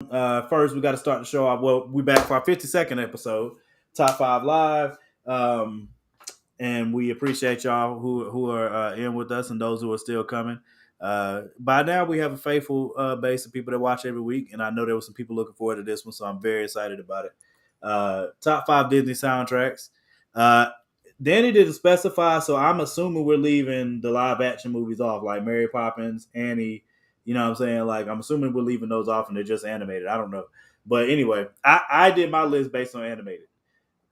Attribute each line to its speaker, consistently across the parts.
Speaker 1: First, we got to start the show off. Well, we're back for our 52nd episode, Top 5 Live. And we appreciate y'all who are in with us and those who are still coming. By now, we have a faithful base of people that watch every week, and I know there were some people looking forward to this one, so I'm very excited about it. Top 5 Disney soundtracks. Danny didn't specify, so I'm assuming we're leaving the live action movies off, like Mary Poppins, Annie. You know what I'm saying? Like, I'm assuming we're leaving those off and they're just animated. I don't know. But anyway, I did my list based on animated.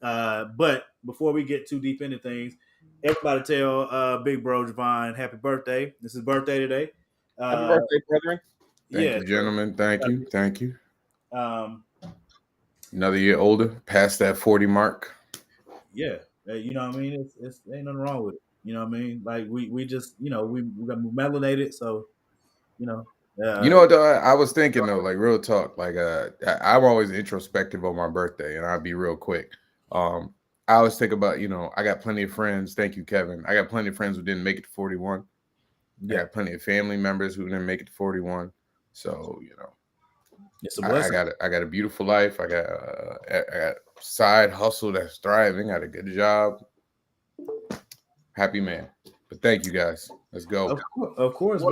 Speaker 1: But before we get too deep into things, everybody tell Big Bro Javon happy birthday. This is birthday today.
Speaker 2: Happy birthday, brethren.
Speaker 3: Thank you, gentlemen. Thank you. Thank you.
Speaker 1: Another
Speaker 3: year older, past that 40 mark.
Speaker 1: Yeah. You know what I mean? It's ain't nothing wrong with it. You know what I mean? Like we just, we got melanated, so you know
Speaker 3: what though, I was thinking though, like real talk, like I'm always introspective on my birthday, and I'll be real quick. I always think about, I got plenty of friends. Thank you, Kevin. I got plenty of friends who didn't make it to 41. Yeah. I got plenty of family members who didn't make it to 41. So,
Speaker 1: it's a blessing.
Speaker 3: I got a beautiful life. I got side hustle that's thriving. I got a good job. Happy man. But thank you guys. Let's go.
Speaker 1: Of course.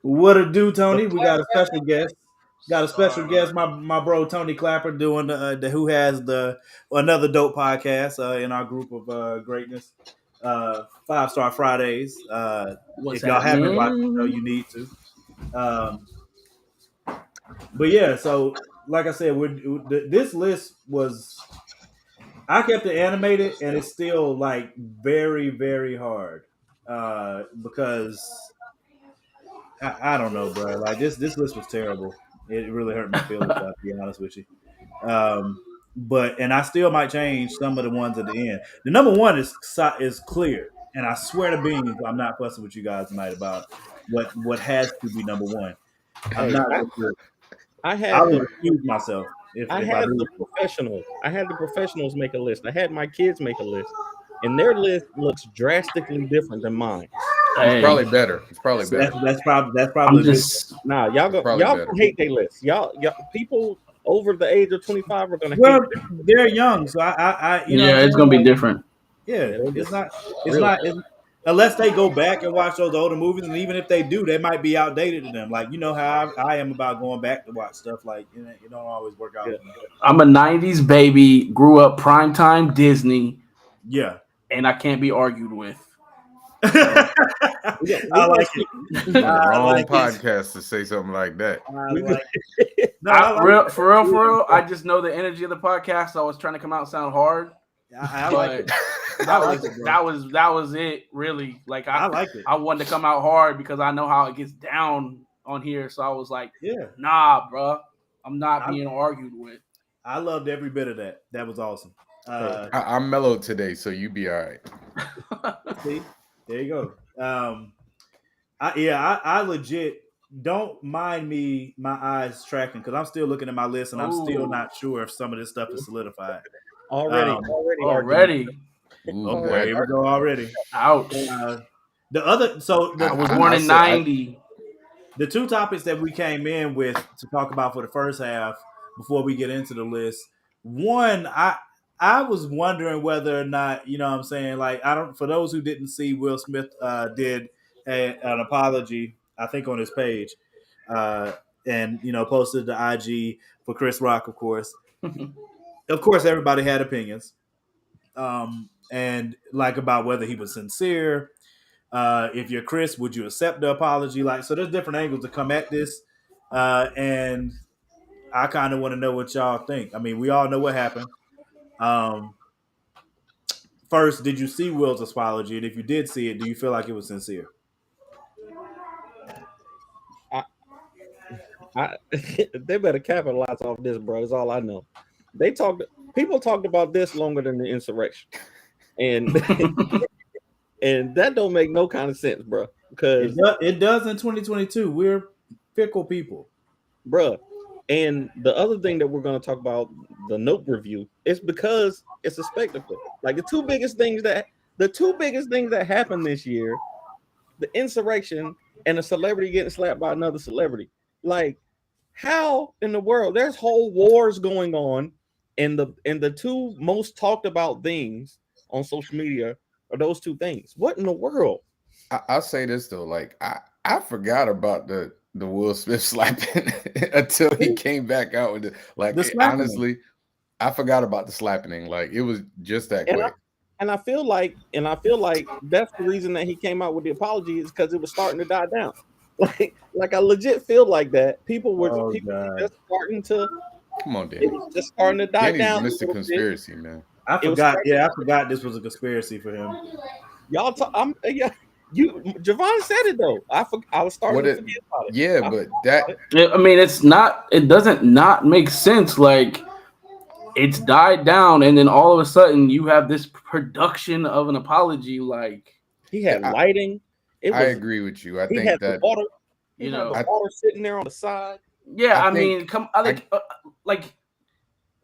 Speaker 1: What a do, Tony? We got a special guest. Got a special guest, my bro Tony Clapper, doing the who has another dope podcast in our group of greatness. 5 Star Fridays. If y'all haven't watched it, you need to. But yeah, so like I said, this list was. I kept it animated, and it's still like very, very hard because I don't know, bro. Like this list was terrible. It really hurt my feelings, to be honest with you. And I still might change some of the ones at the end. The number one is clear, and I swear to beans, I'm not fussing with you guys tonight about what has to be number one. I'm not. I will excuse myself.
Speaker 2: I had the professionals make a list. I had my kids make a list, and their list looks drastically different than mine.
Speaker 3: It's probably better. It's probably better.
Speaker 1: That's probably
Speaker 2: just y'all gonna hate their list. Y'all people over the age of 25 are gonna hate them.
Speaker 1: They're young, so I
Speaker 4: it's gonna be different.
Speaker 1: Yeah, it's not unless they go back and watch those older movies, and even if they do, they might be outdated to them. Like, how I am about going back to watch stuff. Like, it don't always work out.
Speaker 4: I'm a 90s baby, grew up primetime Disney.
Speaker 1: Yeah.
Speaker 4: And I can't be argued with.
Speaker 1: I like it.
Speaker 3: Wrong podcast to say something like that.
Speaker 4: For real, I just know the energy of the podcast, so I was trying to come out and sound hard.
Speaker 1: I like it.
Speaker 4: That was it, really. Like I
Speaker 1: like it.
Speaker 4: I wanted to come out hard because I know how it gets down on here. So I was like,
Speaker 1: yeah,
Speaker 4: nah, bro, I'm not being argued with.
Speaker 1: I loved every bit of that. That was awesome.
Speaker 3: I'm mellow today, so you be all right.
Speaker 1: See, there you go. I legit don't mind my eyes tracking because I'm still looking at my list and I'm still not sure if some of this stuff is solidified.
Speaker 2: Already.
Speaker 1: Okay, here we go already.
Speaker 4: Ouch.
Speaker 1: I was
Speaker 4: born in 90.
Speaker 1: The two topics that we came in with to talk about for the first half before we get into the list. One, I was wondering whether or not, what I'm saying, like, for those who didn't see, Will Smith did an apology, I think, on his page, and posted the IG for Chris Rock, of course. Of course, everybody had opinions, and like about whether he was sincere. If you're Chris, would you accept the apology? Like, so there's different angles to come at this, and I kind of want to know what y'all think. I mean, we all know what happened. First, did you see Will's apology? And if you did see it, do you feel like it was sincere?
Speaker 2: They better capitalize off this, bro. That's all I know. People talked about this longer than the insurrection, and and that don't make no kind of sense, bro. Because
Speaker 1: it does in 2022. We're fickle people,
Speaker 2: bro. And the other thing that we're going to talk about, the Nope review, is because it's a spectacle. Like the two biggest things that happened this year, the insurrection and a celebrity getting slapped by another celebrity. Like, How in the world? There's whole wars going on, and the two most talked about things on social media are those two things. What in the world?
Speaker 3: I'll say this though, like I forgot about the Will Smith slapping until he came back out with it. Like honestly, I forgot about the slapping. Like it was just that quick.
Speaker 2: And I feel like that's the reason that he came out with the apology is because it was starting to die down. Like I legit feel like that. People were just starting to
Speaker 3: come on, Danny.
Speaker 2: Just starting to die down.
Speaker 3: Mr. Conspiracy, man.
Speaker 1: I forgot this was a conspiracy for him.
Speaker 2: Y'all Javon said it though. I was starting to forget about it.
Speaker 3: Yeah, but that
Speaker 4: I mean it doesn't not make sense. Like it's died down, and then all of a sudden you have this production of an apology. Like
Speaker 2: he had lighting.
Speaker 3: I agree with you. I think that
Speaker 2: the water, the water sitting there on the side.
Speaker 4: Yeah, I mean, like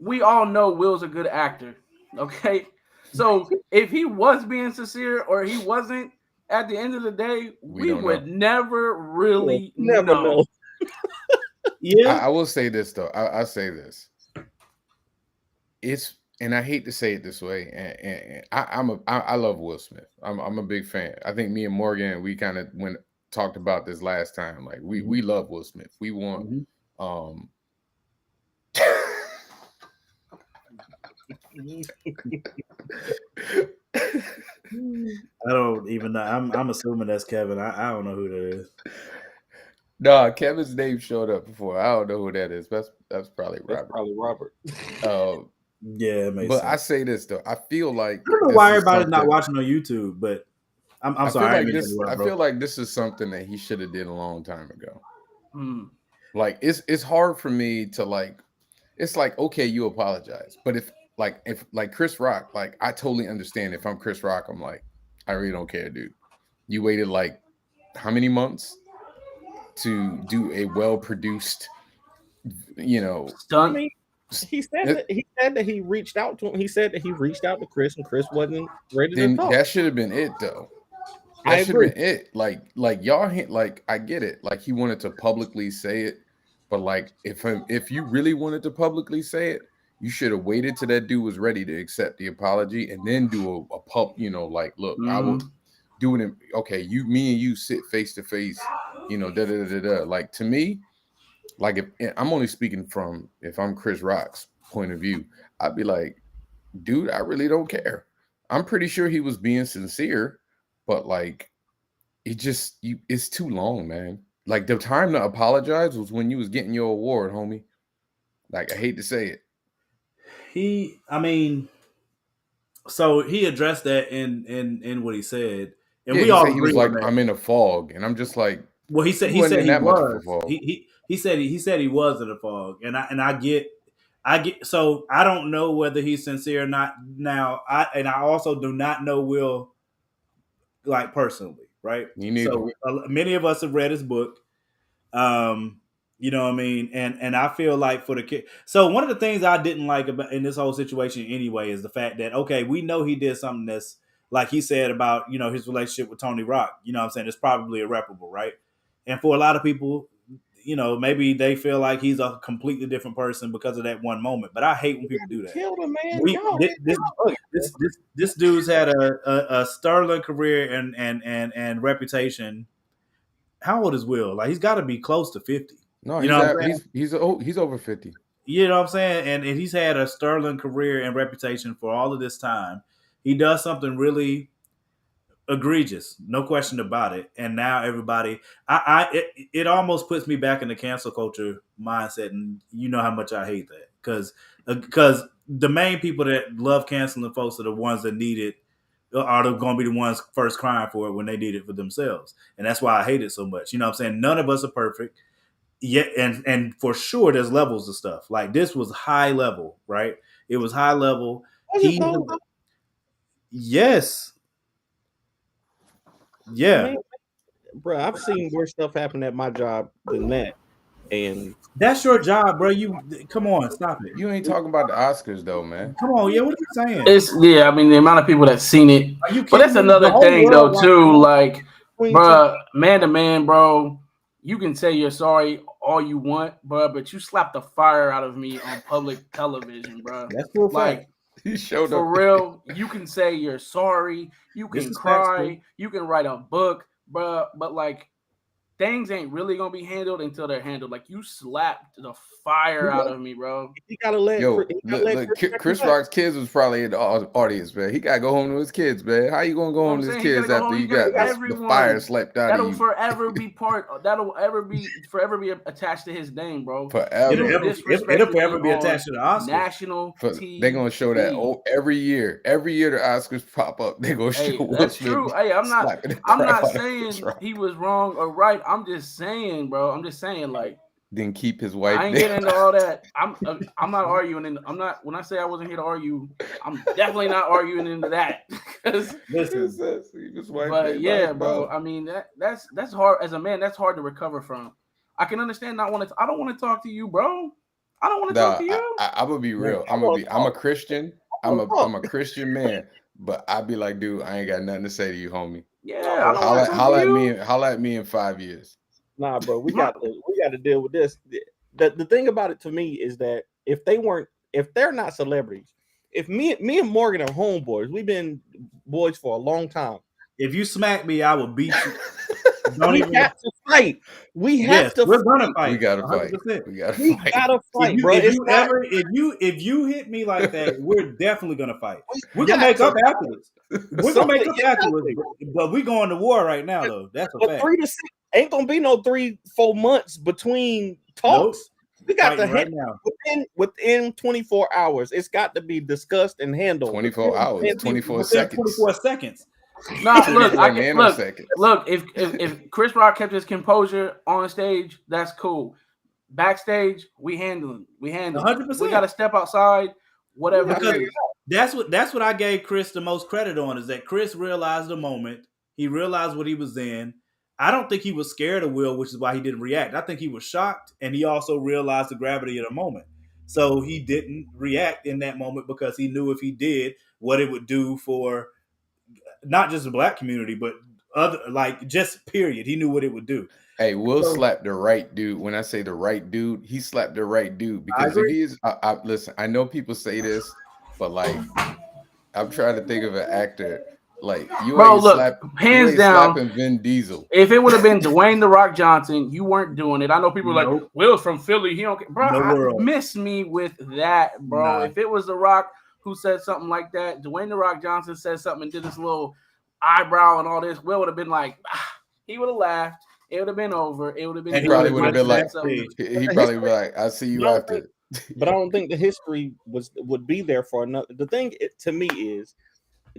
Speaker 4: we all know Will's a good actor. Okay, so if he was being sincere or he wasn't, at the end of the day, we would never really know.
Speaker 3: Yeah, I will say this though. I'll say this. And I hate to say it this way, and I love Will Smith. I'm a big fan. I think me and Morgan, we kind of talked about this last time. Like we love Will Smith. We want
Speaker 1: I don't even know. I'm assuming that's Kevin. I don't know who that is.
Speaker 3: No, Kevin's name showed up before. I don't know who that is. That's probably Robert.
Speaker 2: That's probably Robert.
Speaker 1: Yeah, it makes sense.
Speaker 3: I say this though. I feel like
Speaker 1: I don't know why everybody's not watching on YouTube, but I'm sorry.
Speaker 3: I feel like this is something that he should have did a long time ago. Like it's hard for me to like. It's like okay, you apologize, but if Chris Rock, like I totally understand. If I'm Chris Rock, I'm like, I really don't care, dude. You waited like how many months to do a well-produced,
Speaker 4: stunt?
Speaker 2: He said that he reached out to him. He said that he reached out to Chris, and Chris wasn't ready to talk.
Speaker 3: That should have been it, though. That should have been it. Like y'all, like I get it. Like he wanted to publicly say it, but like if you really wanted to publicly say it, you should have waited till that dude was ready to accept the apology and then do a pub. Like, look, I will do it. Okay, me and you sit face to face. Like to me. Like if I'm only speaking from if I'm Chris Rock's point of view, I'd be like, dude, I really don't care. I'm pretty sure he was being sincere, but like it's too long, man. Like the time to apologize was when you was getting your award, homie. Like I hate to say it.
Speaker 1: So he addressed that in what he said, and
Speaker 3: we all he was like, I'm in a fog, and I'm just like,
Speaker 1: well, he said he was. He said he was in a fog, and I get. So I don't know whether he's sincere or not. Now, I also do not know Will, like personally, right? So many of us have read his book. You know what I mean? And I feel like for the kid. So one of the things I didn't like about in this whole situation anyway is the fact that okay, we know he did something that's like he said about his relationship with Tony Rock. You know what I'm saying? It's probably irreparable, right? And for a lot of people, maybe they feel like he's a completely different person because of that one moment. But I hate when people do that.
Speaker 2: Killed him, man.
Speaker 1: This dude's had a sterling career and reputation. How old is Will? Like he's got to be close to 50.
Speaker 3: No, he's over 50.
Speaker 1: You know what I'm saying? And he's had a sterling career and reputation for all of this time. He does something really egregious, no question about it. And now everybody, it almost puts me back in the cancel culture mindset, and you know how much I hate that because the main people that love canceling folks are the ones that need it, are going to be the ones first crying for it when they need it for themselves, and that's why I hate it so much. You know what I'm saying? None of us are perfect. Yeah, and for sure there's levels of stuff. Like this was high level, right? It was high level. Yes. Yeah,
Speaker 2: man, bro. I've seen worse stuff happen at my job than that, and
Speaker 1: that's your job, bro. You come on, stop it.
Speaker 3: You ain't talking about the Oscars though, man.
Speaker 1: Come on, yeah. What are you saying?
Speaker 4: I mean the amount of people that's seen it. But that's another thing though too. Like, bro, man to man, bro. You can say you're sorry all you want, bro, but you slapped the fire out of me on public television, bro.
Speaker 1: That's full
Speaker 4: Like,
Speaker 1: fact.
Speaker 3: He showed
Speaker 4: for
Speaker 3: up.
Speaker 4: real, you can say you're sorry, you
Speaker 1: This
Speaker 4: can
Speaker 1: is facts,
Speaker 4: cry,
Speaker 1: too.
Speaker 4: you can write a book, bro, but like things ain't really gonna be handled until they're handled. Like you slapped the fire out of me, bro.
Speaker 2: He gotta let
Speaker 3: Yo,
Speaker 2: he gotta let
Speaker 3: look, Chris
Speaker 2: back.
Speaker 3: Rock's kids was probably in the audience, man. He gotta go home to his kids, man. How you gonna go home to his
Speaker 4: Saying, he gotta
Speaker 3: kids
Speaker 4: go
Speaker 3: after
Speaker 4: home,
Speaker 3: you
Speaker 4: he gotta-
Speaker 3: got the
Speaker 4: everyone.
Speaker 3: fire slapped out
Speaker 4: That'll
Speaker 3: of you?
Speaker 4: forever be forever be attached to his name, bro.
Speaker 3: Forever.
Speaker 1: It'll forever be attached to the Oscars.
Speaker 4: National
Speaker 3: They're gonna show that every year. Every year the Oscars pop up, they're gonna
Speaker 4: Hey,
Speaker 3: show Will
Speaker 4: that's
Speaker 3: Smith
Speaker 4: true. Hey, I'm not
Speaker 3: slapping the crap out of
Speaker 4: saying
Speaker 3: Chris Rock.
Speaker 4: he was wrong or right. I'm just saying, bro. I'm just saying, like,
Speaker 3: Then keep his wife.
Speaker 4: I ain't getting into all that. I'm not arguing. I'm not. When I say I wasn't here to argue, I'm definitely not arguing into that. But yeah, bro. I mean, that's hard as a man. That's hard to recover from. I can understand not wanting to. I don't want to talk to you, bro. I don't want to talk to you.
Speaker 3: I'm gonna be real. I'm a Christian. I'm a Christian man. But I'd be like, dude, I ain't got nothing to say to you, homie.
Speaker 4: Yeah, I don't want to talk to you.
Speaker 3: Holla at me in 5 years.
Speaker 2: Nah, bro, we got to deal with this. The thing about it to me is that if they're not celebrities, if me and Morgan are homeboys, we've been boys for a long time.
Speaker 1: If you smack me, I will beat you.
Speaker 2: We have to fight. We have to.
Speaker 1: We're gonna fight.
Speaker 3: We gotta fight.
Speaker 1: 100%.
Speaker 3: We gotta
Speaker 2: fight, bro.
Speaker 1: If you hit me like that, we're definitely gonna fight. We're gonna make up afterwards. We're gonna make up afterwards. But we going to war right now, though. That's a fact.
Speaker 2: 3 to 6 ain't gonna be no 3-4 months between talks.
Speaker 1: Nope.
Speaker 2: We got to
Speaker 1: right
Speaker 2: hit
Speaker 1: now.
Speaker 2: within 24 hours. It's got to be discussed and handled.
Speaker 3: 24 hours, 24 seconds.
Speaker 1: 24 seconds.
Speaker 4: No, look. If Chris Rock kept his composure on stage, that's cool. Backstage, we handling.
Speaker 1: 100%.
Speaker 4: We got to step outside. Whatever.
Speaker 1: Because that's what I gave Chris the most credit on, is that Chris realized the moment. He realized what he was in. I don't think he was scared of Will, which is why he didn't react. I think he was shocked, and he also realized the gravity of the moment. So he didn't react in that moment because he knew if he did, what it would do for not just the black community, but other, like, just period. He knew what it would do.
Speaker 3: Hey, Will slapped the right dude. When I say the right dude, he slapped the right dude. Because if he is, listen, I know people say this, but like, I'm trying to think of an actor. Like, you
Speaker 4: bro,
Speaker 3: ain't
Speaker 4: look, hands down,
Speaker 3: slapping Vin Diesel.
Speaker 4: If it would have been Dwayne "The Rock" Johnson, you weren't doing it. I know people are like, Will's from Philly. He don't care. Bro, miss me with that, bro. Nah. If it was The Rock who said something like that, Dwayne "The Rock" Johnson said something and did this little eyebrow and all this, Will would have been like, he would have laughed. It would have been over. It would have been.
Speaker 3: And he probably would have been like, he probably would be like, "I'll see you after."
Speaker 2: But I don't think the history would be there for another. The thing to me is,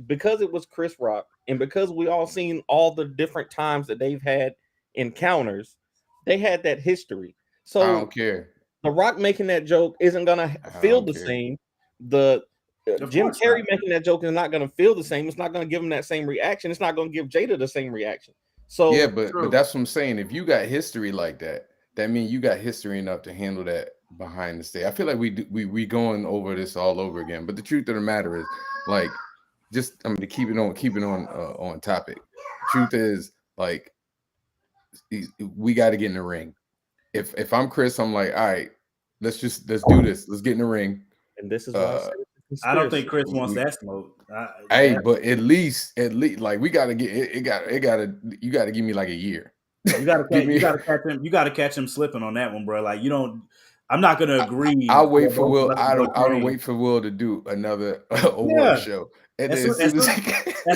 Speaker 2: because it was Chris Rock, and because we all seen all the different times that they've had encounters, they had that history. So
Speaker 3: I don't care.
Speaker 2: The Rock making that joke isn't gonna feel the same. The Jim Carrey making that joke is not gonna feel the same. It's not gonna give him that same reaction. It's not gonna give Jada the same reaction. So
Speaker 3: yeah, but that's what I'm saying. If you got history like that, that means you got history enough to handle that behind the stage. I feel like we going over this all over again. But the truth of the matter is, like, just to keep it on topic. Truth is, like, we got to get in the ring. If I'm Chris, I'm like, all right, let's do this. Let's get in the ring.
Speaker 2: And this is why
Speaker 1: I don't think Chris wants that smoke.
Speaker 3: But at least, like, we got to get it. You got to give me like a year.
Speaker 1: You got to catch him. You got to catch him slipping on that one, bro. Like, you don't. I'm not gonna agree.
Speaker 3: I'll wait for Will. I don't wait for Will to do another award show. As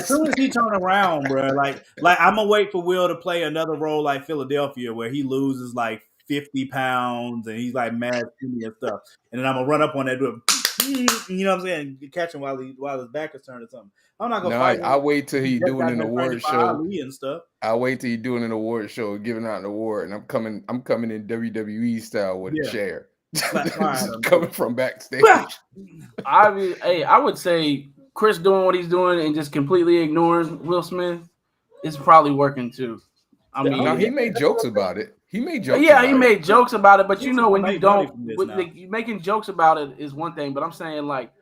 Speaker 1: soon as he turn around, bro, like I'm gonna wait for Will to play another role like Philadelphia, where he loses like 50 pounds and he's like mad skinny and stuff, and then I'm gonna run up on that door, you know what I'm saying, catch him while his back is turned or something. I'm not gonna fight.
Speaker 3: I wait till he doing an award show
Speaker 1: and stuff.
Speaker 3: I wait till he doing an award show, giving out an award, and I'm coming in WWE style with a chair, coming from backstage.
Speaker 4: I would say Chris doing what he's doing and just completely ignoring Will Smith is probably working too. I mean,
Speaker 3: now he made jokes about it. He made jokes.
Speaker 4: Yeah, he made jokes about it. But you know, when you don't, making jokes about it is one thing. But I'm saying, like,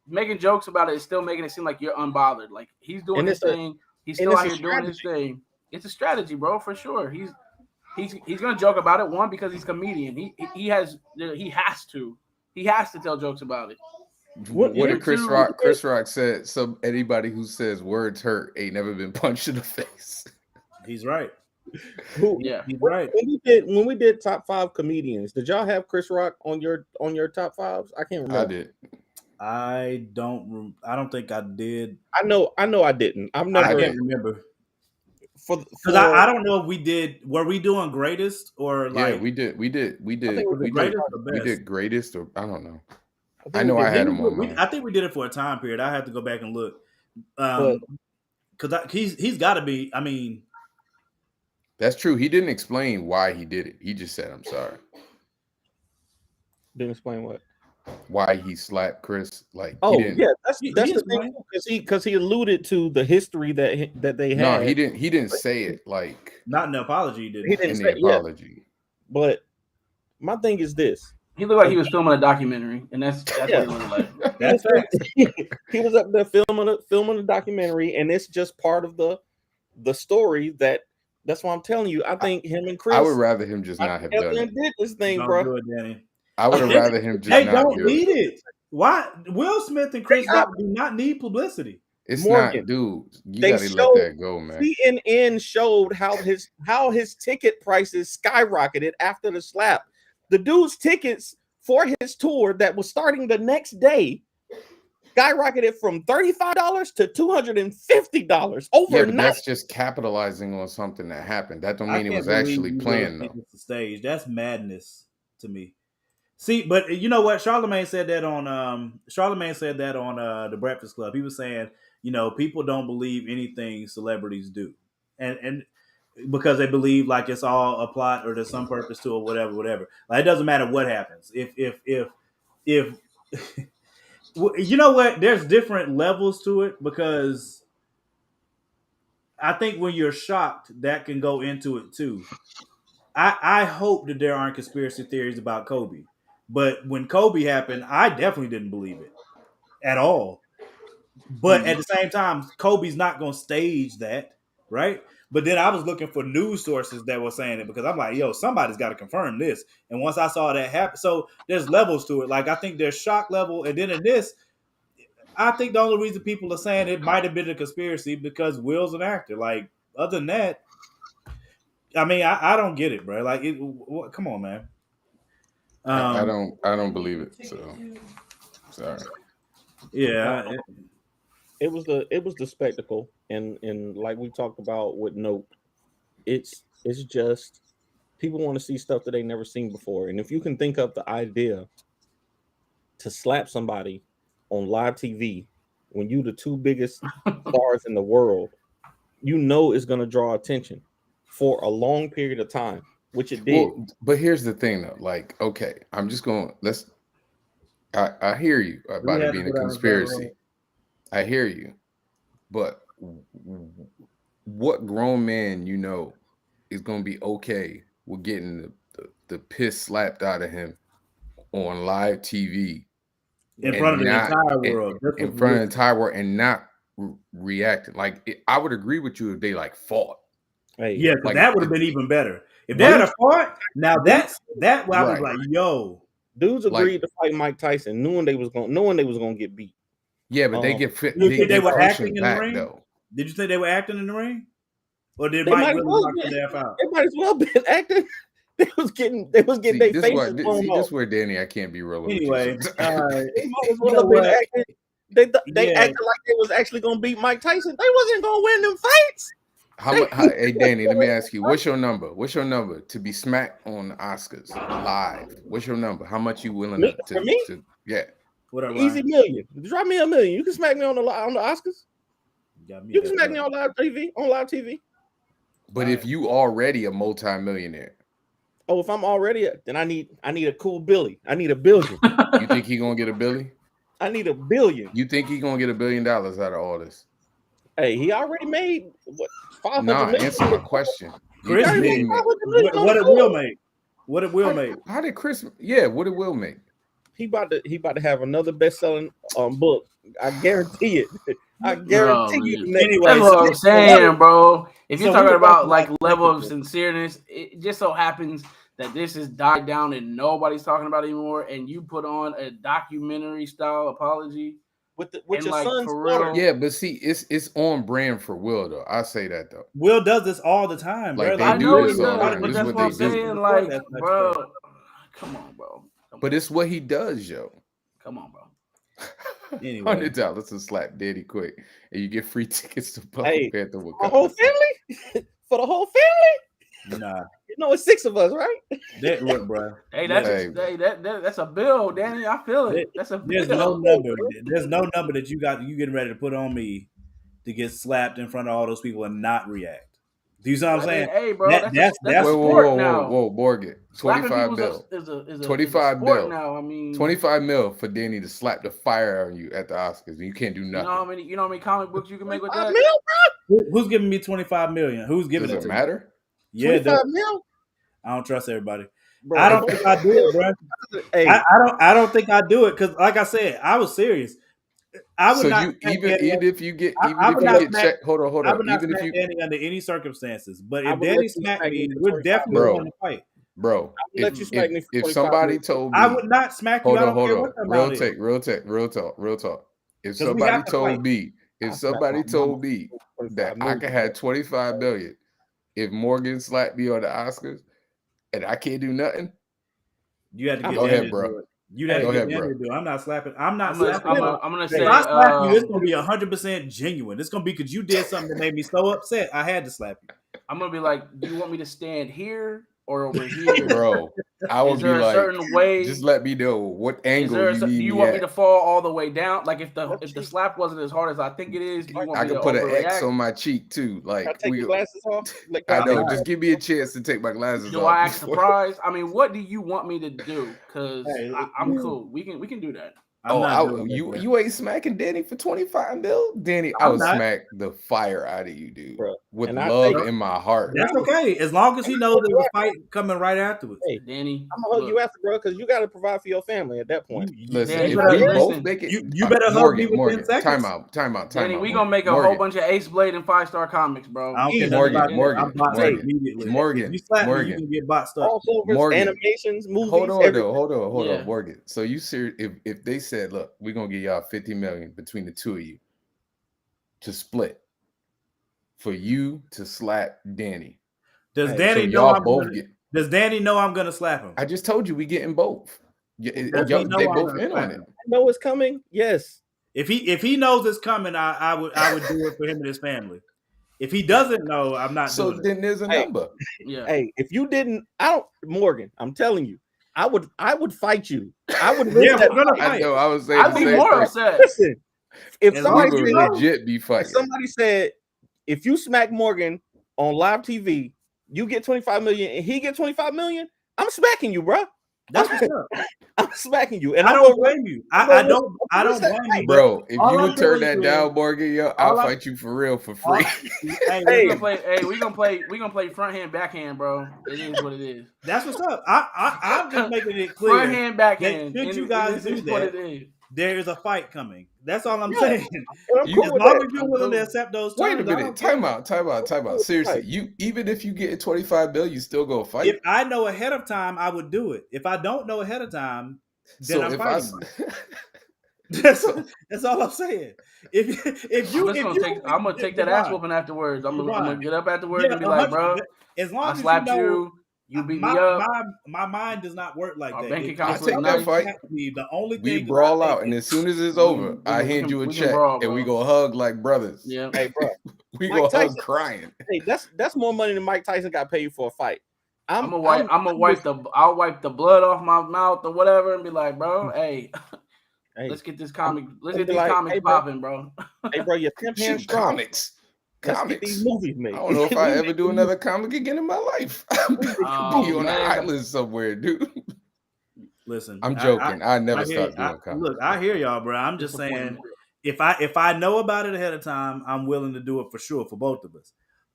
Speaker 4: making jokes about it is still making it seem like you're unbothered. Like, he's doing his thing. He's still out here doing his thing. It's a strategy, bro, for sure. he's gonna joke about it. One, because he's a comedian. He has to tell jokes about it.
Speaker 3: What did
Speaker 4: Chris
Speaker 3: Rock? Chris Rock said, "So anybody who says words hurt ain't never been punched in the face."
Speaker 1: He's right.
Speaker 4: Yeah,
Speaker 1: he's right.
Speaker 2: When we did top 5 comedians, did y'all have Chris Rock on your top 5s? I can't remember.
Speaker 3: I did.
Speaker 1: I don't think I did.
Speaker 2: I know I didn't. I
Speaker 1: can't remember. Because I don't know if we did. Were we doing greatest or like?
Speaker 3: Yeah, we did. We did greatest, or I don't know. I know I had him on mine.
Speaker 1: I think we did it for a time period. I have to go back and look. Because he's got to be. I mean,
Speaker 3: that's true. He didn't explain why he did it. He just said, "I'm sorry."
Speaker 2: Didn't explain what?
Speaker 3: Why he slapped Chris? Like,
Speaker 2: yeah, that's the thing, because he alluded to the history that they had.
Speaker 3: No, he didn't say it like
Speaker 1: not in the apology. He
Speaker 2: didn't
Speaker 3: in
Speaker 2: say
Speaker 3: the apology.
Speaker 2: Yeah. But my thing is this:
Speaker 4: he looked like he was filming a documentary, and that's what he looked like.
Speaker 1: That's
Speaker 2: he was up there filming a documentary, and it's just part of the story. That's why I'm telling you. I think him and Chris.
Speaker 3: I would rather him just not have done it.
Speaker 2: Did this thing, bro.
Speaker 1: Do it, Danny.
Speaker 3: I would have rather him just
Speaker 1: they
Speaker 3: not
Speaker 1: don't
Speaker 3: do
Speaker 1: need
Speaker 3: it.
Speaker 1: Why? Will Smith and Chris Rock do not need publicity.
Speaker 3: It's
Speaker 2: Morgan,
Speaker 3: not, dude. You gotta let that go, man.
Speaker 2: CNN showed how his ticket prices skyrocketed after the slap. The dude's tickets for his tour that was starting the next day skyrocketed from $35 to $250 overnight.
Speaker 3: Yeah, but that's just capitalizing on something that happened. That don't mean it was actually planned though.
Speaker 1: The stage. That's madness to me. See, but you know what? Charlemagne said that on the Breakfast Club. He was saying, people don't believe anything celebrities do, and because they believe like it's all a plot or there's some purpose to it, whatever. Like, it doesn't matter what happens. If you know what, there's different levels to it, because I think when you're shocked, that can go into it too. I hope that there aren't conspiracy theories about Kobe. But when Kobe happened, I definitely didn't believe it at all. But at the same time, Kobe's not going to stage that, right? But then I was looking for news sources that were saying it, because I'm like, somebody's got to confirm this. And once I saw that happen, so there's levels to it. Like, I think there's shock level. And then in this, I think the only reason people are saying it might have been a conspiracy because Will's an actor. Like, other than that, I mean, I don't get it, bro. Like, come on, man.
Speaker 3: I don't believe it. So sorry.
Speaker 1: Yeah,
Speaker 2: it was the spectacle, and like we talked about with Nope, it's just people want to see stuff that they never seen before, and if you can think up the idea to slap somebody on live TV when you the two biggest stars in the world, it's going to draw attention for a long period of time. Which it did. Well,
Speaker 3: but here's the thing, though. Like, okay, I'm just going. I hear you about it being a conspiracy. I hear you, but what grown man is going to be okay with getting the piss slapped out of him on live TV
Speaker 1: in front of the entire world,
Speaker 3: in front of the entire world, and not reacting? Like, I would agree with you if they like fought.
Speaker 1: Hey, yeah, like, that would have been even better. If they had a fight, now that's that. I was like, yo,
Speaker 2: dudes agreed to fight Mike Tyson, knowing they was gonna get beat.
Speaker 3: Yeah, but they get fit.
Speaker 1: You think they were acting in the ring? Though. Did you think they were acting in the ring, or did Mike really knock the F out?
Speaker 2: They might as well been acting. They was getting their faces blown off.
Speaker 3: This is where Danny, I can't be real.
Speaker 1: Anyway,
Speaker 2: they might as well have been acting. They acted like they was actually gonna beat Mike Tyson. They wasn't gonna win them fights.
Speaker 3: Hey Danny, let me ask you, what's your number? What's your number to be smacked on the Oscars live? What's your number? How much you willing to yeah?
Speaker 2: Easy million. Drop me $1 million. You can smack me on the Oscars. You can smack me on live TV.
Speaker 3: But if you already a multi-millionaire.
Speaker 2: Oh, if I'm already then I need a cool Billy. I need $1 billion.
Speaker 3: You think he gonna get $1 billion?
Speaker 2: I need $1 billion.
Speaker 3: You think he gonna get $1 billion out of all this?
Speaker 2: Hey, he already made what?
Speaker 3: Answer my question.
Speaker 1: Chris made what did Will make? What did Will make?
Speaker 3: How did Chris? Yeah, what did Will make?
Speaker 2: He about to have another best-selling book I guarantee it. I guarantee you. The next
Speaker 1: Anyway,
Speaker 4: That's what I'm saying, bro. If you're
Speaker 1: so we
Speaker 4: talking
Speaker 1: were
Speaker 4: about
Speaker 1: talking
Speaker 4: like
Speaker 1: about
Speaker 4: level of
Speaker 1: spectacle.
Speaker 4: sincereness, it just so happens that this has died down and nobody's talking about it anymore. And you put on a documentary style apology,
Speaker 2: with
Speaker 4: and
Speaker 2: your
Speaker 4: like
Speaker 2: son's
Speaker 4: for
Speaker 2: daughter.
Speaker 4: real,
Speaker 3: Yeah, but see, it's on brand for Will though. I say that though.
Speaker 1: Will does this all the time,
Speaker 3: Like,
Speaker 1: bro.
Speaker 3: they
Speaker 4: I
Speaker 3: do
Speaker 4: know
Speaker 3: this
Speaker 4: he
Speaker 3: all the
Speaker 4: does,
Speaker 3: time.
Speaker 4: but
Speaker 3: This is
Speaker 4: that's
Speaker 3: what
Speaker 4: what I'm
Speaker 3: they do.
Speaker 4: saying. Like, bro, come on, bro.
Speaker 3: But it's what he does, yo.
Speaker 4: Come on, bro.
Speaker 1: Anyway.
Speaker 3: $100 to slap Daddy quick, and you get free tickets to Black
Speaker 2: Hey,
Speaker 3: Panther.
Speaker 2: For the whole family? For the whole family?
Speaker 1: Nah,
Speaker 2: You know, it's 6 of us, right?
Speaker 1: that look, bro.
Speaker 4: Hey, that's
Speaker 3: Hey.
Speaker 4: that's a bill, Danny. I feel it. That's a
Speaker 1: There's
Speaker 4: bill.
Speaker 1: no number. There's no number that you getting ready to put on me to get slapped in front of all those people and not react. Do you see what I'm
Speaker 4: I mean,
Speaker 1: saying?
Speaker 4: hey, bro, that's a
Speaker 3: Whoa,
Speaker 4: sport now.
Speaker 3: Morgan.
Speaker 4: Slapping
Speaker 3: 25
Speaker 4: people
Speaker 3: mil.
Speaker 4: is a
Speaker 3: 25
Speaker 4: sport
Speaker 3: mil.
Speaker 4: now. I mean,
Speaker 3: 25 mil for Danny to slap the fire out of you at the Oscars, and you can't do
Speaker 4: you
Speaker 3: nothing.
Speaker 4: know how many comic books you can make with that?
Speaker 1: Who's giving me 25 million? Who's giving
Speaker 3: Does
Speaker 1: it
Speaker 3: it
Speaker 1: to
Speaker 3: matter?
Speaker 1: me? Yeah,
Speaker 2: 25 mil?
Speaker 1: I don't trust everybody.
Speaker 2: Bro,
Speaker 1: I don't think I do it, bro.
Speaker 2: Hey,
Speaker 1: I don't think I do it because, like I said, I was serious. I would
Speaker 3: So
Speaker 1: not
Speaker 3: you
Speaker 1: smack
Speaker 3: even
Speaker 1: Danny.
Speaker 3: if you get
Speaker 1: I would not smack.
Speaker 3: checked, hold
Speaker 1: I
Speaker 3: on.
Speaker 1: would not
Speaker 3: Even if
Speaker 1: smack
Speaker 3: you,
Speaker 1: Danny under any circumstances. But
Speaker 2: I
Speaker 1: if
Speaker 2: would let
Speaker 1: Danny
Speaker 2: you
Speaker 1: smacked
Speaker 2: smack
Speaker 1: me,
Speaker 2: me for
Speaker 1: we're
Speaker 2: 25
Speaker 1: definitely
Speaker 3: mil.
Speaker 1: going to fight.
Speaker 3: bro,
Speaker 2: let you smack me for
Speaker 3: if
Speaker 2: 25
Speaker 3: somebody
Speaker 2: mil.
Speaker 3: told me,
Speaker 1: I would not smack you. I don't care what the
Speaker 3: real
Speaker 1: amount is.
Speaker 3: real talk. If
Speaker 1: 'Cause we
Speaker 3: somebody
Speaker 1: have to
Speaker 3: told
Speaker 1: fight.
Speaker 3: me,
Speaker 2: I smack my mama for 25
Speaker 3: that I
Speaker 2: million.
Speaker 3: could have 25 million if Morgan slapped me on the Oscars and I can't do nothing,
Speaker 1: You have to get
Speaker 3: go
Speaker 1: Danny
Speaker 3: ahead,
Speaker 1: to
Speaker 3: bro.
Speaker 1: do it. You have
Speaker 3: Go
Speaker 1: to get
Speaker 3: ahead,
Speaker 1: Danny
Speaker 3: bro.
Speaker 1: to do it. I'm not slapping. I'm not
Speaker 4: I'm
Speaker 1: slapping.
Speaker 4: gonna say,
Speaker 1: If I slap you, it's gonna be 100% genuine. It's gonna be because you did something that made me so upset. I had to slap you.
Speaker 4: I'm gonna be like, do you want me to stand here or over here,
Speaker 3: Bro, I would
Speaker 4: Is
Speaker 3: be
Speaker 4: there a
Speaker 3: like,
Speaker 4: certain way?
Speaker 3: just let me know what
Speaker 4: Is
Speaker 3: angle
Speaker 4: there
Speaker 3: you
Speaker 4: do
Speaker 3: need
Speaker 4: you
Speaker 3: me
Speaker 4: want
Speaker 3: at.
Speaker 4: me to fall all the way down? Like if the slap wasn't as hard as I think it is, do you want
Speaker 3: I
Speaker 4: me
Speaker 3: could
Speaker 4: to
Speaker 3: put an
Speaker 4: overreact?
Speaker 3: X on my cheek too.
Speaker 2: Can I
Speaker 3: Like
Speaker 2: take your glasses off? Like,
Speaker 3: I know.
Speaker 1: I'm
Speaker 3: Just give me a chance to take my glasses
Speaker 4: Do
Speaker 3: off.
Speaker 4: I act
Speaker 3: before-
Speaker 4: surprised? I mean, what do you want me to do? Because
Speaker 1: Hey,
Speaker 4: I'm cool. We can do that.
Speaker 1: I'm not doing that, bro.
Speaker 3: you ain't smacking Danny for 25 mil? Danny, I
Speaker 1: I'm
Speaker 3: would
Speaker 1: not.
Speaker 3: smack the fire out of you, dude.
Speaker 2: Bro,
Speaker 3: With
Speaker 2: and I
Speaker 3: love
Speaker 2: think-
Speaker 3: in my heart.
Speaker 1: That's okay, as long as he knows there's a fight coming right afterwards.
Speaker 2: Hey,
Speaker 4: Danny,
Speaker 2: I'm gonna hug you after, bro, because you got to provide for your family at that point.
Speaker 3: Listen,
Speaker 4: Danny,
Speaker 3: if
Speaker 4: better
Speaker 3: we
Speaker 4: listen.
Speaker 3: both make it,
Speaker 1: You better hug me within
Speaker 3: Morgan,
Speaker 1: seconds.
Speaker 3: time out.
Speaker 4: Danny, we
Speaker 3: Morgan.
Speaker 4: gonna make a whole bunch of Ace Blade and 5-star comics, bro.
Speaker 1: I don't care
Speaker 3: Morgan,
Speaker 1: nothing about that. I'm bot
Speaker 3: Morgan,
Speaker 1: immediately.
Speaker 3: Morgan,
Speaker 1: If you slap me, you
Speaker 3: Morgan.
Speaker 1: can get bot stuck.
Speaker 2: Crossovers,
Speaker 3: Morgan.
Speaker 2: animations, movies.
Speaker 3: Hold on,
Speaker 2: everything.
Speaker 3: though. Hold
Speaker 4: Yeah.
Speaker 3: on, Morgan. So you serious? If they said, look, we're gonna give y'all 50 million between the two of you to split for you to slap Danny.
Speaker 1: Does
Speaker 3: So
Speaker 1: Danny know
Speaker 3: y'all
Speaker 1: I'm
Speaker 3: both
Speaker 1: gonna,
Speaker 3: get.
Speaker 1: Does Danny know I'm gonna slap him?
Speaker 3: I just told you we getting both.
Speaker 1: Does he
Speaker 3: Y'all,
Speaker 1: know
Speaker 3: they
Speaker 1: I'm
Speaker 3: both
Speaker 1: gonna
Speaker 3: in
Speaker 1: slap
Speaker 3: on it.
Speaker 1: him?
Speaker 2: I know it's coming. Yes.
Speaker 1: If he knows it's coming, I would do it for him and his family. If he doesn't know, I'm not
Speaker 3: So
Speaker 1: doing it.
Speaker 3: then there's a
Speaker 2: Hey.
Speaker 3: number.
Speaker 4: Yeah.
Speaker 2: Hey, if you didn't, Morgan, I'm telling you, I would fight you. I would
Speaker 1: Yeah,
Speaker 2: that
Speaker 1: we're gonna
Speaker 3: I
Speaker 1: fight.
Speaker 3: know. I was saying
Speaker 4: I'd
Speaker 3: the
Speaker 4: be
Speaker 3: same
Speaker 4: more
Speaker 3: thing.
Speaker 4: upset.
Speaker 2: Listen, if
Speaker 1: As
Speaker 2: somebody
Speaker 1: long as
Speaker 3: We
Speaker 1: you
Speaker 3: would
Speaker 1: know-
Speaker 3: legit be
Speaker 2: if
Speaker 3: fighting.
Speaker 2: somebody said, if you smack Morgan on live TV, you get 25 million and he get 25 million, I'm smacking you, bro.
Speaker 1: That's what's up.
Speaker 2: I'm smacking you. And
Speaker 1: I
Speaker 2: I'm
Speaker 1: don't
Speaker 2: gonna-
Speaker 1: blame you. I don't blame you,
Speaker 3: Bro, if
Speaker 1: all
Speaker 3: you
Speaker 1: I'm
Speaker 3: would turn
Speaker 1: telling
Speaker 3: that
Speaker 1: you
Speaker 3: down,
Speaker 1: is-
Speaker 3: Morgan, yo, I'll
Speaker 1: all I'm-
Speaker 3: fight you for real for free.
Speaker 1: Hey,
Speaker 4: We gonna play front hand, backhand, bro. It is what it is.
Speaker 1: that's what's up. I'm just making it
Speaker 4: Front
Speaker 1: clear
Speaker 4: hand, backhand.
Speaker 1: that should
Speaker 4: and
Speaker 1: you guys
Speaker 4: this is
Speaker 1: do
Speaker 4: what
Speaker 1: that,
Speaker 4: it is.
Speaker 1: there is a fight coming. That's all I'm
Speaker 2: Yeah.
Speaker 1: saying.
Speaker 2: and I'm
Speaker 3: You-
Speaker 2: cool
Speaker 1: As
Speaker 2: with
Speaker 1: long
Speaker 2: that.
Speaker 1: as you're
Speaker 4: I'm
Speaker 1: willing to
Speaker 4: cool.
Speaker 1: accept those terms.
Speaker 3: Wait a
Speaker 1: I
Speaker 3: minute.
Speaker 1: don't care.
Speaker 3: Time out. Seriously,
Speaker 2: Right.
Speaker 3: you even if you get 25 bill, you still go fight.
Speaker 1: If I know ahead of time, I would do it. If I don't know ahead of time, then
Speaker 3: So
Speaker 1: I'm
Speaker 3: if I
Speaker 1: fighting you. That's all I'm saying. If you,
Speaker 4: I'm gonna take that ass whooping afterwards. I'm gonna get up afterwards and be like, bro,
Speaker 1: as long
Speaker 4: I
Speaker 1: as
Speaker 4: slapped
Speaker 1: you know,
Speaker 4: you beat me up.
Speaker 1: My mind does not work like
Speaker 4: Our
Speaker 1: that.
Speaker 4: bank
Speaker 1: If
Speaker 4: accounts
Speaker 3: look
Speaker 1: somebody
Speaker 3: nice.
Speaker 1: smacks me, the only
Speaker 3: we
Speaker 1: thing
Speaker 3: brawl
Speaker 1: that I
Speaker 3: out,
Speaker 1: think
Speaker 3: and
Speaker 1: is-
Speaker 3: as soon as it's
Speaker 4: We
Speaker 3: over,
Speaker 4: can-
Speaker 3: I
Speaker 4: we
Speaker 3: hand
Speaker 4: can-
Speaker 3: you a
Speaker 4: we can
Speaker 3: check,
Speaker 4: brawl,
Speaker 3: and we
Speaker 4: bro.
Speaker 3: go hug like brothers.
Speaker 4: Yeah.
Speaker 2: Hey, bro.
Speaker 3: We
Speaker 2: Mike
Speaker 3: go hug
Speaker 2: Tyson-
Speaker 3: crying.
Speaker 2: Hey, that's more money than Mike Tyson got paid for a fight.
Speaker 4: I'm gonna wipe I'll wipe the blood off my mouth or whatever and be like, bro, hey,
Speaker 2: Hey,
Speaker 4: let's get this comic. Let's
Speaker 2: I'm
Speaker 4: get
Speaker 2: be
Speaker 4: these
Speaker 2: like,
Speaker 4: comics
Speaker 2: hey, bro.
Speaker 4: popping, bro.
Speaker 2: hey, bro, your pimp hand
Speaker 3: Shoot,
Speaker 2: strong.
Speaker 3: comics.
Speaker 2: Let's get these
Speaker 3: Comics.
Speaker 2: movies made.
Speaker 3: I don't know if I ever do another comic again in my life. I'm be
Speaker 4: Oh,
Speaker 3: on an
Speaker 4: man.
Speaker 3: island somewhere, dude.
Speaker 1: Listen,
Speaker 3: I'm joking. I never
Speaker 1: I hear-
Speaker 3: stopped doing comics.
Speaker 1: Look, I hear y'all, bro. I'm just saying, if I know about it ahead of time, I'm willing to do it for sure for both of us.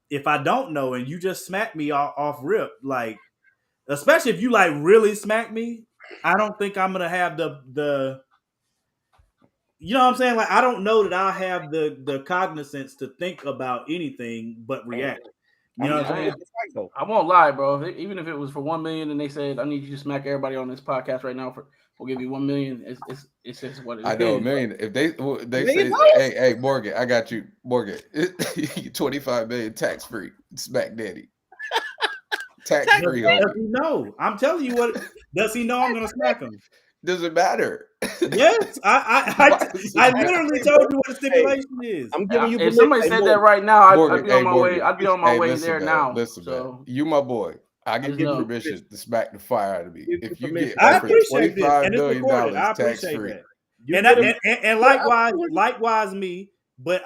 Speaker 1: If I don't know and you just smack me off rip, like, especially if you like really smack me, I don't think I'm gonna have the you know what I'm saying? Like, I don't know that I have the cognizance to think about anything but react. You know what I'm saying?
Speaker 4: I won't lie, bro. Even if it was for 1 million and they said, I need you to smack everybody on this podcast right now, we'll give you 1 million. It's just what it is.
Speaker 3: I know, man. If they say, hey, Morgan, I got you, Morgan. 25 million tax free, smack daddy. Tax free.
Speaker 1: Does he know? I'm telling you what. Does he know I'm gonna smack him?
Speaker 3: Doesn't matter.
Speaker 1: Yes, I literally told you what the stipulation is.
Speaker 2: I'm giving you.
Speaker 4: If somebody said that right now, I'd be on my way. I'd be on my way there now.
Speaker 3: Listen, man. You my boy. I give you permission to smack the fire out of me. If you get
Speaker 1: I
Speaker 3: offered
Speaker 1: appreciate
Speaker 3: $25
Speaker 1: this, and
Speaker 3: million
Speaker 1: I
Speaker 3: tax
Speaker 1: appreciate
Speaker 3: free,
Speaker 1: that. And likewise me. But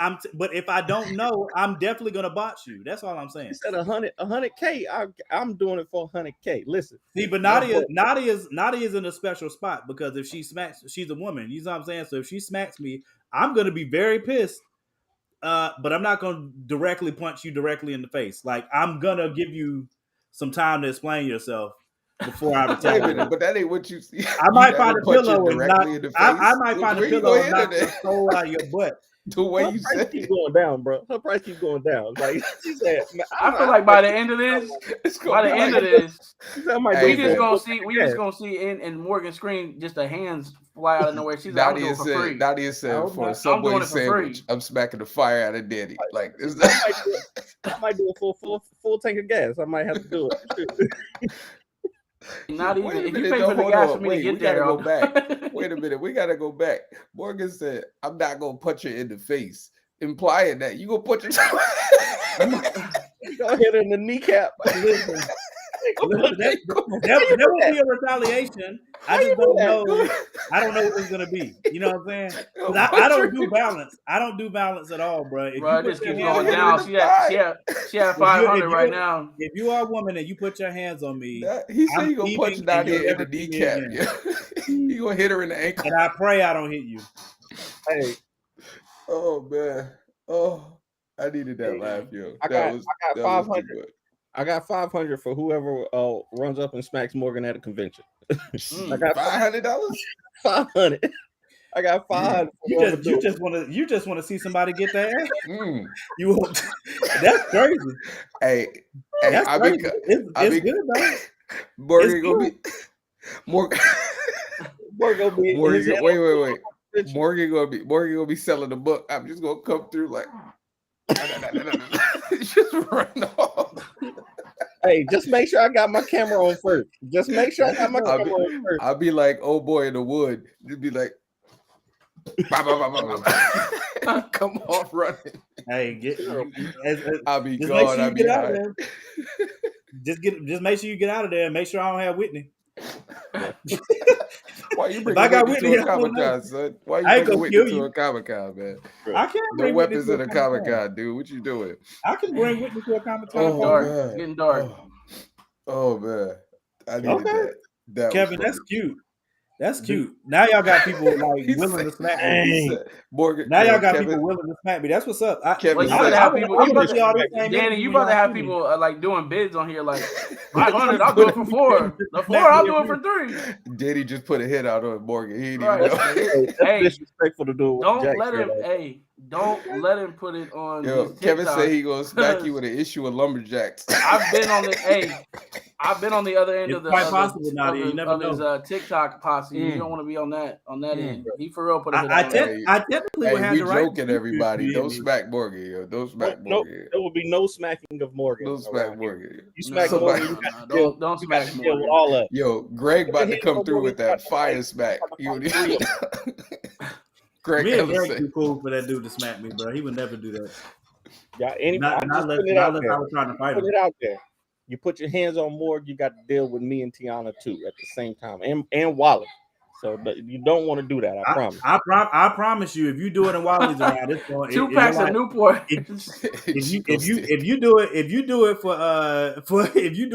Speaker 1: if I don't know, I'm definitely gonna botch you. That's all I'm saying.
Speaker 2: You said 100K. I'm doing it for 100K. Listen,
Speaker 1: see, but Nadia's in a special spot because if she smacks, she's a woman. You know what I'm saying? So if she smacks me, I'm gonna be very pissed. But I'm not gonna directly punch you directly in the face. Like, I'm gonna give you some time to explain yourself before I retaliate.
Speaker 3: But that ain't what you see.
Speaker 1: I might find a pillow and knock.
Speaker 3: In the face.
Speaker 1: I might find a pillow and knock the soul out of your butt.
Speaker 3: The way you said
Speaker 2: keep going down, bro. Her price keeps going down. Like she said,
Speaker 4: I feel like by the end of this, we just gonna see in Morgan's screen just the hands fly out of nowhere. She's like,
Speaker 3: Nadia said for a Subway sandwich, I'm smacking the fire out of Daddy. Like this.
Speaker 2: I might do a full tank of gas. I might have to do it.
Speaker 4: Not even if you pay for the gas for me to get there.
Speaker 3: Go back. Wait a minute, we gotta go back. Morgan said, "I'm not gonna punch her in the face," implying that you gonna punch her.
Speaker 2: You gonna hit her in the kneecap. Listen,
Speaker 1: there will be a retaliation. I just don't know. I don't know what it's gonna be. You know what I'm saying? I don't do balance. I don't do balance at all, bro.
Speaker 4: Bro, this keeps going down. She had 500 right now.
Speaker 1: If you are a woman and you put your hands on me,
Speaker 3: he said you gonna punch Nadia in the kneecap. You gonna hit her in the ankle.
Speaker 1: And I pray I don't hit you.
Speaker 2: Hey,
Speaker 3: oh man, oh, I needed that laugh, yo.
Speaker 2: I got 500. I got 500 for whoever runs up and smacks Morgan at a convention.
Speaker 3: I got $500.
Speaker 2: 500. I got 500.
Speaker 1: You just want to see somebody get that ass. You that's crazy.
Speaker 3: Hey,
Speaker 1: that's crazy. It's good though.
Speaker 3: Morgan gonna be Morgan. Wait. Morgan gonna be selling the book. I'm just gonna come through like. Just run off.
Speaker 2: Hey, just make sure I got my camera on first. Just make sure I got my camera on first.
Speaker 3: I'll be like old boy in the wood. Just be like, come off running.
Speaker 1: Hey,
Speaker 3: I'll be gone. I'll be high.
Speaker 1: Just make sure you get out of there and make sure I don't have Whitney.
Speaker 3: Why you bring Whitney to a Comic-Con, son? Why you bring Whitney to a Comic-Con, man?
Speaker 1: I can't
Speaker 3: no weapons in a Comic-Con, dude. What you doing?
Speaker 1: I can bring Whitney to a Comic-Con.
Speaker 4: It's getting dark.
Speaker 3: Oh man. I needed that.
Speaker 1: Kevin, that's cute. That's cute. Now y'all got people like willing to smack me.
Speaker 3: Morgan,
Speaker 1: now y'all got people willing to smack me. That's what's up.
Speaker 3: Kevin,
Speaker 4: you about to have people like doing bids on here like 500. I'll do it for 4. The 4, I'll do it for 3.
Speaker 3: Daddy just put a hit out on Morgan. He didn't
Speaker 4: even
Speaker 3: know.
Speaker 2: Hey, disrespectful to do.
Speaker 4: Don't let him put it on.
Speaker 3: Yo, Kevin said he gonna smack you with an issue of lumberjacks.
Speaker 4: I've been on the other end of his TikTok posse. You don't want to be on that end. He for real put it.
Speaker 1: I typically would have the right.
Speaker 3: Joking, everybody. Don't smack Morgan, yo. Don't smack Morgan.
Speaker 2: There will be no smacking of Morgan.
Speaker 3: Don't smack Morgan.
Speaker 2: You smack Morgan.
Speaker 4: Don't smack Morgan.
Speaker 2: All up.
Speaker 3: Yo, Greg about to come through with that fire smack.
Speaker 1: Greg too cool for that dude to smack me, bro. He would never do that.
Speaker 2: Yeah, anybody.
Speaker 1: Not unless I was trying to fight him.
Speaker 2: Put it out there. You put your hands on Morgan, you got to deal with me and Tiana too at the same time, and Wally. So you don't want to do that. I promise.
Speaker 1: I promise you, if you do it in Wally's around, it's going
Speaker 4: 2 packs of Newport.
Speaker 1: If you do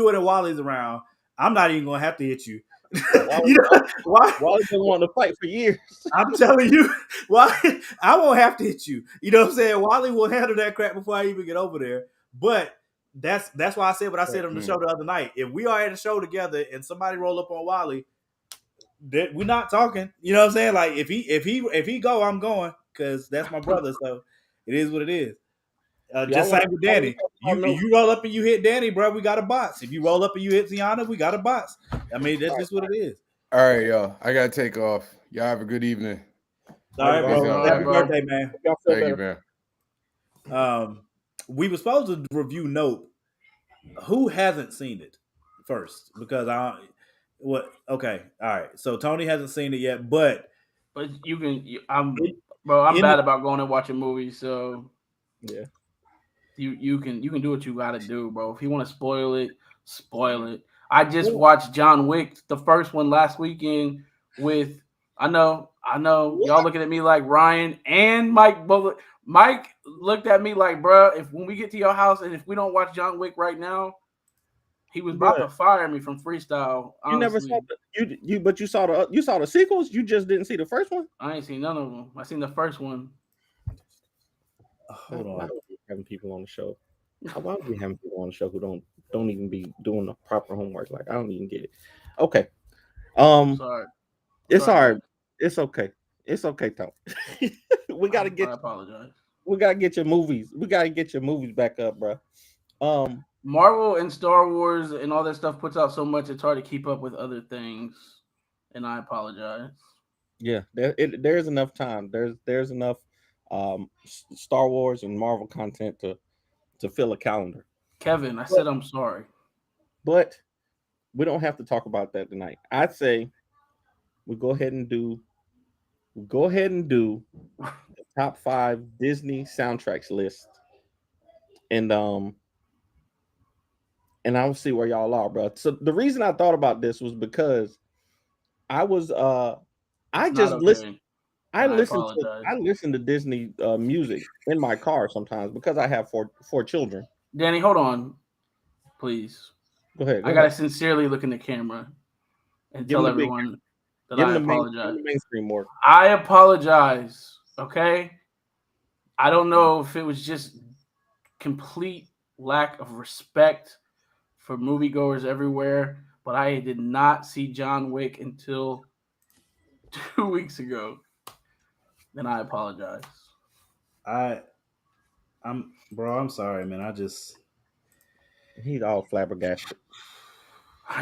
Speaker 1: it in Wally's around, I'm not even gonna have to hit you.
Speaker 2: Wally's been wanting to fight for years.
Speaker 1: I'm telling you, why I won't have to hit you. You know what I'm saying? Wally will handle that crap before I even get over there. But that's why I said what I said on the show the other night. If we are at a show together and somebody roll up on Wally, we're not talking. You know what I'm saying? Like if he go, I'm going because that's my brother. So it is what it is. Just same with Danny. You roll up and you hit Danny, bro. We got a box. If you roll up and you hit Tiana, we got a box. I mean, that's just what it is.
Speaker 3: All right, y'all. I gotta take off. Y'all have a good evening.
Speaker 1: All right, bro.
Speaker 3: All
Speaker 1: Happy
Speaker 3: right,
Speaker 1: birthday, man.
Speaker 3: Thank you, man.
Speaker 1: We were supposed to review Nope. Who hasn't seen it first? Because okay, all right. So Tony hasn't seen it yet, but
Speaker 4: you can. I'm bad about going and watching movies, so
Speaker 2: yeah.
Speaker 4: You can do what you gotta do, bro. If you want to spoil it, spoil it. I just watched John Wick, the first one last weekend with I know y'all looking at me like Ryan and Mike both. Mike looked at me like, bro, when we get to your house and if we don't watch John Wick right now, he was about to fire me from freestyle. Honestly.
Speaker 2: You never saw but you saw the sequels. You just didn't see the first one.
Speaker 4: I ain't seen none of them. I seen the first one.
Speaker 2: Hold on. Why are we having people on the show? Why are we having people on the show who don't even be doing the proper homework? Like I don't even get it. Okay.
Speaker 4: Sorry.
Speaker 2: It's all right. It's okay. It's okay, Tom. We gotta get.
Speaker 4: I apologize.
Speaker 2: We gotta get your movies. We gotta get your movies back up, bro.
Speaker 4: Marvel and Star Wars and all that stuff puts out so much it's hard to keep up with other things, and I apologize.
Speaker 2: Yeah, there's enough time. There's enough Star Wars and Marvel content to fill a calendar.
Speaker 4: Kevin, I said I'm sorry,
Speaker 2: but we don't have to talk about that tonight. I'd say we go ahead and do the top 5 Disney soundtracks list, and I'll see where y'all are, bro. So the reason I thought about this was because I was I listen to Disney music in my car sometimes because I have four children.
Speaker 4: Danny, hold on, please.
Speaker 2: Go ahead.
Speaker 4: I gotta sincerely look in the camera and tell everyone that I apologize. I apologize. Okay. I don't know if it was just complete lack of respect for moviegoers everywhere, but I did not see John Wick until 2 weeks ago. And I apologize.
Speaker 1: I'm sorry, man.
Speaker 2: He's all flabbergasted.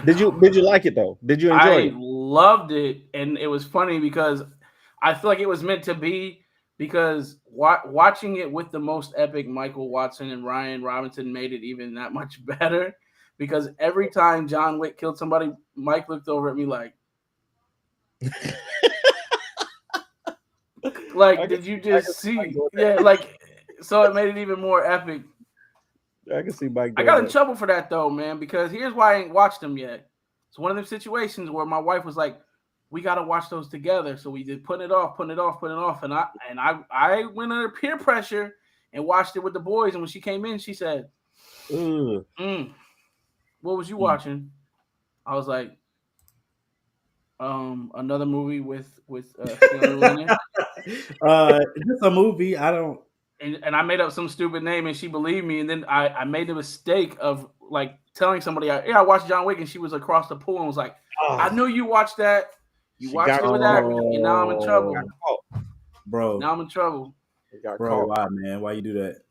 Speaker 2: Did you like it though? Did you enjoy it?
Speaker 4: I loved it, and it was funny because I feel like it was meant to be. Because watching it with the most epic Michael Watson and Ryan Robinson made it even that much better. Because every time John Wick killed somebody, Mike looked over at me like, did you just see? Yeah, so it made it even more epic.
Speaker 2: I can see Mike.
Speaker 4: I got in trouble for that though, man, because here's why I ain't watched them yet. It's one of them situations where my wife was like, we got to watch those together. So we did putting it off. And I went under peer pressure and watched it with the boys. And when she came in, she said, what was you watching? I was like, another movie with Keanu in it.
Speaker 1: Just a movie. I don't.
Speaker 4: And I made up some stupid name and she believed me. And then I made the mistake of telling somebody, I watched John Wick, and she was across the pool and was like, I knew you watched that. You watched it with that, and now I'm in trouble.
Speaker 1: Bro.
Speaker 4: Now I'm in trouble.
Speaker 1: Bro, why, man? Why you do that?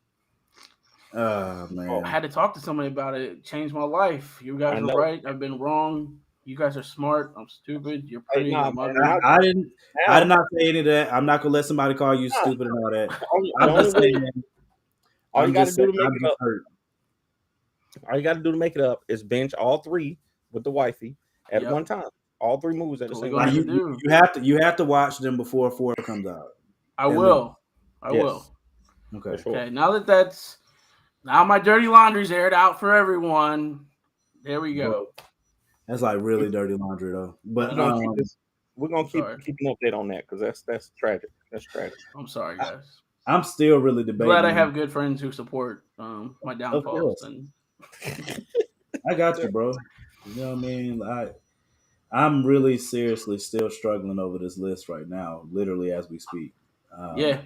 Speaker 1: Man.
Speaker 4: I had to talk to somebody about it. It changed my life. You guys are right. I've been wrong. You guys are smart. I'm stupid. You're pretty.
Speaker 1: I did not say any of that. I'm not gonna let somebody call you stupid and all that. I'm just saying.
Speaker 2: All you got to do to make it up is binge all 3 with the wifey at one time. All 3 movies at the same time.
Speaker 1: You have to watch them before 4 comes out.
Speaker 4: I will.
Speaker 1: Okay.
Speaker 4: Okay. Now my dirty laundry's aired out for everyone. There we go.
Speaker 1: That's like really dirty laundry though. But
Speaker 2: we're gonna keep an update on that because that's tragic. That's tragic.
Speaker 4: I'm sorry, guys.
Speaker 1: I'm still really debating.
Speaker 4: Glad I have good friends who support my downfalls. And
Speaker 1: I got you, bro. You know what I mean? I'm really seriously still struggling over this list right now, literally as we speak.
Speaker 4: Yeah.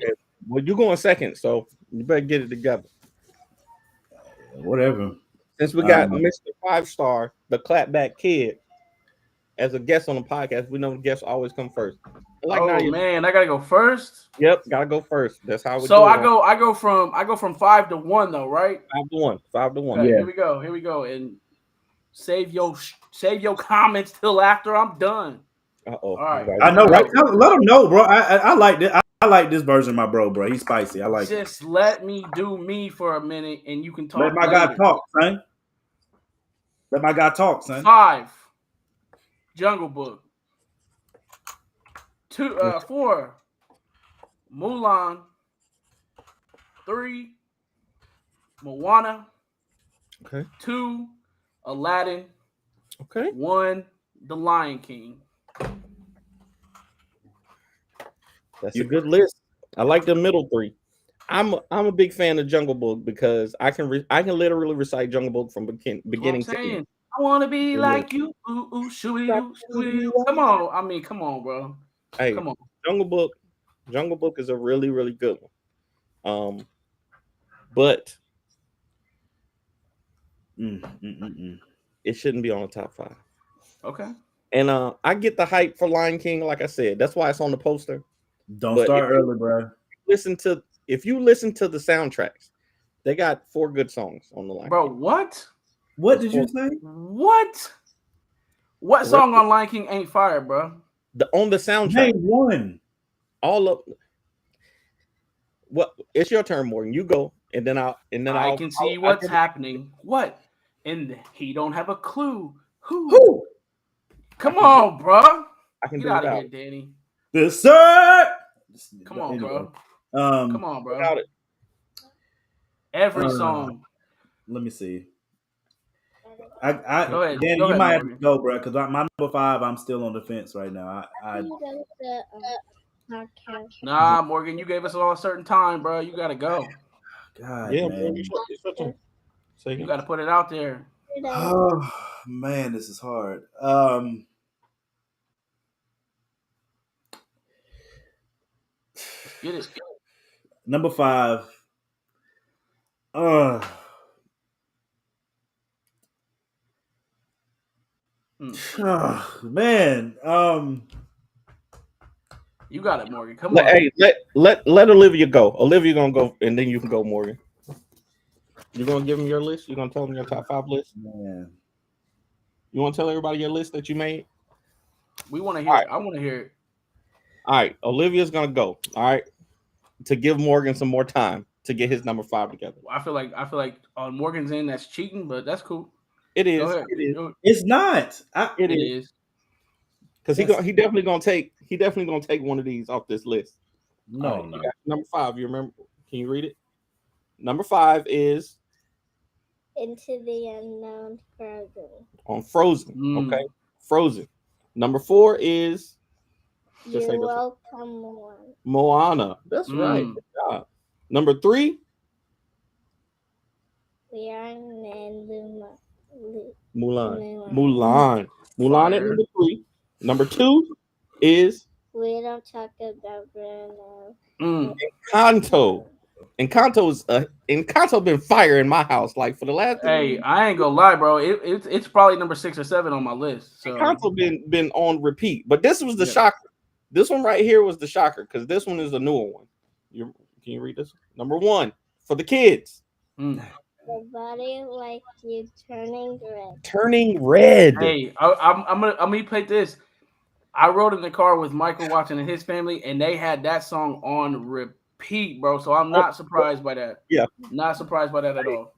Speaker 2: Well, you're going second, so you better get it together.
Speaker 1: Whatever.
Speaker 2: Since we got Mr. 5-star, the Clapback Kid, as a guest on the podcast, we know the guests always come first.
Speaker 4: Like man, I gotta go first.
Speaker 2: Yep, gotta go first. That's how we.
Speaker 4: So I go from 5 to 1 though, right?
Speaker 2: 5 to 1.
Speaker 4: Okay, yeah. Here we go, and save your comments till after I'm done.
Speaker 2: All
Speaker 4: right,
Speaker 1: I know, right? Let them know, bro. I like this. I like this version of my bro. He's spicy. I like.
Speaker 4: Just let me do me for a minute, and you can talk.
Speaker 1: Let my guy talk, son. Let my guy talk, son.
Speaker 4: 5, Jungle Book. 4, Mulan. 3, Moana.
Speaker 2: Okay.
Speaker 4: 2, Aladdin.
Speaker 2: Okay.
Speaker 4: 1, The Lion King.
Speaker 2: That's a good list. I like the middle 3. I'm a big fan of Jungle Book because I can literally recite Jungle Book from beginning to end.
Speaker 4: I want to be like you. Ooh, shoo-wee-doo. Come on. Come on, bro.
Speaker 2: Hey,
Speaker 4: come on.
Speaker 2: Jungle Book is a really, really good one. But it shouldn't be on the top 5.
Speaker 4: Okay.
Speaker 2: And I get the hype for Lion King, like I said. That's why it's on the poster.
Speaker 1: Don't start early, bro.
Speaker 2: If you listen to the soundtracks, they got 4 good songs on the Lion King.
Speaker 4: Bro, what?
Speaker 1: What did you say?
Speaker 4: What song on Lion King ain't fire, bro?
Speaker 2: On the soundtrack.
Speaker 1: Name one.
Speaker 2: All of what? It's your turn, Morgan. You go, and then I
Speaker 4: can see what's happening. What? And he don't have a clue.
Speaker 1: Who?
Speaker 4: Come on, bro.
Speaker 2: I can
Speaker 4: get out of here, Danny.
Speaker 1: The sir.
Speaker 4: Come on, bro.
Speaker 1: Come
Speaker 4: on, bro.
Speaker 2: Without it.
Speaker 4: Every song.
Speaker 1: Let me see.
Speaker 4: Go ahead.
Speaker 1: Danny, you might have to go, bro, because my number 5, I'm still on the fence right now.
Speaker 4: Nah, Morgan, you gave us all a certain time, bro. You gotta go.
Speaker 1: God,
Speaker 2: yeah,
Speaker 1: man.
Speaker 4: So you gotta put it out there.
Speaker 1: Oh man, this is hard.
Speaker 4: Get it.
Speaker 1: Number 5. Oh, man.
Speaker 4: You got it, Morgan. Come on.
Speaker 2: Hey, let Olivia go. Olivia gonna go, and then you can go, Morgan. You're gonna give them your list. You're gonna tell them your top 5 list.
Speaker 1: Man,
Speaker 2: you want to tell everybody your list that you made?
Speaker 4: We want to hear it. I want to hear it.
Speaker 2: All right, Olivia's gonna go. All right, to give Morgan some more time to get his number 5 together.
Speaker 4: I feel like on Morgan's end that's cheating, but that's cool.
Speaker 2: It is.
Speaker 1: It's not.
Speaker 4: It is.
Speaker 2: Because he definitely gonna take one of these off this list.
Speaker 1: No.
Speaker 2: Number 5. You remember? Can you read it? Number 5 is
Speaker 5: Into the Unknown, Frozen.
Speaker 2: On Frozen. Okay, Frozen. Number 4 is
Speaker 5: You're Welcome,
Speaker 2: Moana. That's right. Good job. Number 3.
Speaker 5: We Are in
Speaker 2: Mulan. Mulan at number 3. Number 2 is
Speaker 5: We Don't Talk About Bruno.
Speaker 2: Encanto. Encanto been fire in my house like for the last.
Speaker 4: Hey, I ain't gonna lie, bro. It's probably number 6 or 7 on my list. So
Speaker 2: Encanto been on repeat, but this was the shocker. This one right here was the shocker because this one is a newer one. Can you read this? Number 1 for the kids.
Speaker 5: Nobody Like You, Turning Red.
Speaker 2: Turning Red.
Speaker 4: Hey, I'm gonna play this. I rode in the car with Michael Watson and his family, and they had that song on repeat, bro. So I'm not surprised by that.
Speaker 2: Yeah,
Speaker 4: not surprised by that at all.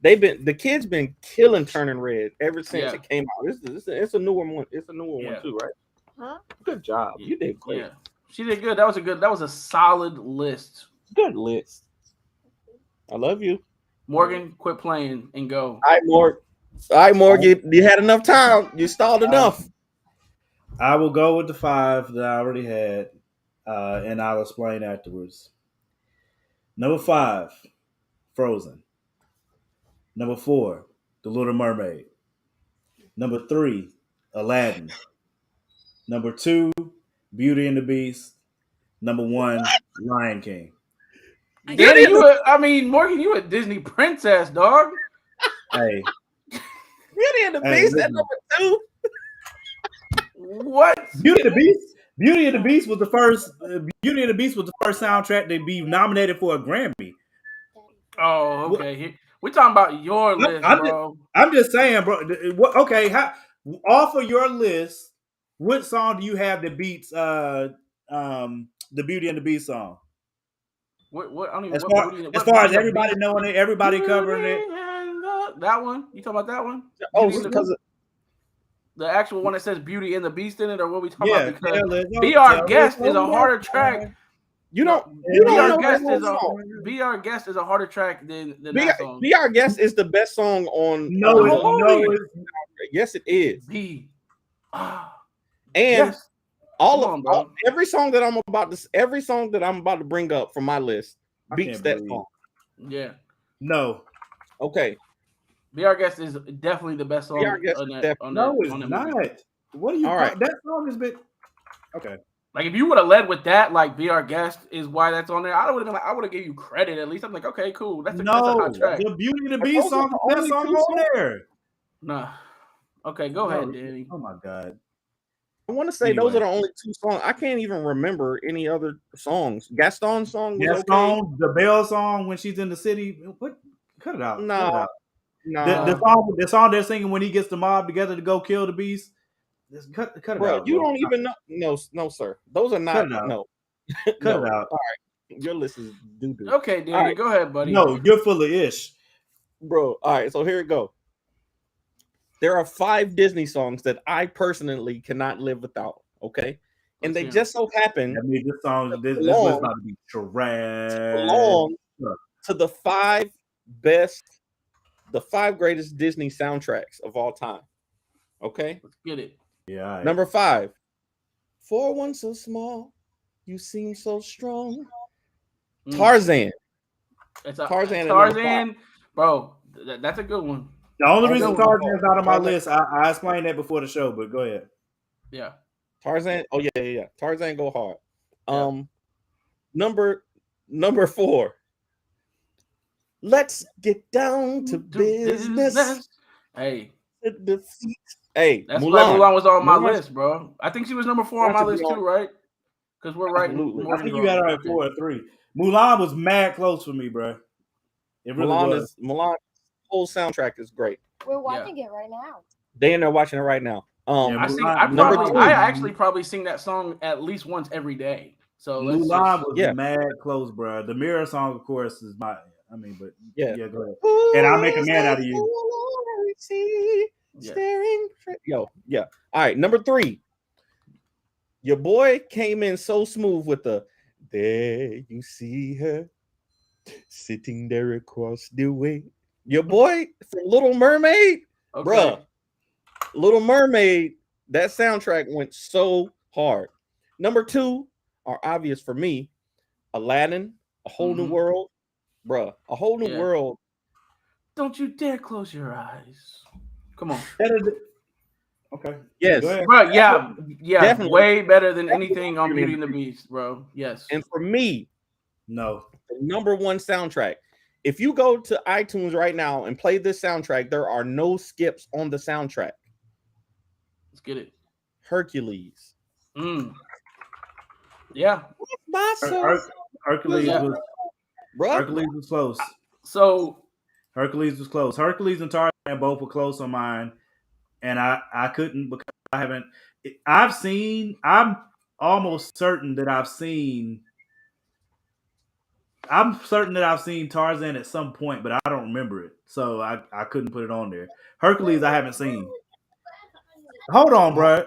Speaker 2: The kids been killing Turning Red ever since it came out. It's a newer one. It's a newer one too, right?
Speaker 5: Huh?
Speaker 2: Good job. You did great.
Speaker 4: Yeah, she did good. That was a solid list.
Speaker 2: Good list. I love you,
Speaker 4: Morgan. Quit playing and go.
Speaker 2: All right, Morgan. You had enough time. You stalled enough.
Speaker 1: I will go with the 5 that I already had, and I'll explain afterwards. Number 5, Frozen. Number 4, The Little Mermaid. Number 3, Aladdin. Number 2, Beauty and the Beast. Number 1, Lion King.
Speaker 4: Danny, Morgan, you a Disney princess, dog.
Speaker 1: Hey,
Speaker 2: Beauty and the Beast at number 2.
Speaker 4: What?
Speaker 1: Beauty and the Beast. Beauty and the Beast was the first. Beauty and the Beast was the first soundtrack to be nominated for a Grammy.
Speaker 4: Oh, okay. We talking about your list, bro.
Speaker 1: I'm just saying, bro. Okay, off of your list, what song do you have that beats the Beauty and the Beast song?
Speaker 4: What? I don't even.
Speaker 1: As
Speaker 4: What
Speaker 1: far as
Speaker 4: Beauty
Speaker 1: everybody
Speaker 4: Beast?
Speaker 1: knowing it, everybody covering it.
Speaker 4: That one? You talking about that one?
Speaker 2: Oh,
Speaker 4: Beauty and the
Speaker 2: because
Speaker 4: Beast? The actual one that says Beauty and the Beast in it, or what we talking
Speaker 1: Yeah,
Speaker 4: about? Because
Speaker 1: Be
Speaker 4: Be Our Guest is a harder track.
Speaker 2: you don't
Speaker 4: Be
Speaker 2: know
Speaker 4: Our
Speaker 2: that
Speaker 4: Guest
Speaker 2: whole
Speaker 4: is
Speaker 2: song.
Speaker 4: Be Our Guest is a harder track than
Speaker 2: Be,
Speaker 4: that song.
Speaker 2: Be Our Guest is the best song on.
Speaker 1: No,
Speaker 2: on
Speaker 1: it's
Speaker 2: yes, it is.
Speaker 4: Be.
Speaker 2: And
Speaker 4: Yes.
Speaker 2: all
Speaker 4: Come
Speaker 2: of
Speaker 4: on, bro.
Speaker 2: every song that I'm about to bring up from my list beats that song.
Speaker 4: Yeah.
Speaker 1: No.
Speaker 2: Okay.
Speaker 4: Be Our Guest is definitely the best song
Speaker 2: Be Our Guest
Speaker 4: on
Speaker 2: is
Speaker 4: that.
Speaker 2: definitely-
Speaker 1: No,
Speaker 4: on
Speaker 1: it's
Speaker 4: that
Speaker 1: not.
Speaker 4: movie.
Speaker 1: What are you?
Speaker 2: All right.
Speaker 1: That song has been okay.
Speaker 4: Like if you would have led with that, like Be Our Guest is why that's on there. I would have been like, I would have given you credit at least. I'm like, okay, cool. That's a hot track.
Speaker 1: The Beauty and the
Speaker 2: But
Speaker 1: Beast
Speaker 2: those are
Speaker 1: song
Speaker 2: the
Speaker 1: is the best
Speaker 2: only
Speaker 1: song
Speaker 2: two
Speaker 1: on
Speaker 2: songs?
Speaker 1: there.
Speaker 4: Nah. Okay, go ahead, Danny.
Speaker 1: Oh my god.
Speaker 2: I want to say those are the only two songs. I can't even remember any other songs. Gaston's song was okay.
Speaker 1: The Belle song when she's in the city. What? Cut it out.
Speaker 2: No,
Speaker 1: Cut it out.
Speaker 2: no.
Speaker 1: The song they're singing when he gets the mob together to go kill the beast. Just cut it
Speaker 2: Bro,
Speaker 1: out.
Speaker 2: you
Speaker 1: Bro.
Speaker 2: don't even know. No, sir. Those are not.
Speaker 1: Cut it out.
Speaker 2: No.
Speaker 1: Cut it out.
Speaker 2: All right. Your list is doo-doo.
Speaker 4: Okay, Danny, go ahead, buddy.
Speaker 1: No, you're full of ish.
Speaker 2: Bro, all right. So here we go. There are 5 Disney songs that I personally cannot live without. Okay. And they just so happen
Speaker 1: I mean, this song, this list about to be trash.
Speaker 2: belong to the 5 greatest Disney soundtracks of all time. Okay,
Speaker 4: let's get it.
Speaker 1: Yeah. Right.
Speaker 2: Number 5. For one so small, you seem so strong. Tarzan.
Speaker 4: Tarzan, bro. That's a good one.
Speaker 1: The only reason Tarzan is not on my list, I explained that before the show, but go ahead.
Speaker 4: Yeah.
Speaker 2: Tarzan. Oh yeah. Tarzan go hard. Number 4. Let's get down to business.
Speaker 4: Hey.
Speaker 2: Hey,
Speaker 4: that's
Speaker 2: Mulan.
Speaker 4: why Mulan was on my list, bro. I think she was number 4 on my list too, right? Because we're right.
Speaker 1: I think you got her at 4 or 3. Mulan was mad close for me, bro. It really was.
Speaker 2: Mulan's whole soundtrack is great.
Speaker 5: We're watching it right now.
Speaker 2: They in there watching it right now.
Speaker 4: I actually probably sing that song at least once every day. So
Speaker 1: Mulan was mad close, bro. The Mirror song, of course, is my. I mean, but yeah, go ahead. And I'll make a man out of you.
Speaker 2: Staring. Yo, yeah. All right, number 3. Your boy came in so smooth with the there you see her sitting there across the way. Your boy from Little Mermaid, bruh. Little Mermaid, that soundtrack went so hard. Number 2 are obvious for me. Aladdin, A Whole New World, bruh. A Whole New World.
Speaker 4: Don't you dare close your eyes. Come on.
Speaker 1: Okay.
Speaker 2: Yes.
Speaker 4: Bro, yeah.
Speaker 2: Definitely.
Speaker 4: Way better than anything on Beauty and the Beast, bro. Yes.
Speaker 2: And for me,
Speaker 1: no.
Speaker 2: The number 1 soundtrack. If you go to iTunes right now and play this soundtrack, there are no skips on the soundtrack.
Speaker 4: Let's get it.
Speaker 2: Hercules.
Speaker 4: Yeah.
Speaker 1: Hercules was close.
Speaker 4: So
Speaker 1: Hercules was close. Hercules and Tarzan both were close on mine. And I couldn't because I'm almost certain that I've seen Tarzan at some point, but I don't remember it. So I couldn't put it on there. Hercules I haven't seen. Hold on, bro.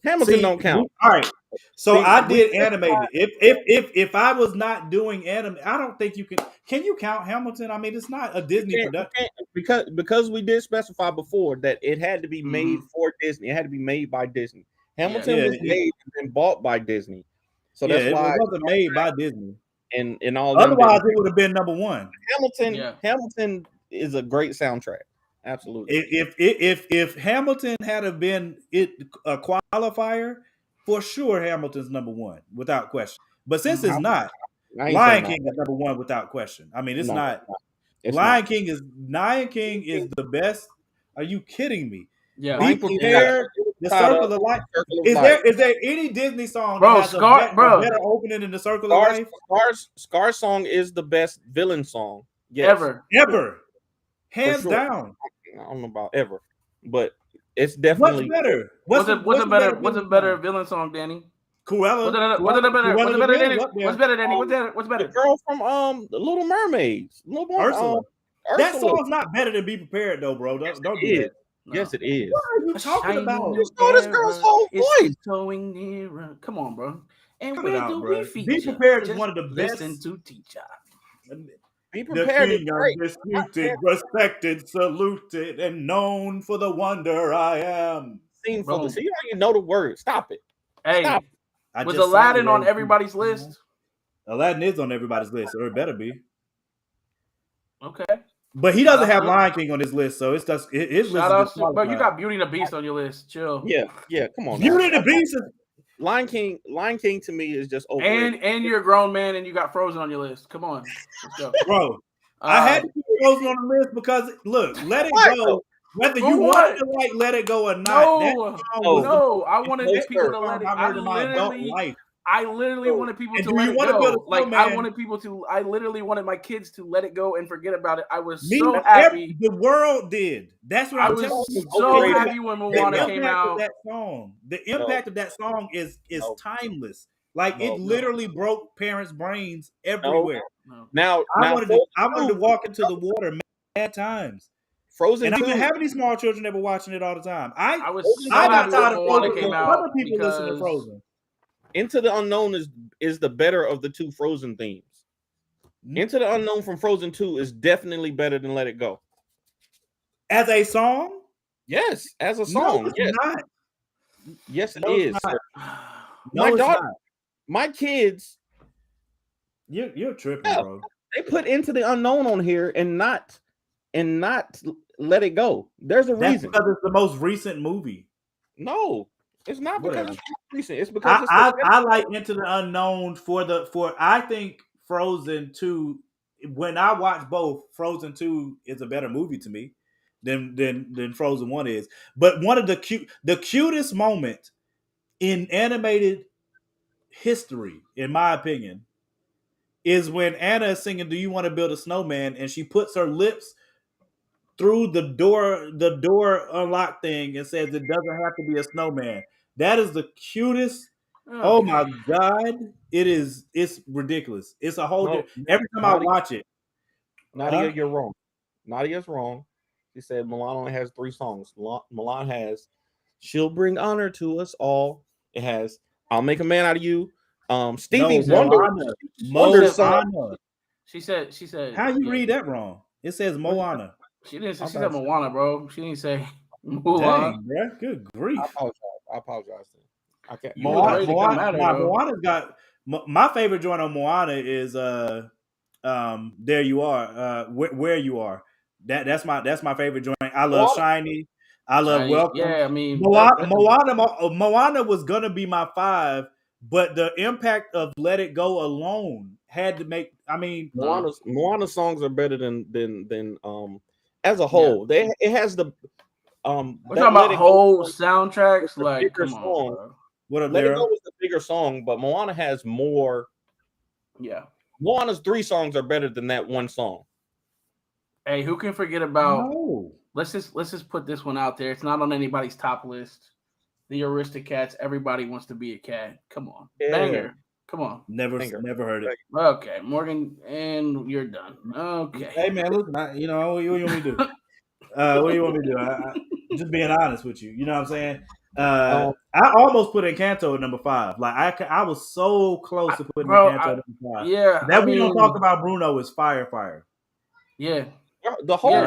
Speaker 2: Hamilton don't count.
Speaker 1: All right. So I did animated. If I was not doing anime, I don't think you can. Can you count Hamilton? I mean, it's not a Disney production.
Speaker 2: Because we did specify before that it had to be made for Disney. It had to be made by Disney. Hamilton was made and bought by Disney. So that's why
Speaker 1: it wasn't made by Disney.
Speaker 2: And all.
Speaker 1: Otherwise, it would have been number 1.
Speaker 2: Hamilton is a great soundtrack. Absolutely.
Speaker 1: If Hamilton had been a qualifier, for sure Hamilton's number 1 without question. But since it's not, Lion King is number 1 without question. I mean, it's not. Lion King is the best. Are you kidding me?
Speaker 4: Yeah.
Speaker 1: Be prepared. The
Speaker 2: Tied
Speaker 1: Circle
Speaker 2: Up,
Speaker 1: of Life.
Speaker 2: Circle of
Speaker 1: Is
Speaker 2: Life.
Speaker 1: there any Disney song
Speaker 4: Bro,
Speaker 1: that has
Speaker 4: Scar-
Speaker 1: a
Speaker 4: bro.
Speaker 1: better opening than The Circle of Life?
Speaker 2: Scar's song is the best villain song. Yes.
Speaker 4: Ever.
Speaker 1: Hands
Speaker 2: sure.
Speaker 1: down.
Speaker 2: I don't know about ever, but it's
Speaker 1: What's
Speaker 2: definitely
Speaker 1: better?
Speaker 4: What's a better
Speaker 1: villain
Speaker 4: villain song, Danny?
Speaker 1: Cruella.
Speaker 4: What's better, Danny?
Speaker 1: Up there.
Speaker 4: What's better, Danny? What's
Speaker 2: the
Speaker 4: better?
Speaker 2: girl from the Little Mermaids.
Speaker 1: Ursula. That
Speaker 2: Ursula.
Speaker 1: song's not better than Be Prepared though, bro. Don't do
Speaker 2: It
Speaker 1: that.
Speaker 2: is. Yes, it is.
Speaker 1: What are you talking about?
Speaker 2: You know this girl's whole voice.
Speaker 4: Towing nearer. Come on, bro. And
Speaker 1: Cut it
Speaker 4: where
Speaker 1: out,
Speaker 4: do
Speaker 1: bro.
Speaker 4: we feature?
Speaker 1: Be Prepared is
Speaker 4: Just
Speaker 1: one of the best.
Speaker 4: listen to teacher.
Speaker 2: Be
Speaker 1: The
Speaker 2: prepared.
Speaker 1: king undisputed, respected, saluted, and known for the wonder I am.
Speaker 2: Scene
Speaker 4: Bro.
Speaker 2: for the see how you know the word. Stop it.
Speaker 4: Hey,
Speaker 2: Stop.
Speaker 4: was Aladdin on everybody's list?
Speaker 1: Aladdin is on everybody's list, or it better be.
Speaker 4: Okay.
Speaker 1: But he doesn't have Lion King on his list, so it's just his list.
Speaker 4: Shout out to, bro, you got Beauty and the Beast on your list. Chill.
Speaker 2: Yeah, come on.
Speaker 1: Beauty and the Beast.
Speaker 2: Lion King to me is just overrated.
Speaker 4: And you're a grown man and you got Frozen on your list. Come on. Let's go.
Speaker 1: Bro, I had to put Frozen on the list because look, Let It Go. Whether you wanted to like Let It Go or not,
Speaker 4: no, I wanted people to let it. I literally wanted people to let it go. Like I literally wanted my kids to let it go and forget about it. I was so happy.
Speaker 1: The world did. That's what I'm telling you.
Speaker 4: So happy when Moana came out.
Speaker 1: The impact of that song is timeless. Like it literally broke parents' brains everywhere.
Speaker 2: Now
Speaker 1: I wanted to walk into the water mad times.
Speaker 2: Frozen,
Speaker 1: and I didn't have any small children that were watching it all the time. I
Speaker 4: got tired of Moana came out.
Speaker 1: Other people listen to Frozen.
Speaker 2: Into the Unknown is the better of the two Frozen themes. Into the Unknown from Frozen 2 is definitely better than Let It Go.
Speaker 1: As a song?
Speaker 2: Yes, as a song.
Speaker 1: No, it's not.
Speaker 2: Yes, it is.
Speaker 1: No,
Speaker 2: my kids.
Speaker 1: You're tripping, bro.
Speaker 2: They put Into the Unknown on here and not Let It Go. There's a reason.
Speaker 1: Because it's the most recent movie.
Speaker 2: No, it's not because it's recent. It's because
Speaker 1: I like Into the Unknown for I think Frozen 2. When I watch both, Frozen 2 is a better movie to me than Frozen 1 is. But one of the cutest moment in animated history, in my opinion, is when Anna is singing "Do You Want to Build a Snowman?" and she puts her lips through the door unlock thing and says it doesn't have to be a snowman. That is the cutest. Oh my God. It's ridiculous. It's a whole every time I watch it.
Speaker 2: Nadia, you're wrong. Nadia's wrong. She said Milan only has 3 songs. Milan has She'll Bring Honor to Us All. It has I'll Make a Man Out of You. Stevie Wonder song.
Speaker 4: She said
Speaker 1: how you read that wrong? It says Moana.
Speaker 4: She didn't say she said Moana, bro. She didn't say Moana.
Speaker 1: Dang, bro. Good grief.
Speaker 2: I apologize. I can't.
Speaker 1: Moana's got my favorite joint on Moana is There You Are, Where You Are. That's my favorite joint. I love Shiny. I love Welcome.
Speaker 4: Yeah, I mean
Speaker 1: Moana was gonna be my 5, but the impact of Let It Go alone had to make. I mean,
Speaker 2: Moana songs are better than as a whole. Yeah. It has the
Speaker 4: we're talking about whole soundtracks. Like, come on, bro.
Speaker 1: What up,
Speaker 2: Let It Go was the bigger song, but Moana has more.
Speaker 4: Yeah,
Speaker 2: Moana's 3 songs are better than that one song.
Speaker 4: Hey, who can forget about? No. Let's just put this one out there. It's not on anybody's top list. The Aristocats. Everybody wants to be a cat. Come on, banger. Come on.
Speaker 1: Never heard it.
Speaker 4: Okay, Morgan, and you're done. Okay.
Speaker 1: Hey man, listen. What do you want me to do? What do you want me to do? I just being honest with you. You know what I'm saying? I almost put Encanto at number 5. Like I was so close to putting Encanto at number 5.
Speaker 4: Yeah.
Speaker 1: That we don't talk about Bruno is fire.
Speaker 4: Yeah.
Speaker 2: The whole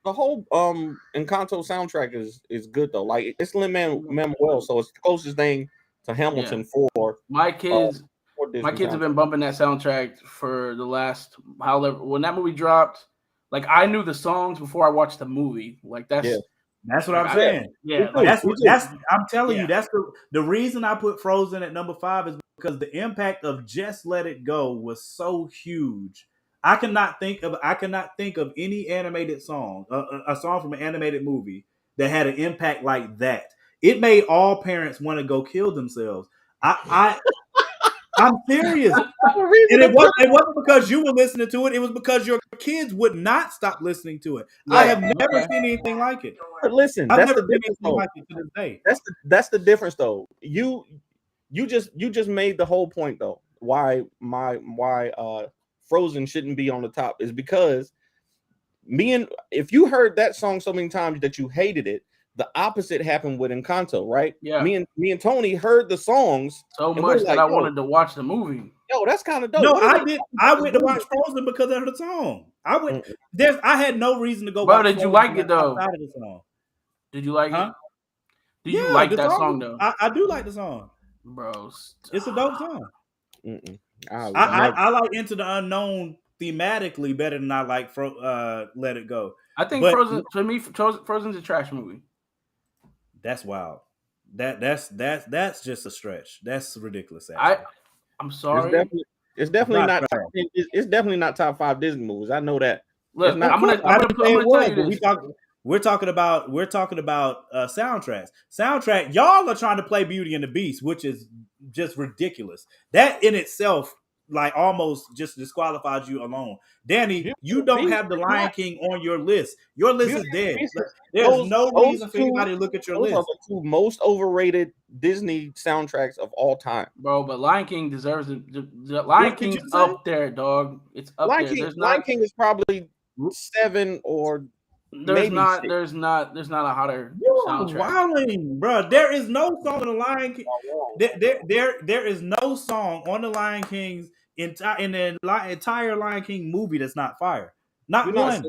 Speaker 2: Encanto soundtrack is good though. Like it's Lin-Manuel, so it's the closest thing to Hamilton for
Speaker 4: my kids. My kids have been bumping that soundtrack for the last when that movie dropped. Like I knew the songs before I watched the movie. Like that's
Speaker 1: what I'm saying.
Speaker 4: Yeah,
Speaker 1: that's I'm telling you. That's the reason I put Frozen at number 5 is because the impact of Just Let It Go was so huge. I cannot think of any animated song, a song from an animated movie that had an impact like that. It made all parents want to go kill themselves. I'm serious. And it wasn't because you were listening to it. It was because your kids would not stop listening to it.
Speaker 2: Right.
Speaker 1: I have never seen anything like it.
Speaker 2: But listen,
Speaker 1: I've
Speaker 2: that's
Speaker 1: never
Speaker 2: the
Speaker 1: seen
Speaker 2: difference
Speaker 1: anything
Speaker 2: though.
Speaker 1: like it to this day.
Speaker 2: That's the difference though. You just made the whole point though. Why Frozen shouldn't be on the top is because if you heard that song so many times that you hated it, the opposite happened with Encanto, right?
Speaker 4: Yeah.
Speaker 2: Me and Tony heard the songs
Speaker 4: so much that I wanted to watch the movie.
Speaker 2: Yo, that's kind of dope.
Speaker 1: No, I did. I went to watch Frozen because of the song. I had no reason to go.
Speaker 4: Bro,
Speaker 1: watch
Speaker 4: did you
Speaker 1: Frozen
Speaker 4: like it though?
Speaker 1: outside of the song.
Speaker 4: Did you like
Speaker 1: Huh?
Speaker 4: it? Did you like
Speaker 1: the
Speaker 4: that song though?
Speaker 1: I do like the song.
Speaker 4: Bro,
Speaker 1: It's a dope song.
Speaker 2: I
Speaker 1: like Into the Unknown thematically better than I like Let It Go.
Speaker 4: I think Frozen, to me, Frozen's a trash movie.
Speaker 1: That's wild. That's just a stretch. That's ridiculous.
Speaker 4: I'm sorry.
Speaker 2: It's definitely not. It's definitely not top 5 Disney movies. I know that.
Speaker 4: Look, I'm gonna tell you this.
Speaker 1: We're talking about soundtracks. Soundtrack, y'all are trying to play Beauty and the Beast, which is just ridiculous. That in itself, like, almost just disqualifies you alone. Danny, you don't have the Lion King on your list. Your list is dead. There's no reason for anybody to look at your list.
Speaker 2: Those are the 2 most overrated Disney soundtracks of all time,
Speaker 4: bro. But Lion King deserves it. The Lion King's up there, dog. It's up there.
Speaker 2: Lion King is probably 7 or.
Speaker 4: There's not a hotter soundtrack.
Speaker 1: Wilding, bro. There is no song on the Lion King. There is no song on the Lion King's in the entire Lion King movie that's not fire. Not one.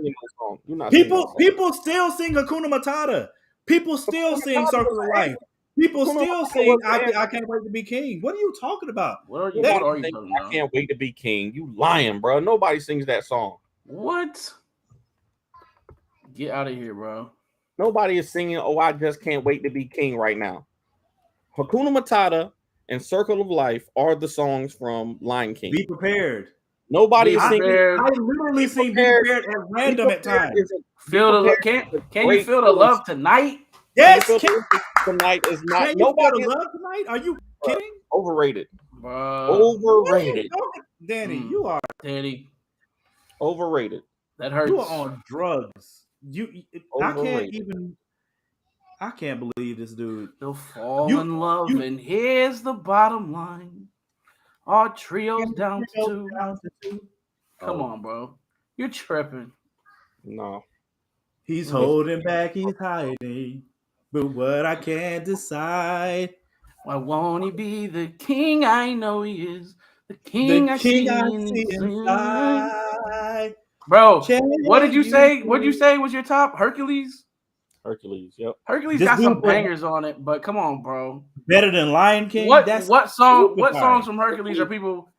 Speaker 1: People still sing Hakuna Matata. People still sing Circle of Life. People still sing I Can't Wait to Be King. What are you talking about?
Speaker 4: What are you talking about?
Speaker 2: I Can't Wait to Be King. You lying, bro. Nobody sings that song.
Speaker 4: What? Get out of here, bro.
Speaker 2: Nobody is singing, "Oh, I Just Can't Wait to Be King" right now. Hakuna Matata and Circle of Life are the songs from Lion King.
Speaker 1: Be prepared.
Speaker 2: Nobody is singing.
Speaker 1: I literally sing Be Prepared at random at times.
Speaker 4: Can you feel the love tonight?
Speaker 1: Yes.
Speaker 2: Tonight is not.
Speaker 1: Can you feel the love tonight? Are you kidding?
Speaker 2: Overrated.
Speaker 1: Overrated. Danny, you are.
Speaker 4: Danny.
Speaker 2: Overrated.
Speaker 4: That hurts.
Speaker 1: You are on drugs. I can't believe this dude.
Speaker 4: They'll fall in love, and here's the bottom line. Our trio's down to 2. Come on, bro. You're tripping.
Speaker 2: No.
Speaker 1: He's holding back, he's hiding. But what I can't decide.
Speaker 4: Why won't he be the king I know he is? The king I see inside. Bro, what did you say? What did you say was your top? Hercules?
Speaker 2: Hercules, yep.
Speaker 4: Hercules got some bangers on it, but come on, bro.
Speaker 1: Better than Lion King?
Speaker 4: What songs from Hercules are people?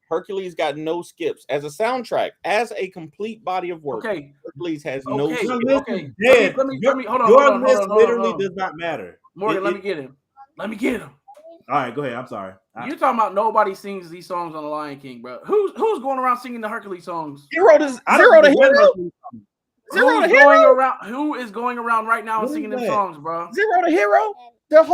Speaker 2: Hercules got no skips. As a soundtrack, as a complete body of work, Hercules has no skips.
Speaker 4: Okay. Let me hold on.
Speaker 1: Your list literally does not matter.
Speaker 4: Morgan, let me get him. Let me get him.
Speaker 1: All right, go ahead. I'm sorry.
Speaker 4: You're talking about nobody sings these songs on the Lion King, bro. Who's going around singing the Hercules songs?
Speaker 2: Zero to Hero.
Speaker 4: Who is going around right now and singing them songs, bro?
Speaker 2: Zero to Hero. There's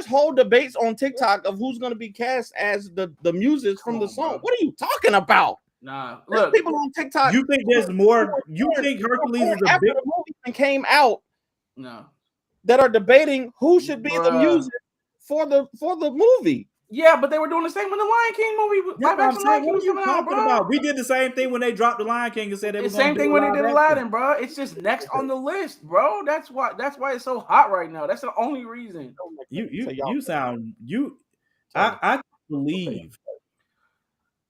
Speaker 2: whole debates on TikTok of who's going to be cast as the muses from the song. Bro. What are you talking about?
Speaker 4: Nah,
Speaker 2: look, people on TikTok.
Speaker 1: You think there's more? You think Hercules is a big?
Speaker 2: The movie came out.
Speaker 4: No.
Speaker 2: That are debating who should be the music for the movie.
Speaker 4: Yeah, but they were doing the same with the Lion King movie.
Speaker 1: What are you talking about? We did the same thing when they dropped the Lion King and said they were
Speaker 4: same thing when they did Aladdin, bro. It's just next on the list, bro. That's why it's so hot right now. That's the only reason.